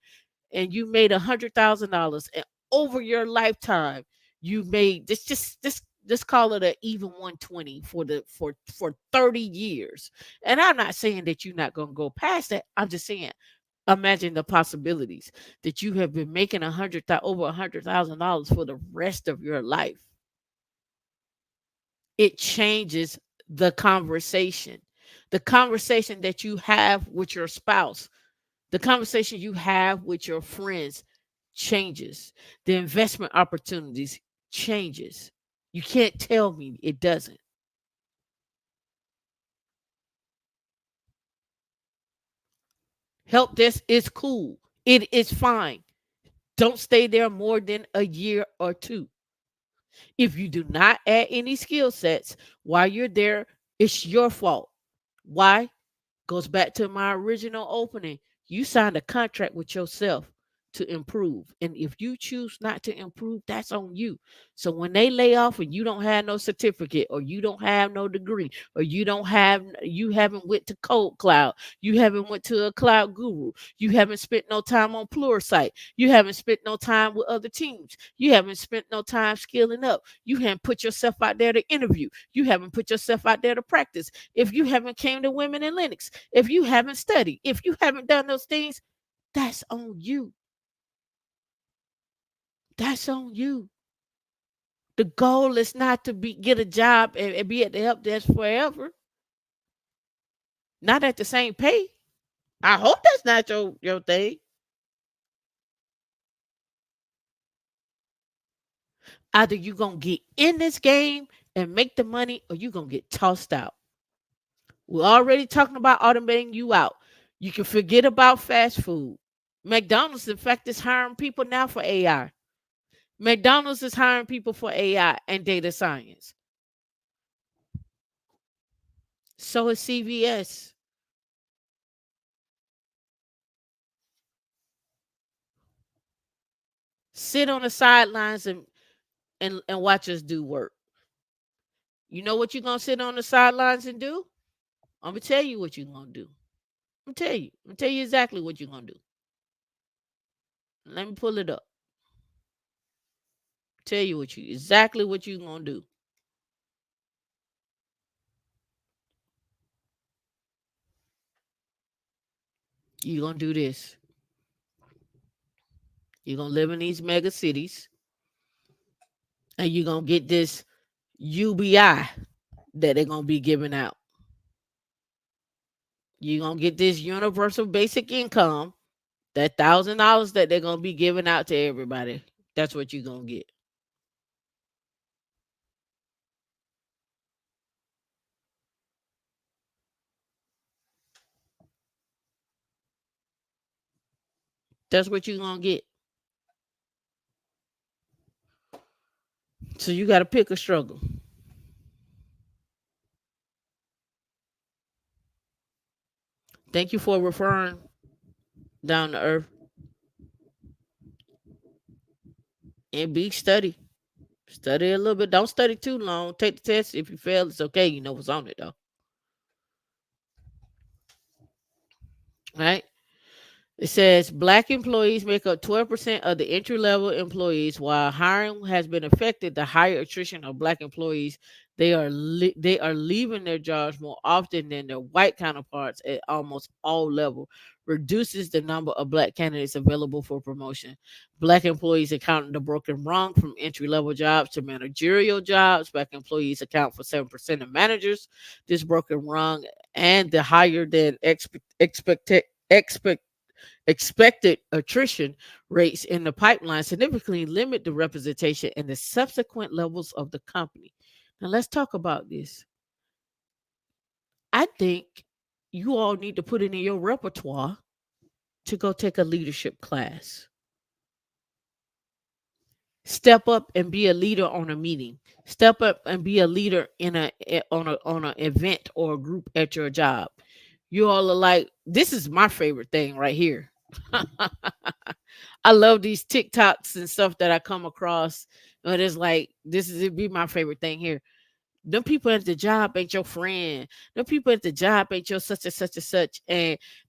and you made $100,000 and over your lifetime you made this call it an even 120 for 30 years. And I'm not saying that you're not going to go past that. I'm just saying imagine the possibilities that you have been making over $100,000 for the rest of your life. It changes the conversation that you have with your spouse, the conversation you have with your friends changes. The investment opportunities changes. You can't tell me it doesn't. Help desk is cool. It is fine. Don't stay there more than a year or two. If you do not add any skill sets while you're there, it's your fault. Why? Goes back to my original opening. You signed a contract with yourself to improve. And if you choose not to improve, that's on you. So when they lay off and you don't have no certificate or you don't have no degree or you haven't went to Code Cloud, you haven't went to a cloud guru, you haven't spent no time on Pluralsight, you haven't spent no time with other teams, you haven't spent no time skilling up, you haven't put yourself out there to interview, you haven't put yourself out there to practice, if you haven't came to Women in Linux, if you haven't studied, if you haven't done those things, that's on you. That's on you. The goal is not to get a job and be at the help desk forever. Not at the same pay. I hope that's not your thing. Either you gonna get in this game and make the money, or you gonna get tossed out. We're already talking about automating you out. You can forget about fast food. McDonald's, in fact, is hiring people now for AI. McDonald's is hiring people for AI and data science. So is CVS. Sit on the sidelines and watch us do work. You know what you're gonna sit on the sidelines and do? I'm gonna tell you what you're gonna do. I'm gonna tell you. I'm gonna tell you exactly what you're gonna do. Let me pull it up. Tell you exactly what you're gonna do. You're gonna do this. You're gonna live in these mega cities and you're gonna get this UBI that they're gonna be giving out. You're gonna get this universal basic income, that $1,000 that they're gonna be giving out to everybody. That's what you're gonna get. That's what you're gonna get. So you gotta pick a struggle. Thank you for referring down to earth and be study. Study a little bit. Don't study too long. Take the test. If you fail, it's okay. You know what's on it though. Right? It says black employees make up 12% of the entry level employees. While hiring has been affected, the higher attrition of black employees, they are leaving their jobs more often than their white counterparts at almost all levels. Reduces the number of black candidates available for promotion. Black employees account the broken rung from entry level jobs to managerial jobs. Black employees account for 7% of managers. This broken rung and the higher than expected attrition rates in the pipeline significantly limit the representation and the subsequent levels of the company. Now, let's talk about this. I think you all need to put it in your repertoire to go take a leadership class. Step up and be a leader on a meeting. Step up and be a leader on an event or a group at your job. You all are like, this is my favorite thing right here. I love these TikToks and stuff that I come across. But it's like this is it be my favorite thing here. Them people at the job ain't your friend. Them people at the job ain't your such and such and such.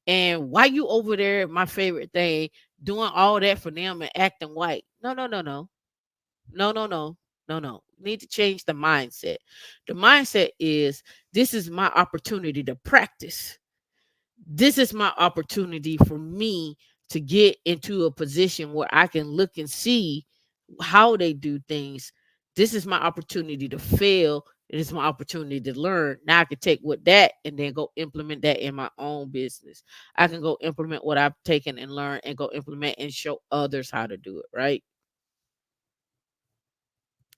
And why you over there, my favorite thing, doing all that for them and acting white? No, no, no, no. No, no, no. No, no. Need to change the mindset. The mindset is this is my opportunity to practice. This is my opportunity for me to get into a position where I can look and see how they do things. This is my opportunity to fail. It is my opportunity to learn. Now I can take what that and then go implement that in my own business. I can go implement what I've taken and learned and go implement and show others how to do it, right?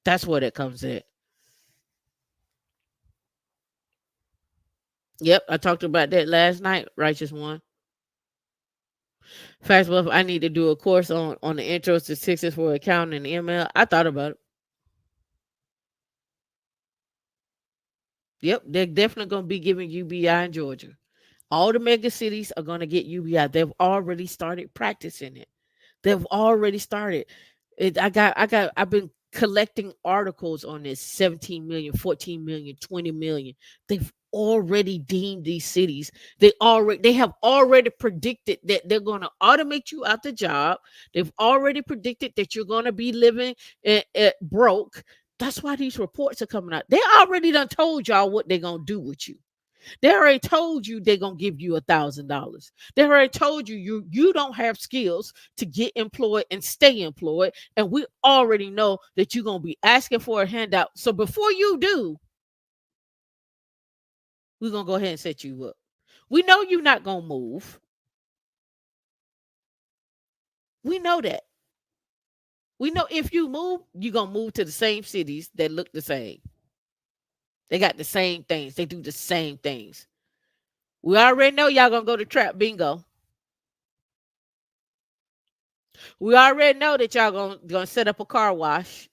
That's where it comes in. Yep, I talked about that last night, Righteous One. Fast enough, I need to do a course on the intro statistics for accounting and ML. I thought about it. Yep, they're definitely going to be giving UBI in Georgia. All the mega cities are going to get UBI. They've already started practicing it. They've already started. I've been collecting articles on this 17 million, 14 million, 20 million. They've already deemed these cities. They have already predicted that they're going to automate you out the job. They've already predicted that you're going to be living broke. That's why these reports are coming out. They already done told y'all what they're going to do with you. They already told you they're gonna give you $1,000. They already told you you don't have skills to get employed and stay employed, and we already know that you're gonna be asking for a handout. So before you do, we're gonna go ahead and set you up. We know you're not gonna move. We know that. We know if you move, you're gonna move to the same cities that look the same. They got the same things. They do the same things. We already know y'all gonna go to trap bingo. We already know that y'all gonna set up a car wash.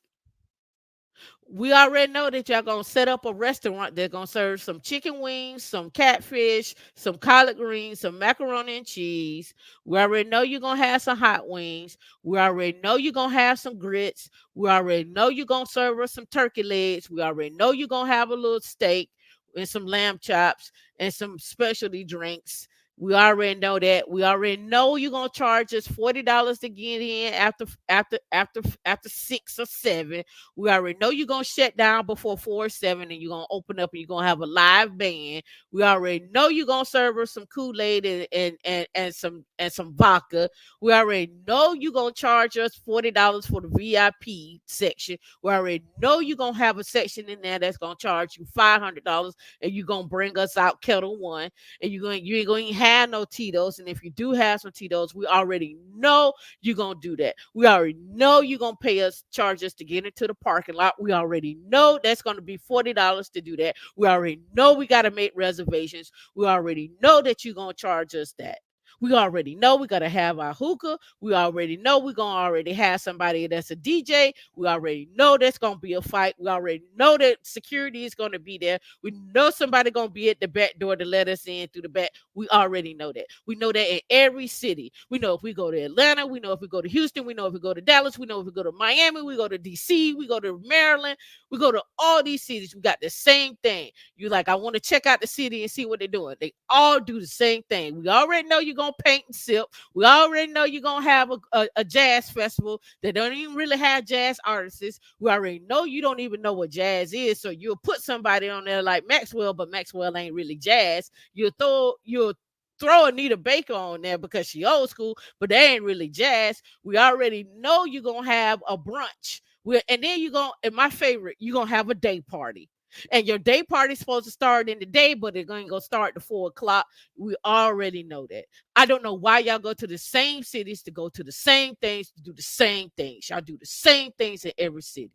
We already know that y'all gonna set up a restaurant that's gonna serve some chicken wings, some catfish, some collard greens, some macaroni and cheese. We already know you're gonna have some hot wings. We already know you're gonna have some grits. We already know you're gonna serve us some turkey legs. We already know you're gonna have a little steak and some lamb chops and some specialty drinks. We already know that. We already know you're gonna charge us $40 to get in after 6 or 7. We already know you're gonna shut down before 4 or 7, and you're gonna open up and you're gonna have a live band. We already know you're gonna serve us some Kool-Aid and some vodka. We already know you're gonna charge us $40 for the VIP section. We already know you're gonna have a section in there that's gonna charge you $500, and you're gonna bring us out Kettle One, and you ain't gonna have no Tito's. And if you do have some Tito's, we already know you're gonna do that. We already know you're gonna charge us to get into the parking lot. We already know that's gonna be $40 to do that. We already know we gotta make reservations. We already know that you're gonna charge us that. We already know we gotta have our hookah. We already know we're gonna already have somebody that's a DJ. We already know that's gonna be a fight. We already know that security is gonna be there. We know somebody gonna be at the back door to let us in through the back. We already know that. We know that in every city. We know if we go to Atlanta, we know if we go to Houston, we know if we go to Dallas, we know if we go to Miami, we go to DC, we go to Maryland, we go to all these cities. We got the same thing. You like, I want to check out the city and see what they're doing. They all do the same thing. We already know you're gonna paint and sip. We already know you're gonna have a jazz festival that don't even really have jazz artists. We already know you don't even know what jazz is. So you'll put somebody on there like Maxwell, but Maxwell ain't really jazz. You'll throw Anita Baker on there because she old school, but they ain't really jazz. We already know you're gonna have a brunch. And then you're gonna, and my favorite, you're gonna have a day party. And your day party's supposed to start in the day, but it's going to go start at 4 o'clock. We already know that. I don't know why y'all go to the same cities to go to the same things, to do the same things. Y'all do the same things in every city.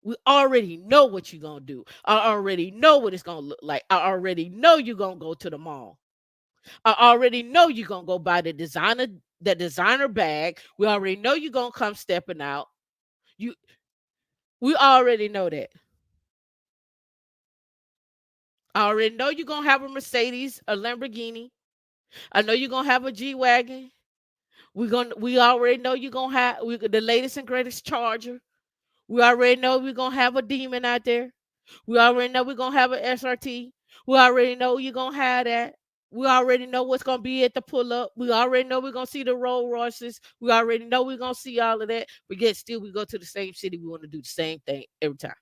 We already know what you're going to do. I already know what it's going to look like. I already know you're going to go to the mall. I already know you're going to go buy the designer bag. We already know you're going to come stepping out. You we already know that. I already know you're gonna have a Mercedes, a Lamborghini. I know you're gonna have a G wagon. We already know you're gonna have the latest and greatest charger. We already know we're gonna have a demon out there. We already know we're gonna have an SRT. We already know you're gonna have that. We already know what's gonna be at the pull up. We already know we're gonna see the Rolls Royces. We already know we're gonna see all of that. But yet still we go to the same city. We want to do the same thing every time.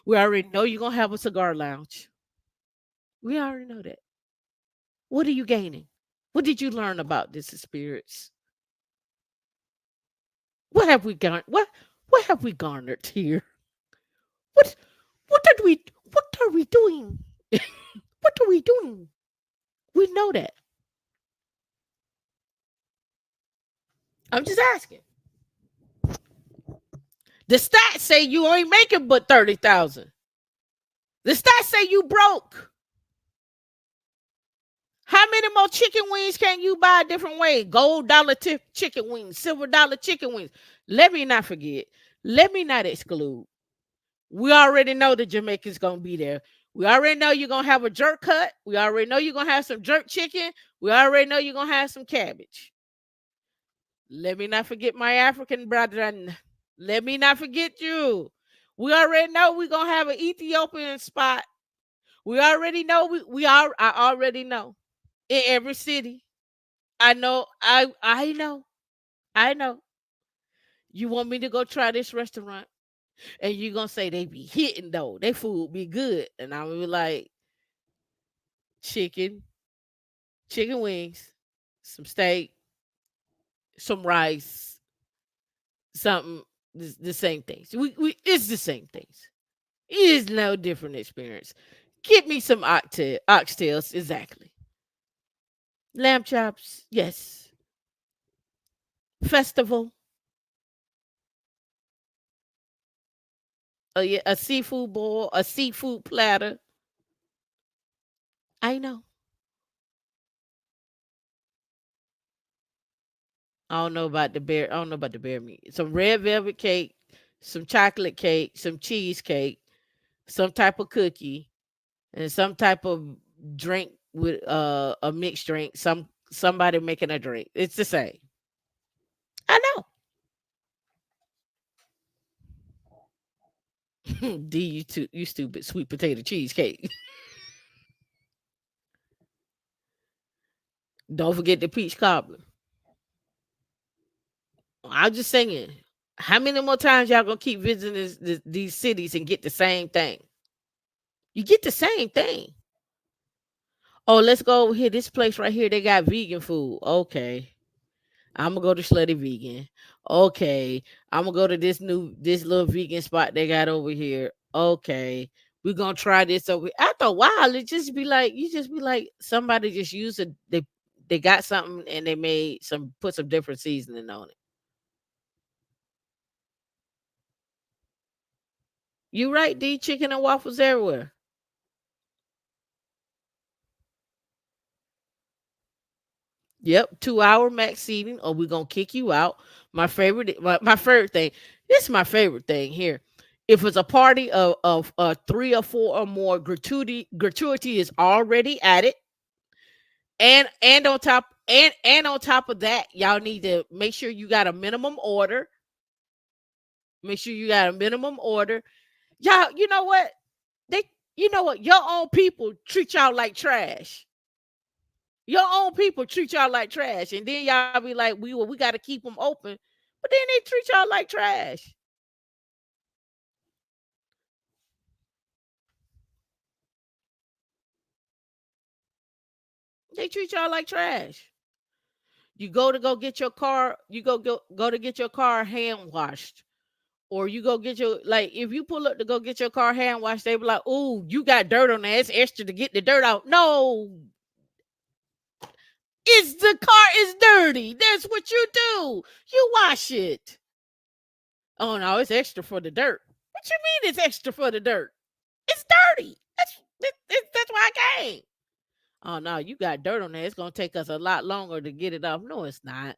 We already know you're gonna have a cigar lounge. We already know that. What are you gaining? What did you learn about this spirits? What have we garnered? What have we garnered here? What what are we doing? What are we doing? We know that. I'm just asking. The stats say you ain't making but 30,000. The stats say you broke. How many more chicken wings can you buy a different way? Gold dollar chicken wings, silver dollar chicken wings. Let me not forget. Let me not exclude. We already know the Jamaicans gonna be there. We already know you're gonna have a jerk cut. We already know you're gonna have some jerk chicken. We already know you're gonna have some cabbage. Let me not forget my African brethren. Let me not forget you. We already know we're gonna have an Ethiopian spot. We already know I already know. In every city. I know, I know, I know. You want me to go try this restaurant, and you gonna say they be hitting though. They food be good, and I'm gonna be like chicken, chicken wings, some steak, some rice, something. The same things. We it's the same things. It is no different experience. Get me some oxtails, exactly. Lamb chops, yes. Festival, yeah, a seafood boil, a seafood platter. I know. I don't know about the bear. I don't know about the bear meat. Some red velvet cake, some chocolate cake, some cheesecake, some type of cookie, and some type of drink with a mixed drink. Somebody making a drink. It's the same. I know. D, you stupid sweet potato cheesecake. Don't forget the peach cobbler. I'm just saying. How many more times y'all gonna keep visiting these cities and get the same thing? You get the same thing. Oh, let's go over here. This place right here, they got vegan food. Okay. I'm gonna go to Slutty Vegan. Okay. I'm gonna go to this little vegan spot they got over here. Okay. We're gonna try this over. After a while, it just be like you just be like somebody just used it. They got something and they made some put some different seasoning on it. You right, D, chicken and waffles everywhere. Yep, 2 hour max seating, or we're gonna kick you out. My favorite thing. This is my favorite thing here. If it's a party of 3 or 4 or more, gratuity is already added, and on top of that, y'all need to make sure you got a minimum order. Make sure you got a minimum order. Y'all, you know what? They, you know what? Your own people treat y'all like trash. Your own people treat y'all like trash, and then y'all be like, we got to keep them open, but then they treat y'all like trash. They treat y'all like trash. You go to go get your car, you go to get your car hand washed, or you go get your like if you pull up to go get your car hand washed, they be like, "Oh, you got dirt on there. It's extra to get the dirt out." No, it's the car is dirty. That's what you do. You wash it. Oh no, it's extra for the dirt. What you mean it's extra for the dirt? It's dirty. That's why I came. Oh no, you got dirt on there. It's gonna take us a lot longer to get it off. No, it's not.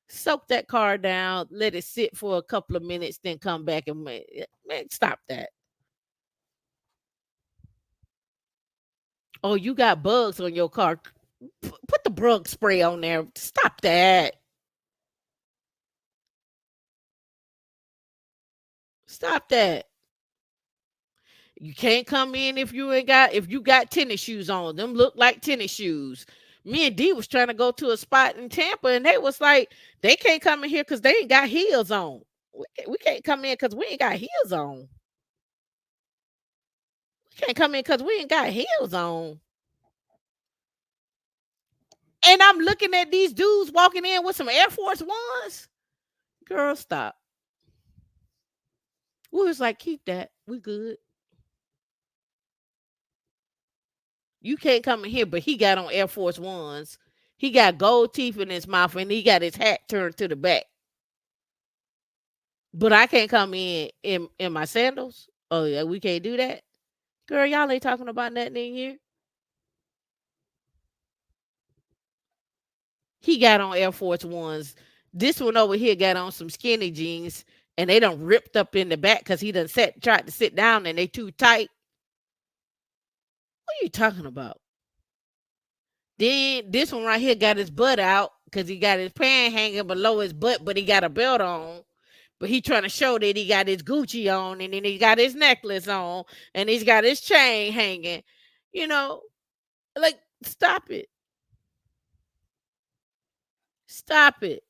Soak that car down, let it sit for a couple of minutes, then come back and man, stop that. Oh, you got bugs on your car. Put the bug spray on there. Stop that. Stop that. You can't come in if you got tennis shoes on. Them look like tennis shoes. Me and D was trying to go to a spot in Tampa, and they was like, they can't come in here because they ain't got heels on. We can't come in because we ain't got heels on. We can't come in because we ain't got heels on. And I'm looking at these dudes walking in with some Air Force Ones. Girl, stop. We was like, keep that. We good. You can't come in here, but he got on Air Force Ones. He got gold teeth in his mouth and he got his hat turned to the back. But I can't come in my sandals. Oh yeah, we can't do that. Girl, y'all ain't talking about nothing in here. He got on Air Force Ones. This one over here got on some skinny jeans, and they done ripped up in the back because he done tried to sit down and they too tight. What are you talking about? Then this one right here got his butt out because he got his pants hanging below his butt, but he got a belt on. But he trying to show that he got his Gucci on, and then he got his necklace on, and he's got his chain hanging. You know, like, stop it. Stop it.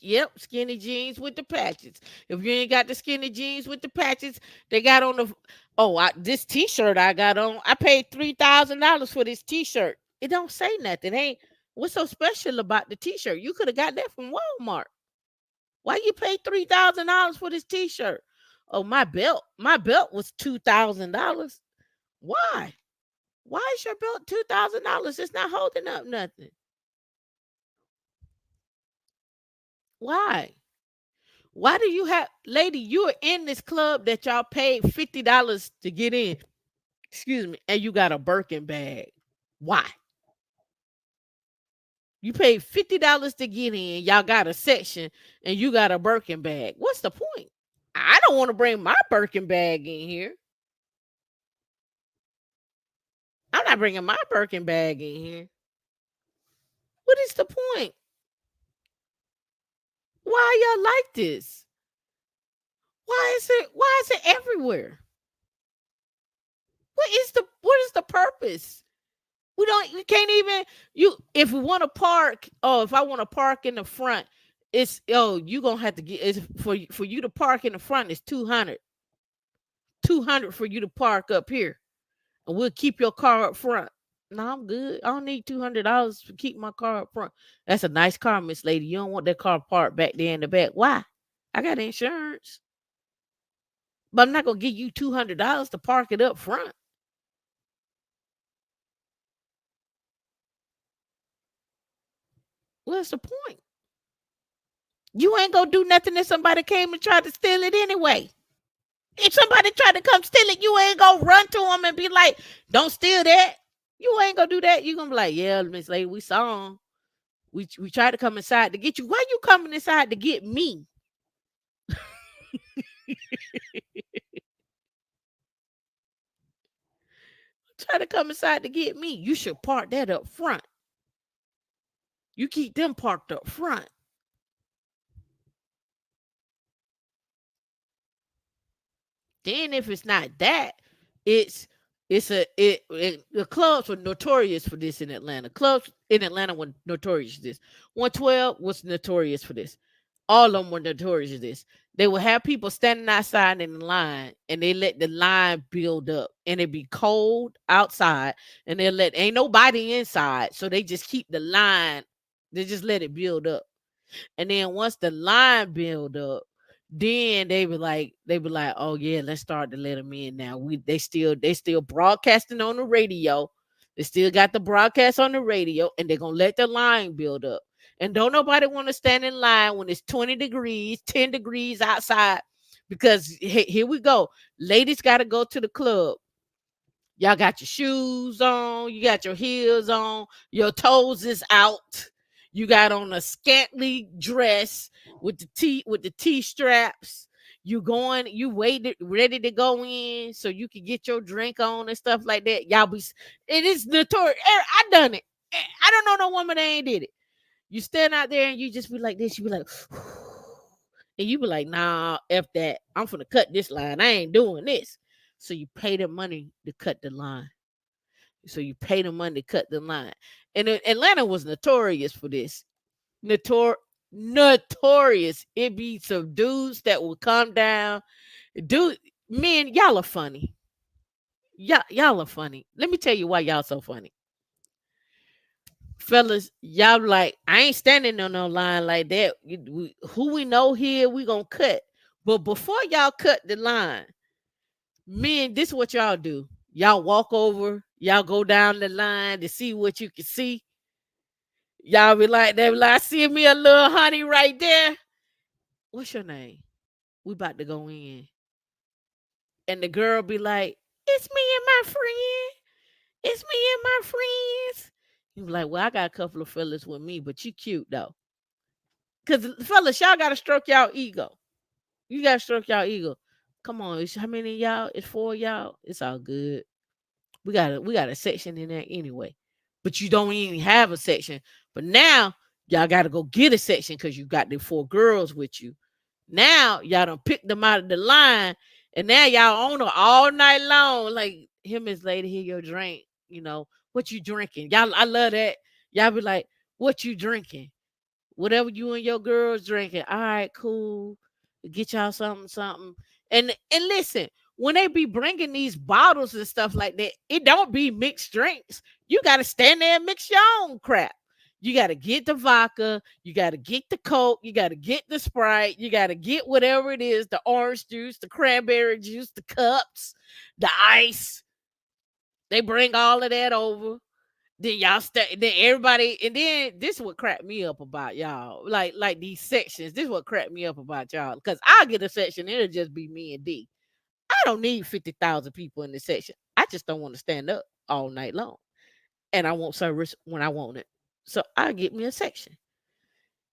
Yep, skinny jeans with the patches. If you ain't got the skinny jeans with the patches, they got on the. Oh, this T-shirt I got on. I paid $3,000 for this T-shirt. It don't say nothing. Ain't what's so special about the T-shirt? You could have got that from Walmart. Why you pay $3,000 for this T-shirt? Oh, my belt. My belt was $2,000. Why? Why is your belt $2,000? It's not holding up nothing. Why? Why do you have, lady? You are in this club that y'all paid $50 to get in. Excuse me, and you got a Birkin bag. Why? You paid $50 to get in. Y'all got a section, and you got a Birkin bag. What's the point? I don't want to bring my Birkin bag in here. I'm not bringing my Birkin bag in here. What is the point? Why y'all like this? Why is it everywhere? What is the purpose? We can't even, you if we want to park, oh, if I want to park in the front, it's, oh, you gonna have to get, it's for you to park in the front, it's 200 for you to park up here, and we'll keep your car up front. No, I'm good. I don't need $200 to keep my car up front. That's a nice car, Miss Lady. You don't want that car parked back there in the back. Why? I got insurance. But I'm not gonna give you $200 to park it up front. What's the point? You ain't gonna do nothing if somebody came and tried to steal it anyway. If somebody tried to come steal it, you ain't gonna run to them and be like, "Don't steal that." You ain't gonna do that. You gonna be like, "Yeah, Miss Lady, we saw him. We tried to come inside to get you. Why you coming inside to get me? Try to come inside to get me. You should park that up front. You keep them parked up front." Then if it's not that, it's the clubs were notorious for this in Atlanta. Clubs in Atlanta were notorious for this. 112 was notorious for this. All of them were notorious for this. They would have people standing outside in the line, and they let the line build up, and it be cold outside, and they let ain't nobody inside, so they just keep the line. They just let it build up. And then once the line build up, then they be like, oh yeah, let's start to let them in now. They still broadcasting on the radio. They still got the broadcast on the radio, and they're gonna let the line build up. And don't nobody want to stand in line when it's 20 degrees, 10 degrees outside. Because here we go. Ladies gotta go to the club. Y'all got your shoes on, you got your heels on, your toes is out. You got on a scantily dress with the T straps. You waited ready to go in so you can get your drink on and stuff like that. It is notorious. I done it. I don't know no woman that ain't did it. You stand out there and you just be like this. You be like, and you be like, nah, F that. I'm finna cut this line. I ain't doing this. So you pay the money to cut the line. So you pay the money to cut the line. And Atlanta was notorious for this. Notorious. It be some dudes that will come down. Dude, men, y'all are funny. Y'all are funny. Let me tell you why y'all so funny. Fellas, y'all like, I ain't standing on no line like that. Who we know here, we gonna cut. But before y'all cut the line, men, this is what y'all do. Y'all walk over, y'all go down the line to see what you can see. Y'all be like, they be like, I see me a little honey right there. What's your name? We about to go in. And the girl be like, it's me and my friend. It's me and my friends. He was like, "Well, I got a couple of fellas with me, but you cute though." Cause fellas, y'all gotta stroke y'all ego. You gotta stroke y'all ego. Come on, how many of y'all? It's four of y'all. It's all good. We got a section in there anyway. But you don't even have a section. But now y'all gotta go get a section because you got the four girls with you. Now y'all done picked them out of the line, and now y'all on her all night long. Like him is lady, here your drink. What you drinking? Y'all, I love that. Y'all be like, what you drinking? Whatever you and your girls drinking. All right, cool. Get y'all something, something. And listen, when they be bringing these bottles and stuff like that, it don't be mixed drinks. You got to stand there and mix your own crap. You got to get the vodka, you got to get the Coke, you got to get the Sprite, you got to get whatever it is, the orange juice, the cranberry juice, the cups, the ice. They bring all of that over. Then y'all stay. Then everybody, and then this is what cracked me up about y'all. Like these sections. This is what cracked me up about y'all. Because I'll get a section, it'll just be me and D. I don't need 50,000 people in this section. I just don't want to stand up all night long, and I want service when I want it. So I get me a section.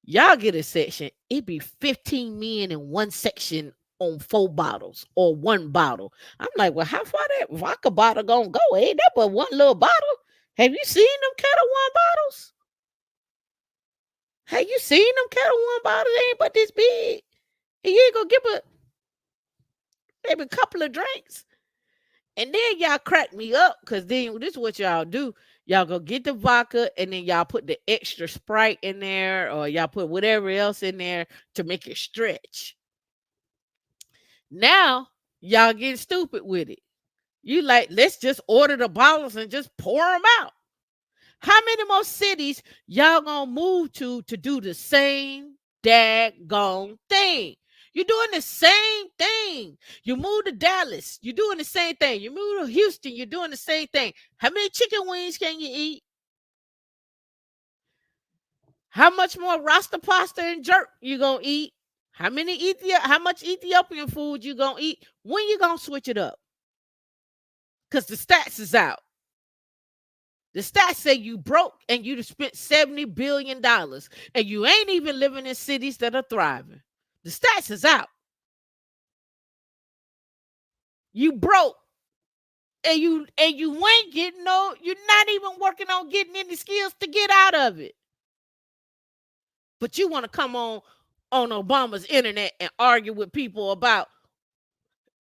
Y'all get a section. It be 15 men in one section on 4 bottles or 1 bottle. I'm like, well, how far that vodka bottle gonna go? Ain't that but one little bottle? Have you seen them Kettle One bottles? Have you seen them Kettle One bottles? They ain't but this big. And you ain't gonna give maybe a couple of drinks. And then y'all crack me up because then this is what y'all do. Y'all go get the vodka and then y'all put the extra Sprite in there or y'all put whatever else in there to make it stretch. Now y'all get stupid with it. You like, let's just order the bottles and just pour them out. How many more cities y'all gonna move to do the same daggone thing? You're doing the same thing. You move to Dallas, you're doing the same thing. You move to Houston, you're doing the same thing. How many chicken wings can you eat? How much more Rasta pasta and jerk you gonna eat? How much Ethiopian food you gonna eat? When you gonna switch it up? Because the stats is out. The stats say you broke and you spent $70 billion and you ain't even living in cities that are thriving. The stats is out. You broke and you ain't getting you're not even working on getting any skills to get out of it. But you want to come on Obama's internet and argue with people about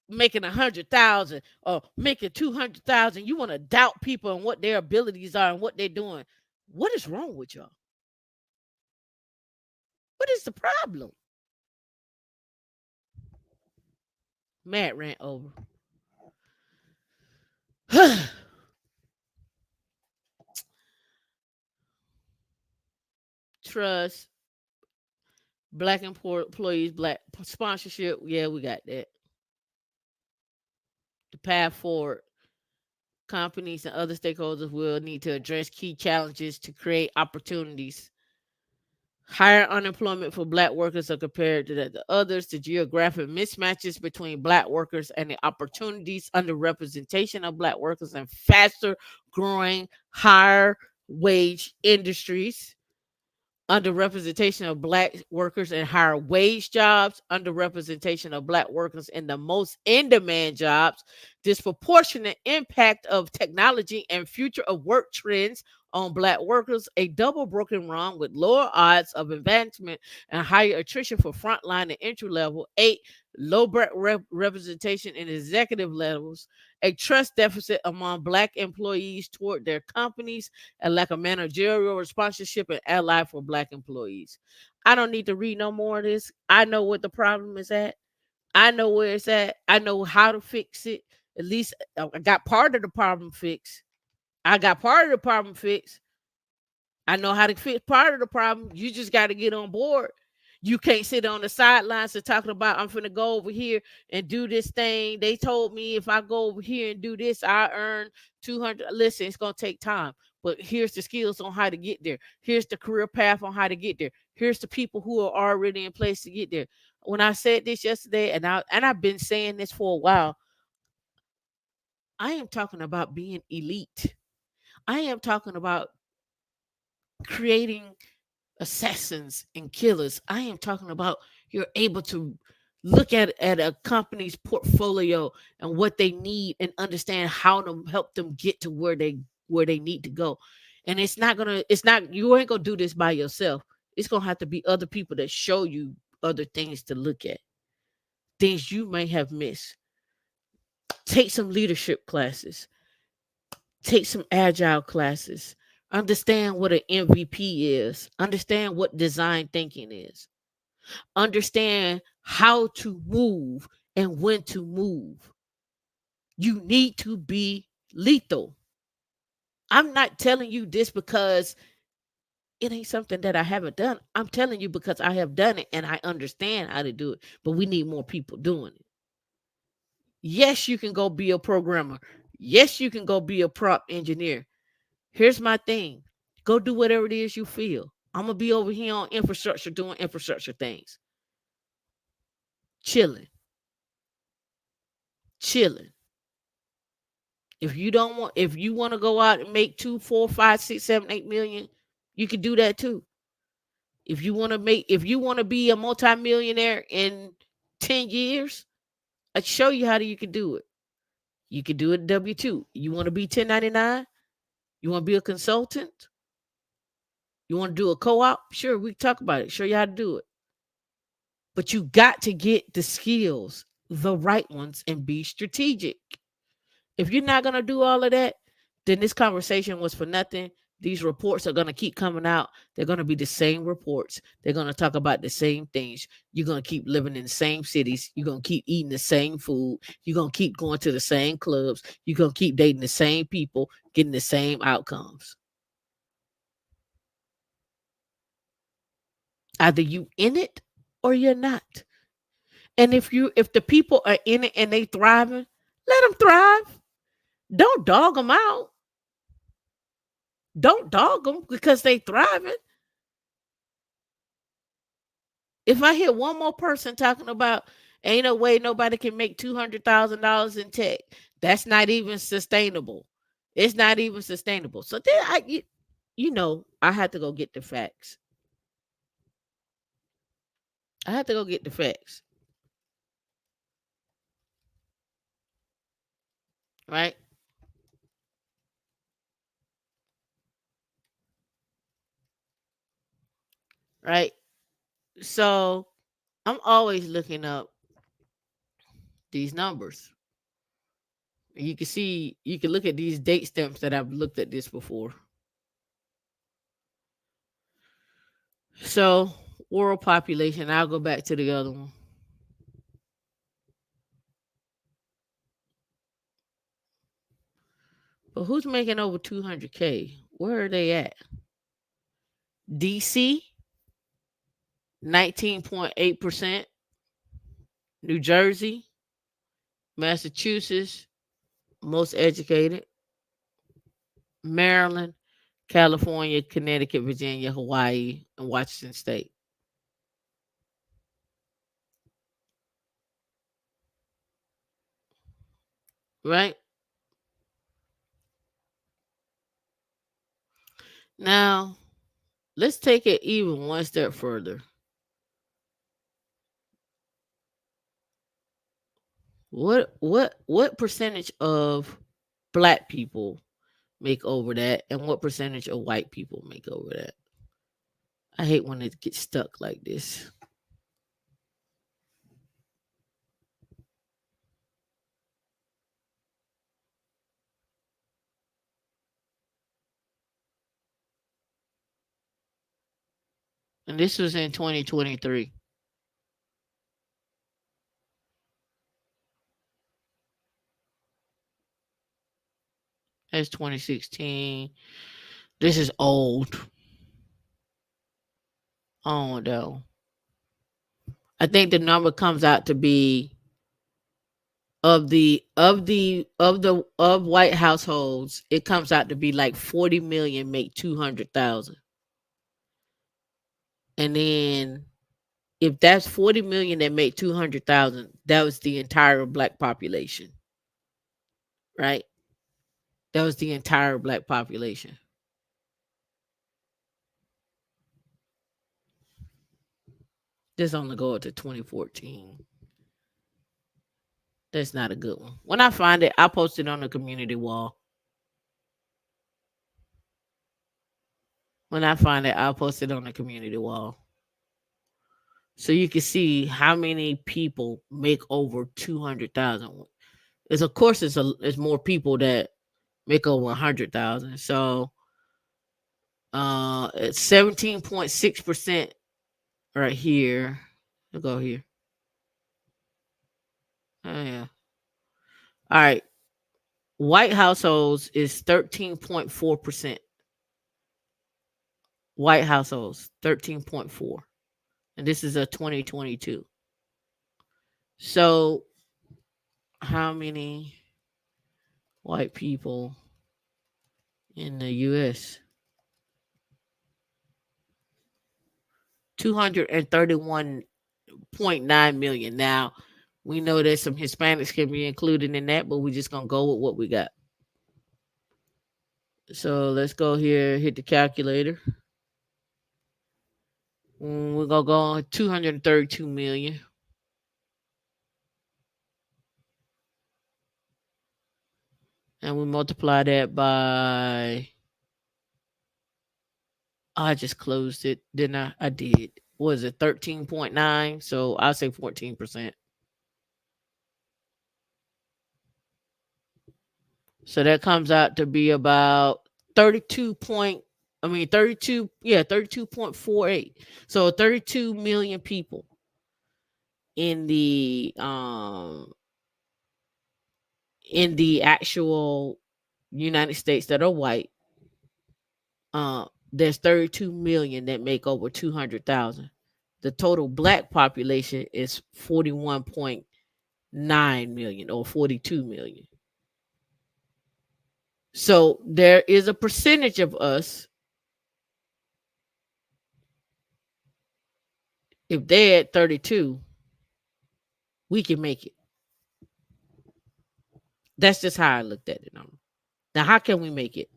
making 100,000 or making 200,000. You want to doubt people and what their abilities are and what they're doing. What is wrong with y'all? What is the problem? Mad rant over. Trust, black employees, black sponsorship. Yeah, we got that. The path forward. Companies and other stakeholders will need to address key challenges to create opportunities. Higher unemployment for black workers are compared to the others. The geographic mismatches between black workers and the opportunities underrepresentation of black workers and faster growing, higher wage industries. Underrepresentation of black workers in higher wage jobs, underrepresentation of black workers in the most in demand jobs, disproportionate impact of technology and future of work trends on black workers, a double broken wrong with lower odds of advancement and higher attrition for frontline and entry level, 8, low black representation in executive levels, a trust deficit among black employees toward their companies, and lack of managerial sponsorship and ally for black employees. I don't need to read no more of this. I know what the problem is at. I know where it's at. I know how to fix it. At least I got part of the problem fixed. I got part of the problem fixed. I know how to fix part of the problem. You just got to get on board. You can't sit on the sidelines and talking about I'm finna go over here and do this thing. They told me if I go over here and do this, I earn 200. Listen, it's gonna take time, but here's the skills on how to get there. Here's the career path on how to get there. Here's the people who are already in place to get there. When I said this yesterday, and I've been saying this for a while, I am talking about being elite. I am talking about creating assassins and killers. I am talking about you're able to look at a company's portfolio and what they need and understand how to help them get to where they need to go. And it's not you ain't gonna do this by yourself. It's gonna have to be other people that show you other things to look at, things you may have missed. Take some leadership classes, take some agile classes, understand what an MVP is, understand what design thinking is, understand how to move and when to move. You need to be lethal. I'm not telling you this because it ain't something that I haven't done. I'm telling you because I have done it and I understand how to do it, but we need more people doing it. Yes, you can go be a programmer. Yes, you can go be a prop engineer. Here's my thing, go do whatever it is you feel. I'm going to be over here on infrastructure doing infrastructure things, chilling, chilling. If you want to go out and make 2, 4, 5, 6, 7, 8 million, you can do that too. If you want to be a multimillionaire in 10 years, I show you how you can do it. You can do it W2. You want to be 1099? You want to be a consultant? You want to do a co-op? Sure, we can talk about it. Show you how to do it. But you got to get the skills, the right ones, and be strategic. If you're not going to do all of that, then this conversation was for nothing. These reports are going to keep coming out. They're going to be the same reports. They're going to talk about the same things. You're going to keep living in the same cities. You're going to keep eating the same food. You're going to keep going to the same clubs. You're going to keep dating the same people, getting the same outcomes. Either you in it or you're not. And if the people are in it and they thriving, let them thrive. Don't dog them out. Don't dog them because they thriving. If I hear one more person talking about ain't no way nobody can make $200,000 in tech, that's not even sustainable. It's not even sustainable. So then I had to go get the facts. I had to go get the facts, right? Right. So I'm always looking up these numbers. You can look at these date stamps that I've looked at this before. So world population, I'll go back to the other one. But who's making over 200K? Where are they at? DC, 19.8%. New Jersey, Massachusetts, most educated. Maryland, California, Connecticut, Virginia, Hawaii, and Washington State. Right? Now, let's take it even one step further. What percentage of black people make over that and what percentage of white people make over that? I hate when it gets stuck like this. And this was in 2023. That's 2016. This is old. Oh no. I think the number comes out to be of white households, it comes out to be like 40 million make 200,000. And then if that's 40 million that make 200,000, that was the entire black population, right? That was the entire black population. This only go up to 2014. That's not a good one. When I find it, I'll post it on the community wall. When I find it, I'll post it on the community wall. So you can see how many people make over 200,000. It's of course it's more people that make over 100,000. So it's 17.6% right here. I'll go here. Oh yeah. All right. White households is 13.4%. White households 13.4. And this is a 2022. So how many white people in the US? 231.9 million. Now, we know that some Hispanics can be included in that, but we're just going to go with what we got. So let's go here, hit the calculator. We're going to go on 232 million. And we multiply that by, I just closed it. Didn't I? I did. Was it 13.9? So I'll say 14%. So that comes out to be about 32 point, I mean 32, yeah, 32.48. So 32 million people in the actual United States that are white. There's 32 million that make over 200,000. The total black population is 41.9 million or 42 million. So there is a percentage of us, if they're at 32, we can make it. That's just how I looked at it. Now, how can we make it?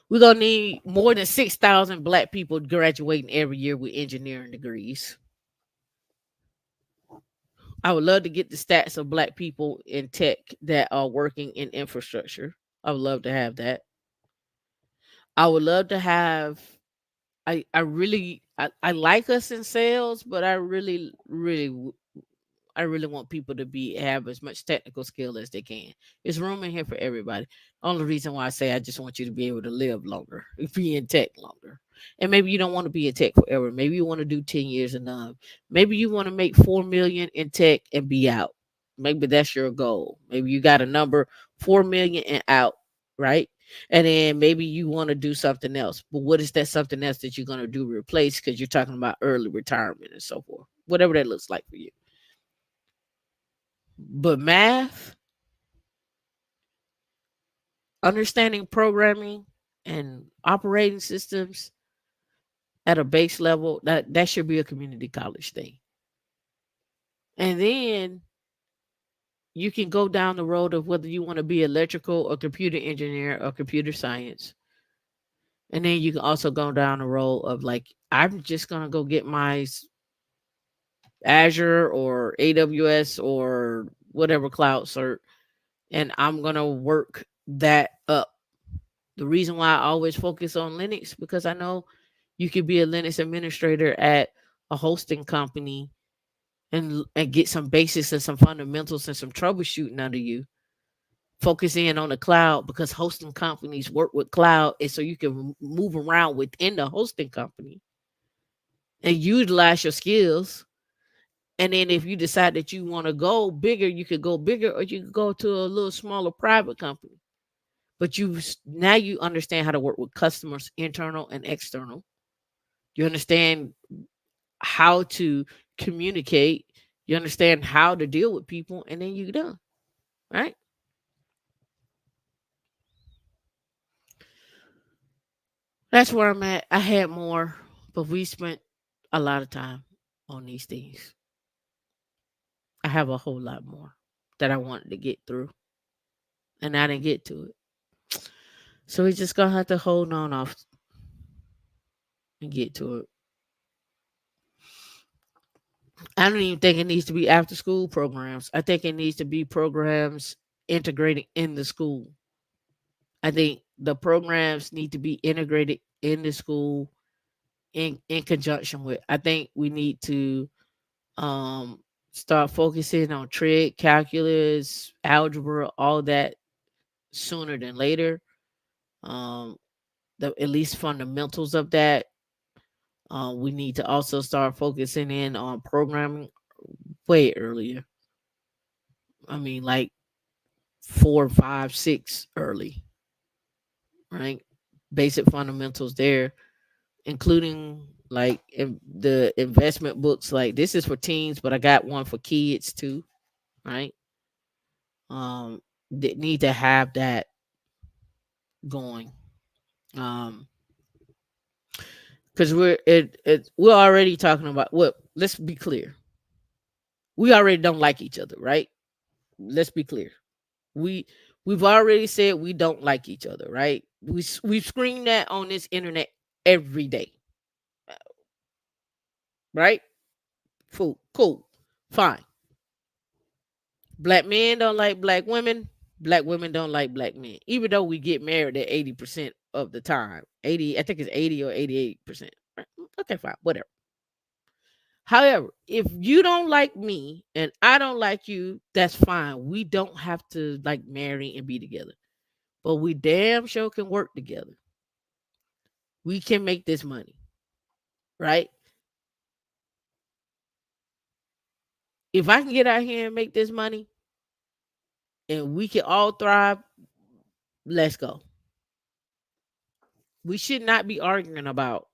We're going to need more than 6,000 black people graduating every year with engineering degrees. I would love to get the stats of black people in tech that are working in infrastructure. I would love to have that. I would love to have, I like us in sales, but I really want people to have as much technical skill as they can. There's room in here for everybody. Only reason why I say I just want you to be able to live longer, be in tech longer. And maybe you don't want to be in tech forever. Maybe you want to do 10 years and maybe you want to make 4 million in tech and be out. Maybe that's your goal. Maybe you got a number 4 million and out, right? And then maybe you want to do something else. But what is that something else that you're going to do replace? Because you're talking about early retirement and so forth. Whatever that looks like for you. But math, understanding programming and operating systems at a base level, that should be a community college thing. And then you can go down the road of whether you want to be electrical or computer engineer or computer science. And then you can also go down the road of like, I'm just going to go get my Azure or AWS or whatever cloud cert, and I'm going to work that up. The reason why I always focus on Linux, because I know you could be a Linux administrator at a hosting company and get some basics and some fundamentals and some troubleshooting under you. Focus in on the cloud because hosting companies work with cloud, and so you can move around within the hosting company and utilize your skills. And then if you decide that you want to go bigger, you could go bigger, or you could go to a little smaller private company. But now you understand how to work with customers, internal and external. You understand how to communicate. You understand how to deal with people, and then you're done. Right? That's where I'm at. I had more, but we spent a lot of time on these things. I have a whole lot more that I wanted to get through, and I didn't get to it. So we just gonna have to hold on off and get to it. I don't even think it needs to be after school programs. I think it needs to be programs integrated in the school. I think the programs need to be integrated in the school in conjunction with. I think we need to um start focusing on trig, calculus, algebra, all that sooner than later. Um, the at least fundamentals of that. We need to also start focusing in on programming way earlier. I mean, like four, five, six early, right? Basic fundamentals there, including like the investment books. Like this is for teens, but I got one for kids too, right? That need to have that going. Um, because we're already talking about what. Let's be clear. We already don't like each other, right? Let's be clear. We we've already said we don't like each other, right? We've screamed that on this internet every day, right? Cool, fine. Black men don't like black women. Black women don't like black men. Even though we get married at 80% of the time, 80, I think it's 80 or 88%. Okay, fine, whatever. However, if you don't like me and I don't like you, that's fine. We don't have to like marry and be together, but we damn sure can work together. We can make this money, right? If I can get out here and make this money and we can all thrive, let's go. We should not be arguing about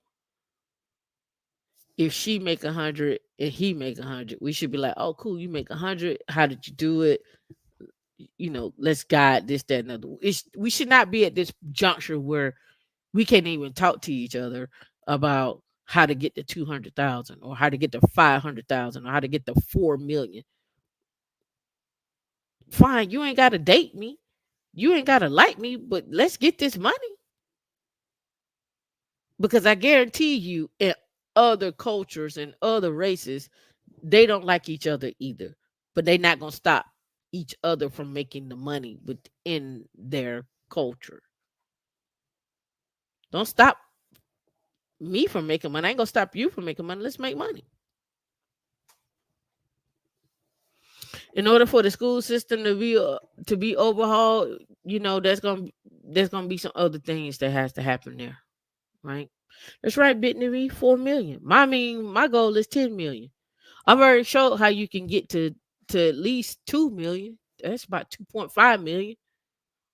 if she make 100 and he make 100. We should be like, oh, cool, you make 100. How did you do it? Let's guide this, that, and other. We should not be at this juncture where we can't even talk to each other about how to get to 200,000 or how to get to 500,000 or how to get to 4 million. Fine, you ain't got to date me. You ain't got to like me, but let's get this money. Because I guarantee you, in other cultures and other races, they don't like each other either. But they're not going to stop each other from making the money within their culture. Don't stop me from making money. I ain't going to stop you from making money. Let's make money. In order for the school system to be overhauled, there's gonna be some other things that has to happen there, right? That's right, Bitney, 4 million. My goal is 10 million. I've already showed how you can get to at least 2 million. That's about 2.5 million.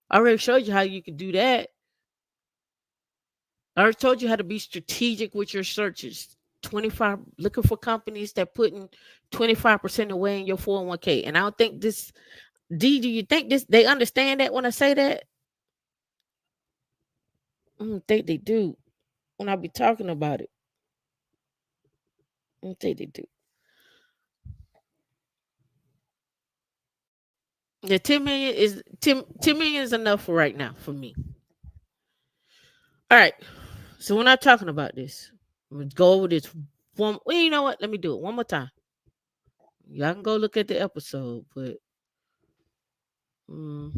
I already showed you how you can do that. I already told you how to be strategic with your searches. 25 looking for companies that putting 25% away in your 401k. And I don't think this D, do you think this they understand that when I say that? I don't think they do when I be talking about it. I don't think they do. The 10 million is enough for right now for me. All right. So we're not talking about this. Let's go over this one. Well, you know what? Let me do it one more time. Y'all can go look at the episode, but mm,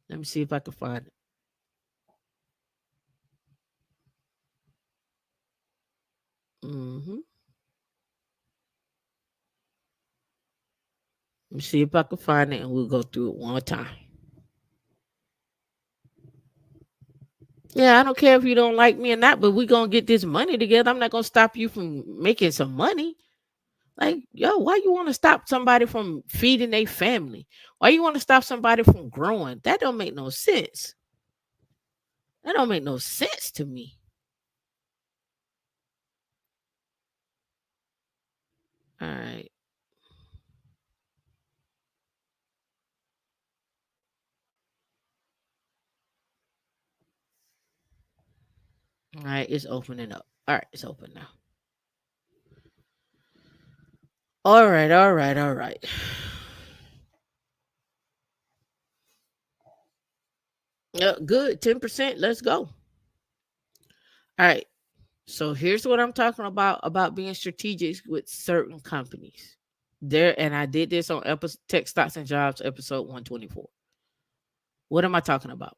let me see if I can find it. Hmm. Let me see if I can find it, and we'll go through it one more time. Yeah, I don't care if you don't like me or not, but we're gonna get this money together. I'm not gonna stop you from making some money. Like, yo, why you want to stop somebody from feeding their family? Why you want to stop somebody from growing? That don't make no sense. That don't make no sense to me. All right. All right, it's opening up. All right, it's open now. All right. Good. 10%. Let's go. All right. So here's what I'm talking about being strategic with certain companies. There, and I did this on episode Tech Stocks and Jobs episode 124. What am I talking about?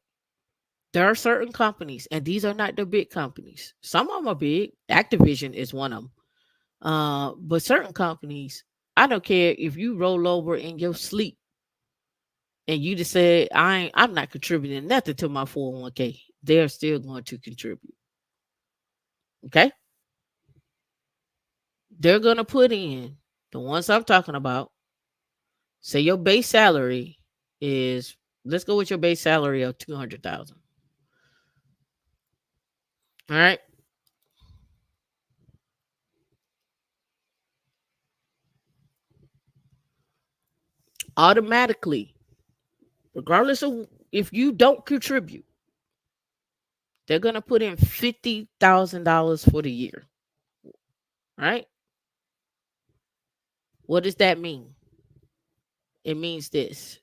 There are certain companies, and these are not the big companies. Some of them are big. Activision is one of them. But certain companies, I don't care if you roll over in your sleep and you just say, I'm not contributing nothing to my 401k. They're still going to contribute. Okay. They're going to put in the ones I'm talking about. Say your base salary is, let's go with your base salary of 200,000. All right. Automatically, regardless of if you don't contribute, they're going to put in $50,000 for the year. Right. What does that mean? It means this.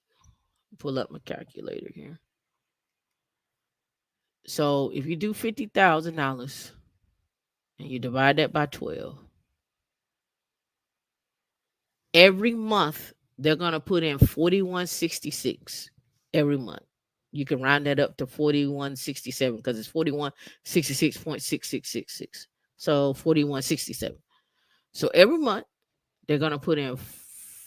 Pull up my calculator here. So if you do $50,000 and you divide that by 12, every month they're gonna put in 4166 every month. You can round that up to 4167 because it's 4166.6666. So 4167. So every month they're gonna put in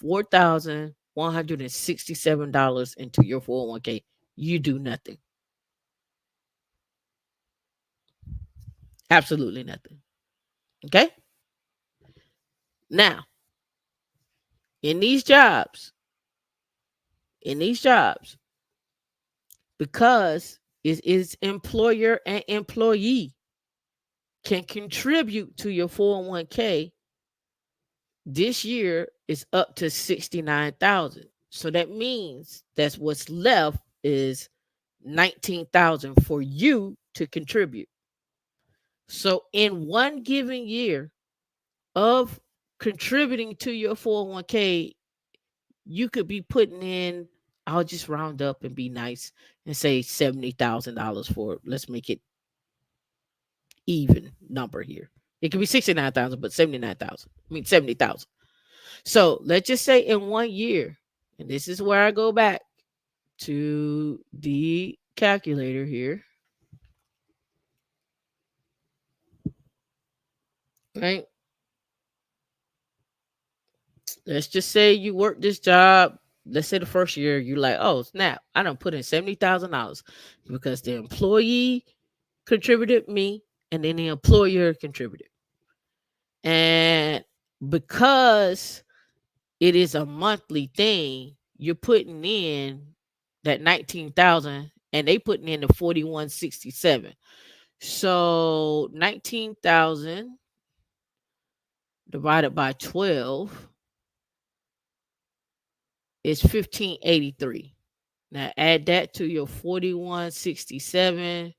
$4,167 into your 401k. You do nothing. Absolutely nothing. Okay? Now, in these jobs, in these jobs, because it is employer and employee can contribute to your 401k, this year is up to 69,000. So that means that's what's left is 19,000 for you to contribute. So in one given year of contributing to your 401k, you could be putting in, I'll just round up and be nice and say $70,000 for it. Let's make it even number here. It could be 69,000, but 79,000. I mean 70,000. So let's just say in one year, and this is where I go back to the calculator here, right? Let's just say you work this job. Let's say the first year you're like, oh snap, I don't put in $70,000 because the employee contributed me and then the employer contributed. And because it is a monthly thing, you're putting in that 19,000 and they putting in the 4167. So 19,000 divided by 12 is 1583. Now add that to your 4167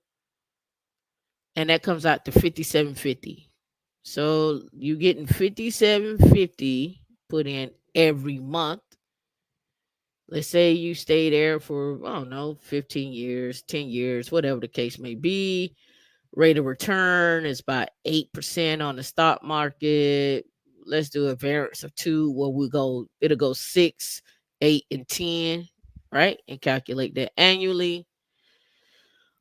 and that comes out to 5750. So you getting 5750 put in every month. Let's say you stay there for, I don't know, 15 years, 10 years, whatever the case may be. Rate of return is about 8% on the stock market. Let's do a variance of two where it'll go 6, 8, and 10, right? And calculate that annually.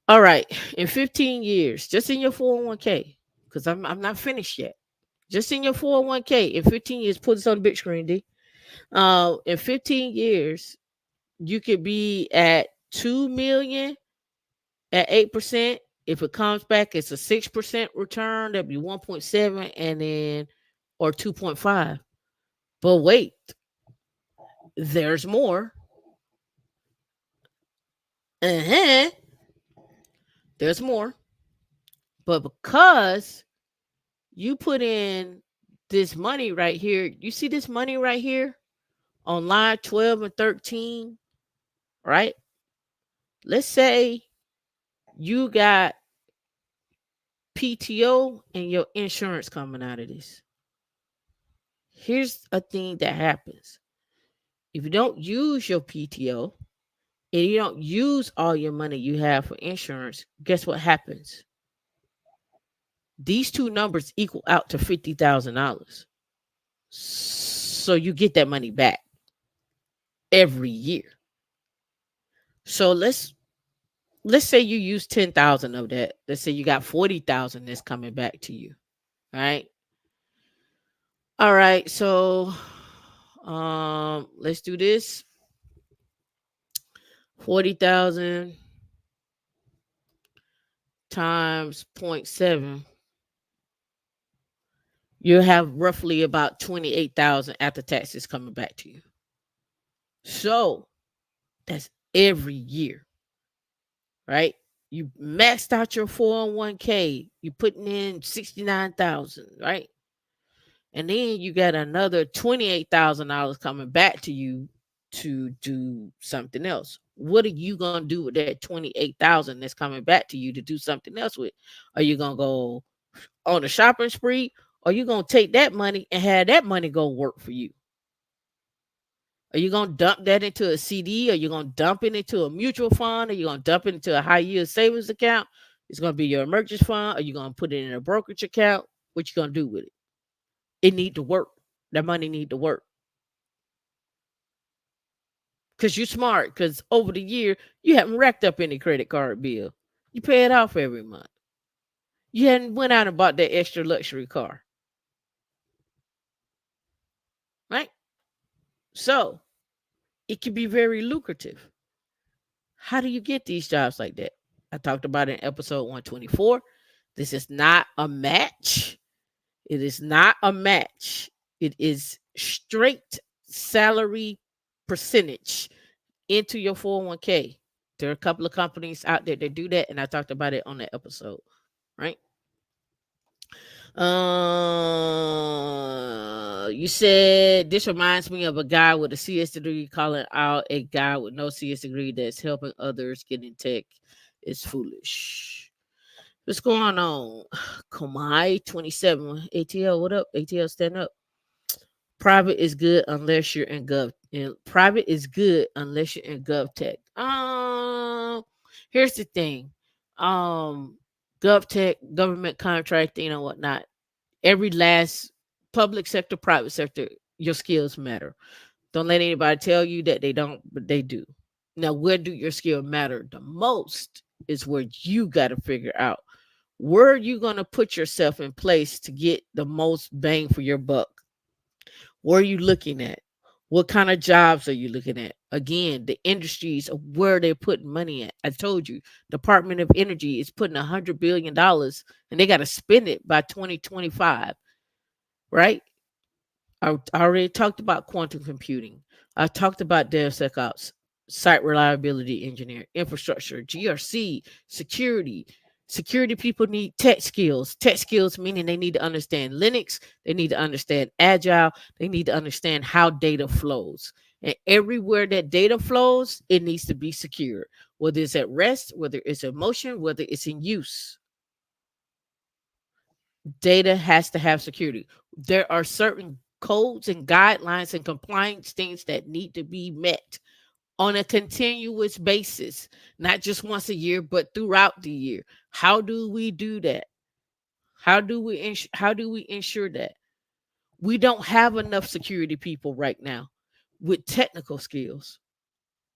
All right, in 15 years, just in your 401k, because I'm not finished yet. Just in your 401k, in 15 years, put this on the big screen, D. In 15 years, you could be at 2 million at 8%. If it comes back, it's a 6% return. That'd be 1.7 and then or 2.5. But wait, there's more. Uh-huh. There's more. But because you put in this money right here, you see this money right here on line 12 and 13, right? Let's say you got PTO and your insurance coming out of this. Here's a thing that happens. If you don't use your PTO and you don't use all your money you have for insurance, guess what happens? These two numbers equal out to $50,000. So you get that money back every year. So let's say you use 10,000 of that. Let's say you got 40,000 that's coming back to you. All right. All right. So let's do this. 40,000 times point 0.7, you have roughly about 28,000 after taxes coming back to you. So that's every year, right? You maxed out your 401k, you putting in 69,000, right? And then you got another $28,000 coming back to you to do something else. What are you gonna do with that 28,000 that's coming back to you to do something else with? Are you gonna go on a shopping spree, or you gonna take that money and have that money go work for you? Are you gonna dump that into a CD? Are you gonna dump it into a mutual fund? Are you gonna dump it into a high yield savings account? It's gonna be your emergency fund. Are you gonna put it in a brokerage account? What you gonna do with it? It need to work. That money need to work. Because you're smart. Because over the year, you haven't racked up any credit card bill. You pay it off every month. You hadn't went out and bought that extra luxury car, right? So it can be very lucrative. How do you get these jobs like that? I talked about it in episode 124. This is not a match. It is not a match. It is straight salary percentage into your 401k. There are a couple of companies out there that do that, and I talked about it on that episode, right? You said this reminds me of a guy with a CS degree calling out a guy with no CS degree that's helping others get in tech. It's foolish. What's going on? Komai 27 ATL. What up? ATL, stand up. Private is good unless you're in gov. And private is good unless you're in gov tech. Here's the thing. Gov tech, government contracting and whatnot. Every last public sector, private sector, your skills matter. Don't let anybody tell you that they don't, but they do. Now, where do your skill matter the most is where you got to figure out where are you going to put yourself in place to get the most bang for your buck. Where are you looking at? What kind of jobs are you looking at? Again, the industries of where they're putting money at. I told you, Department of Energy is putting $100 billion and they got to spend it by 2025, right? I already talked about quantum computing. I talked about DevSecOps, site reliability engineer, infrastructure, GRC, security. Security people need tech skills. Tech skills meaning they need to understand Linux, they need to understand Agile, they need to understand how data flows. And everywhere that data flows, it needs to be secure, whether it's at rest, whether it's in motion, whether it's in use. Data has to have security. There are certain codes and guidelines and compliance things that need to be met on a continuous basis, not just once a year, but throughout the year. How do we do that? How do we ensure that? We don't have enough security people right now with technical skills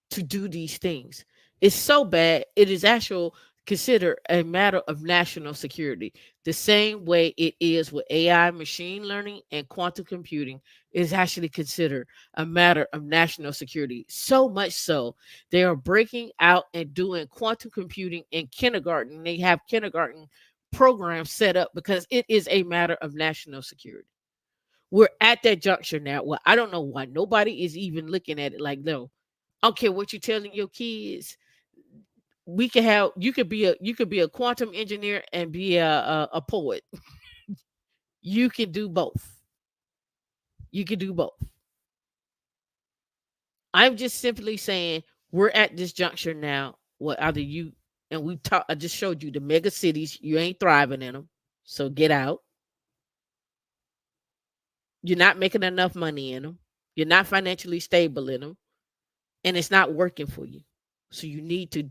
to do these things. It's so bad. It is actual considered a matter of national security. The same way it is with AI, machine learning, and quantum computing is actually considered a matter of national security. So much so, they are breaking out and doing quantum computing in kindergarten. They have kindergarten programs set up because it is a matter of national security. We're at that juncture now. Well, I don't know why nobody is even looking at it like, no, I don't care what you're telling your kids. We can have you could be a quantum engineer and be a poet. You can do both. You can do both. I'm just simply saying we're at this juncture now. What either you and we talk. I just showed you the mega cities. You ain't thriving in them, so get out. You're not making enough money in them. You're not financially stable in them, and it's not working for you. So you need to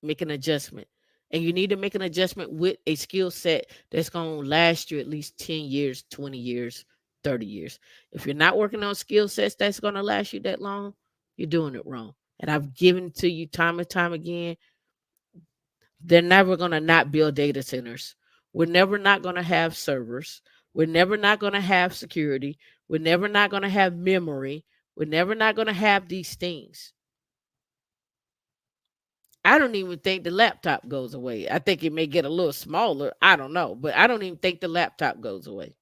make an adjustment. And you need to make an adjustment with a skill set that's going to last you at least 10 years, 20 years, 30 years. If you're not working on skill sets that's going to last you that long, you're doing it wrong. And I've given to you time and time again, they're never going to not build data centers. We're never not going to have servers. We're never not going to have security. We're never not going to have memory. We're never not going to have these things. I don't even think the laptop goes away. I think it may get a little smaller. I don't know, but I don't even think the laptop goes away.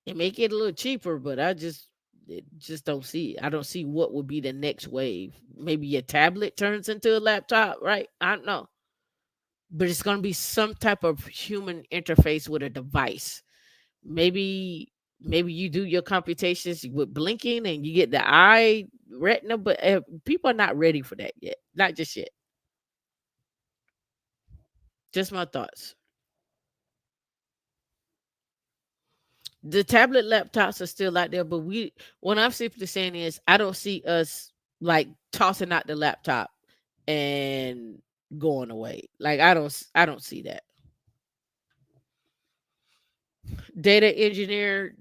It may get a little cheaper, but just don't see it. I don't see what would be the next wave. Maybe your tablet turns into a laptop, right? I don't know. But it's going to be some type of human interface with a device. Maybe you do your computations with blinking and you get the eye retina, but people are not ready for that yet. Not just yet. Just my thoughts. The tablet laptops are still out there, but what I'm simply saying is I don't see us like tossing out the laptop and going away. Like I don't see that. Data engineer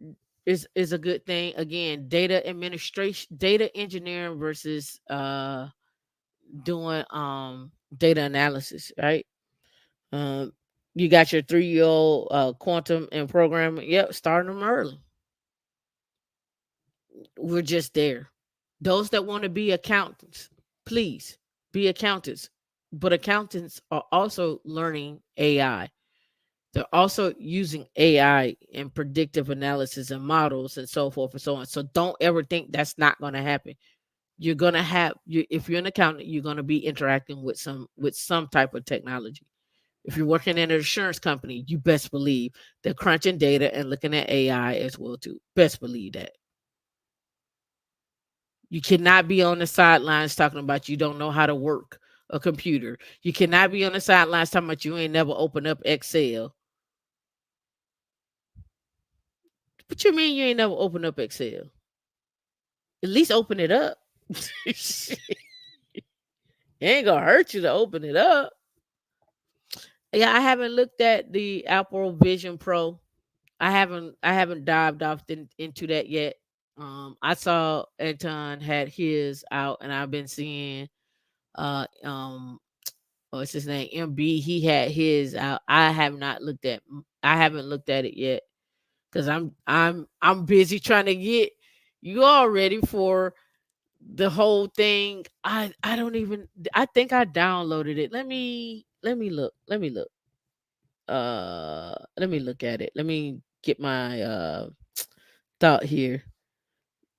is a good thing. Again, data administration, data engineering versus doing data analysis, right? Um you got your 3-year old quantum and programming. Yep, starting them early. We're just there. Those that want to be accountants, please be accountants. But accountants are also learning AI. They're also using AI in predictive analysis and models and so forth and so on. So don't ever think that's not going to happen. You're going to if you're an accountant, you're going to be interacting with some type of technology. If you're working in an insurance company, you best believe they're crunching data and looking at AI as well too. Best believe that. You cannot be on the sidelines talking about you don't know how to work a computer. You cannot be on the sidelines talking about you ain't never opened up Excel. What you mean you ain't never opened up Excel? At least open it up. It ain't gonna hurt you to open it up. Yeah, I haven't looked at the Apple Vision Pro. I haven't dived off into that yet. I saw Anton had his out, and I've been seeing what's his name, MB. He had his out. I haven't looked at it yet because I'm busy trying to get you all ready for the whole thing. I don't even. I think I downloaded it. Let me look. Let me look at it. Let me get my thought here.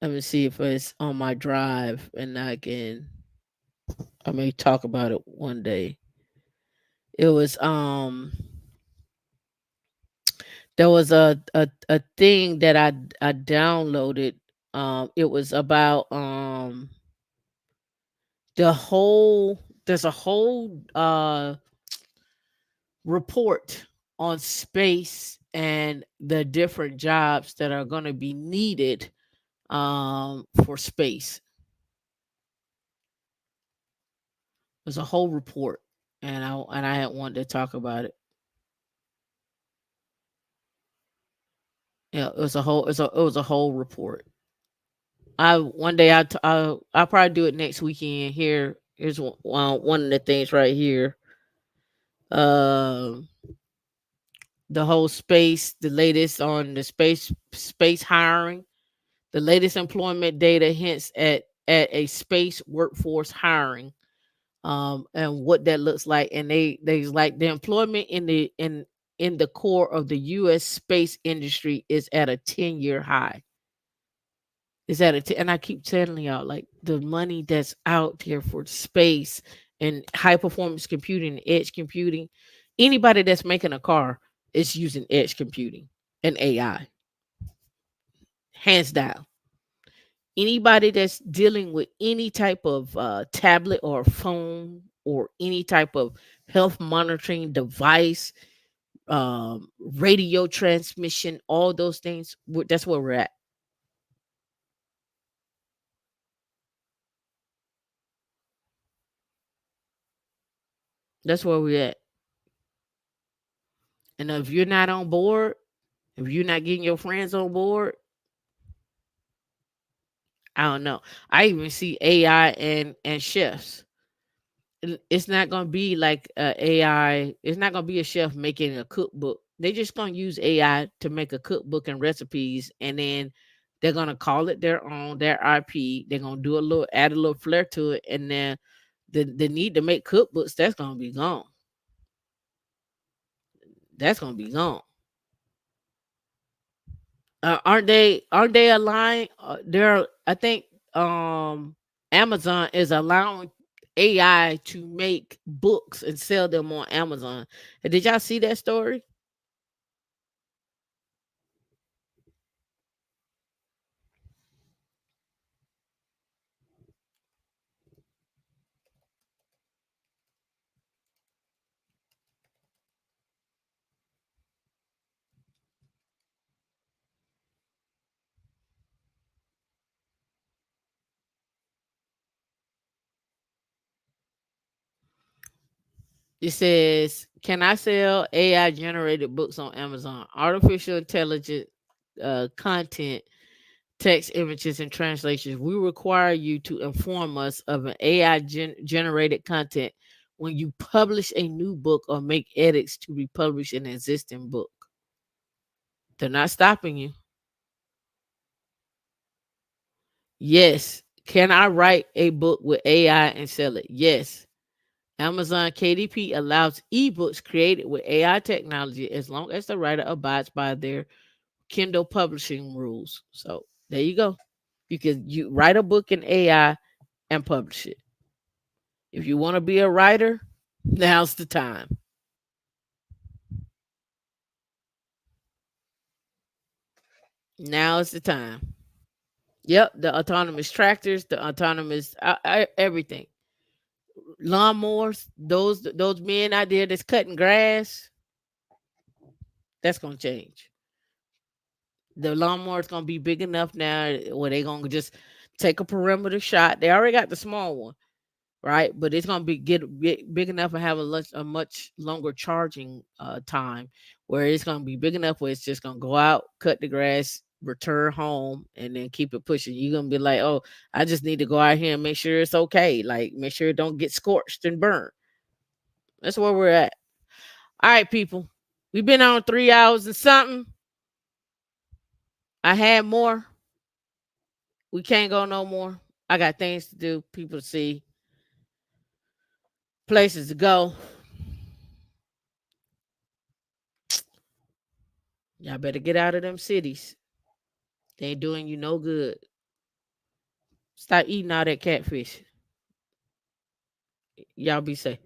Let me see if it's on my drive and I may talk about it one day. It was there was a thing that I downloaded. It was about there's a whole report on space and the different jobs that are going to be needed for space. There's a whole report, and I had wanted to talk about it. Yeah, it was a whole report. I one day I'll probably do it next weekend. Here's one of the things right here. Um, the whole space, the latest on the space hiring, the latest employment data hints at a space workforce hiring, and what that looks like. And they like the employment in the core of the U.S. space industry is at a 10-year high. And I keep telling y'all, like the money that's out there for space and high performance computing, and edge computing. Anybody that's making a car is using edge computing and AI, hands down. Anybody that's dealing with any type of tablet or phone or any type of health monitoring device, radio transmission, all those things, that's where we're at. That's where we at. And if you're not on board, if you're not getting your friends on board, I don't know. I even see AI and chefs. It's not gonna be like AI. It's not gonna be a chef making a cookbook. They're just gonna use AI to make a cookbook and recipes, and then they're gonna call it their own, their IP. They're gonna do a little, add a little flair to it, and then the need to make cookbooks, that's gonna be gone. That's gonna be gone. Aren't they aligned? They're I think Amazon is allowing AI to make books and sell them on Amazon. And did y'all see that story? It says, "Can I sell AI generated books on Amazon? Artificial intelligence content, text, images, and translations. We require you to inform us of an AI generated content when you publish a new book or make edits to republish an existing book." They're not stopping you. Yes. Can I write a book with AI and sell it? Yes. Amazon KDP allows ebooks created with AI technology as long as the writer abides by their Kindle publishing rules. So there you go. You write a book in AI and publish it. If you want to be a writer, now's the time. Now is the time. Yep, the autonomous tractors, the autonomous everything, lawnmowers. Those men out there that's cutting grass, that's gonna change. The lawnmower is gonna be big enough now where they gonna just take a perimeter shot. They already got the small one, right? But it's gonna get big enough and have a much longer charging time, where it's gonna be big enough where it's just gonna go out, cut the grass, return home, and then keep it pushing. You're gonna be like, oh, I just need to go out here and make sure it's okay. Like make sure it don't get scorched and burned. That's where we're at. All right, people. We've been on 3 hours and something. I had more. We can't go no more. I got things to do, people to see, places to go. Y'all better get out of them cities. They ain't doing you no good. Stop eating all that catfish. Y'all be safe.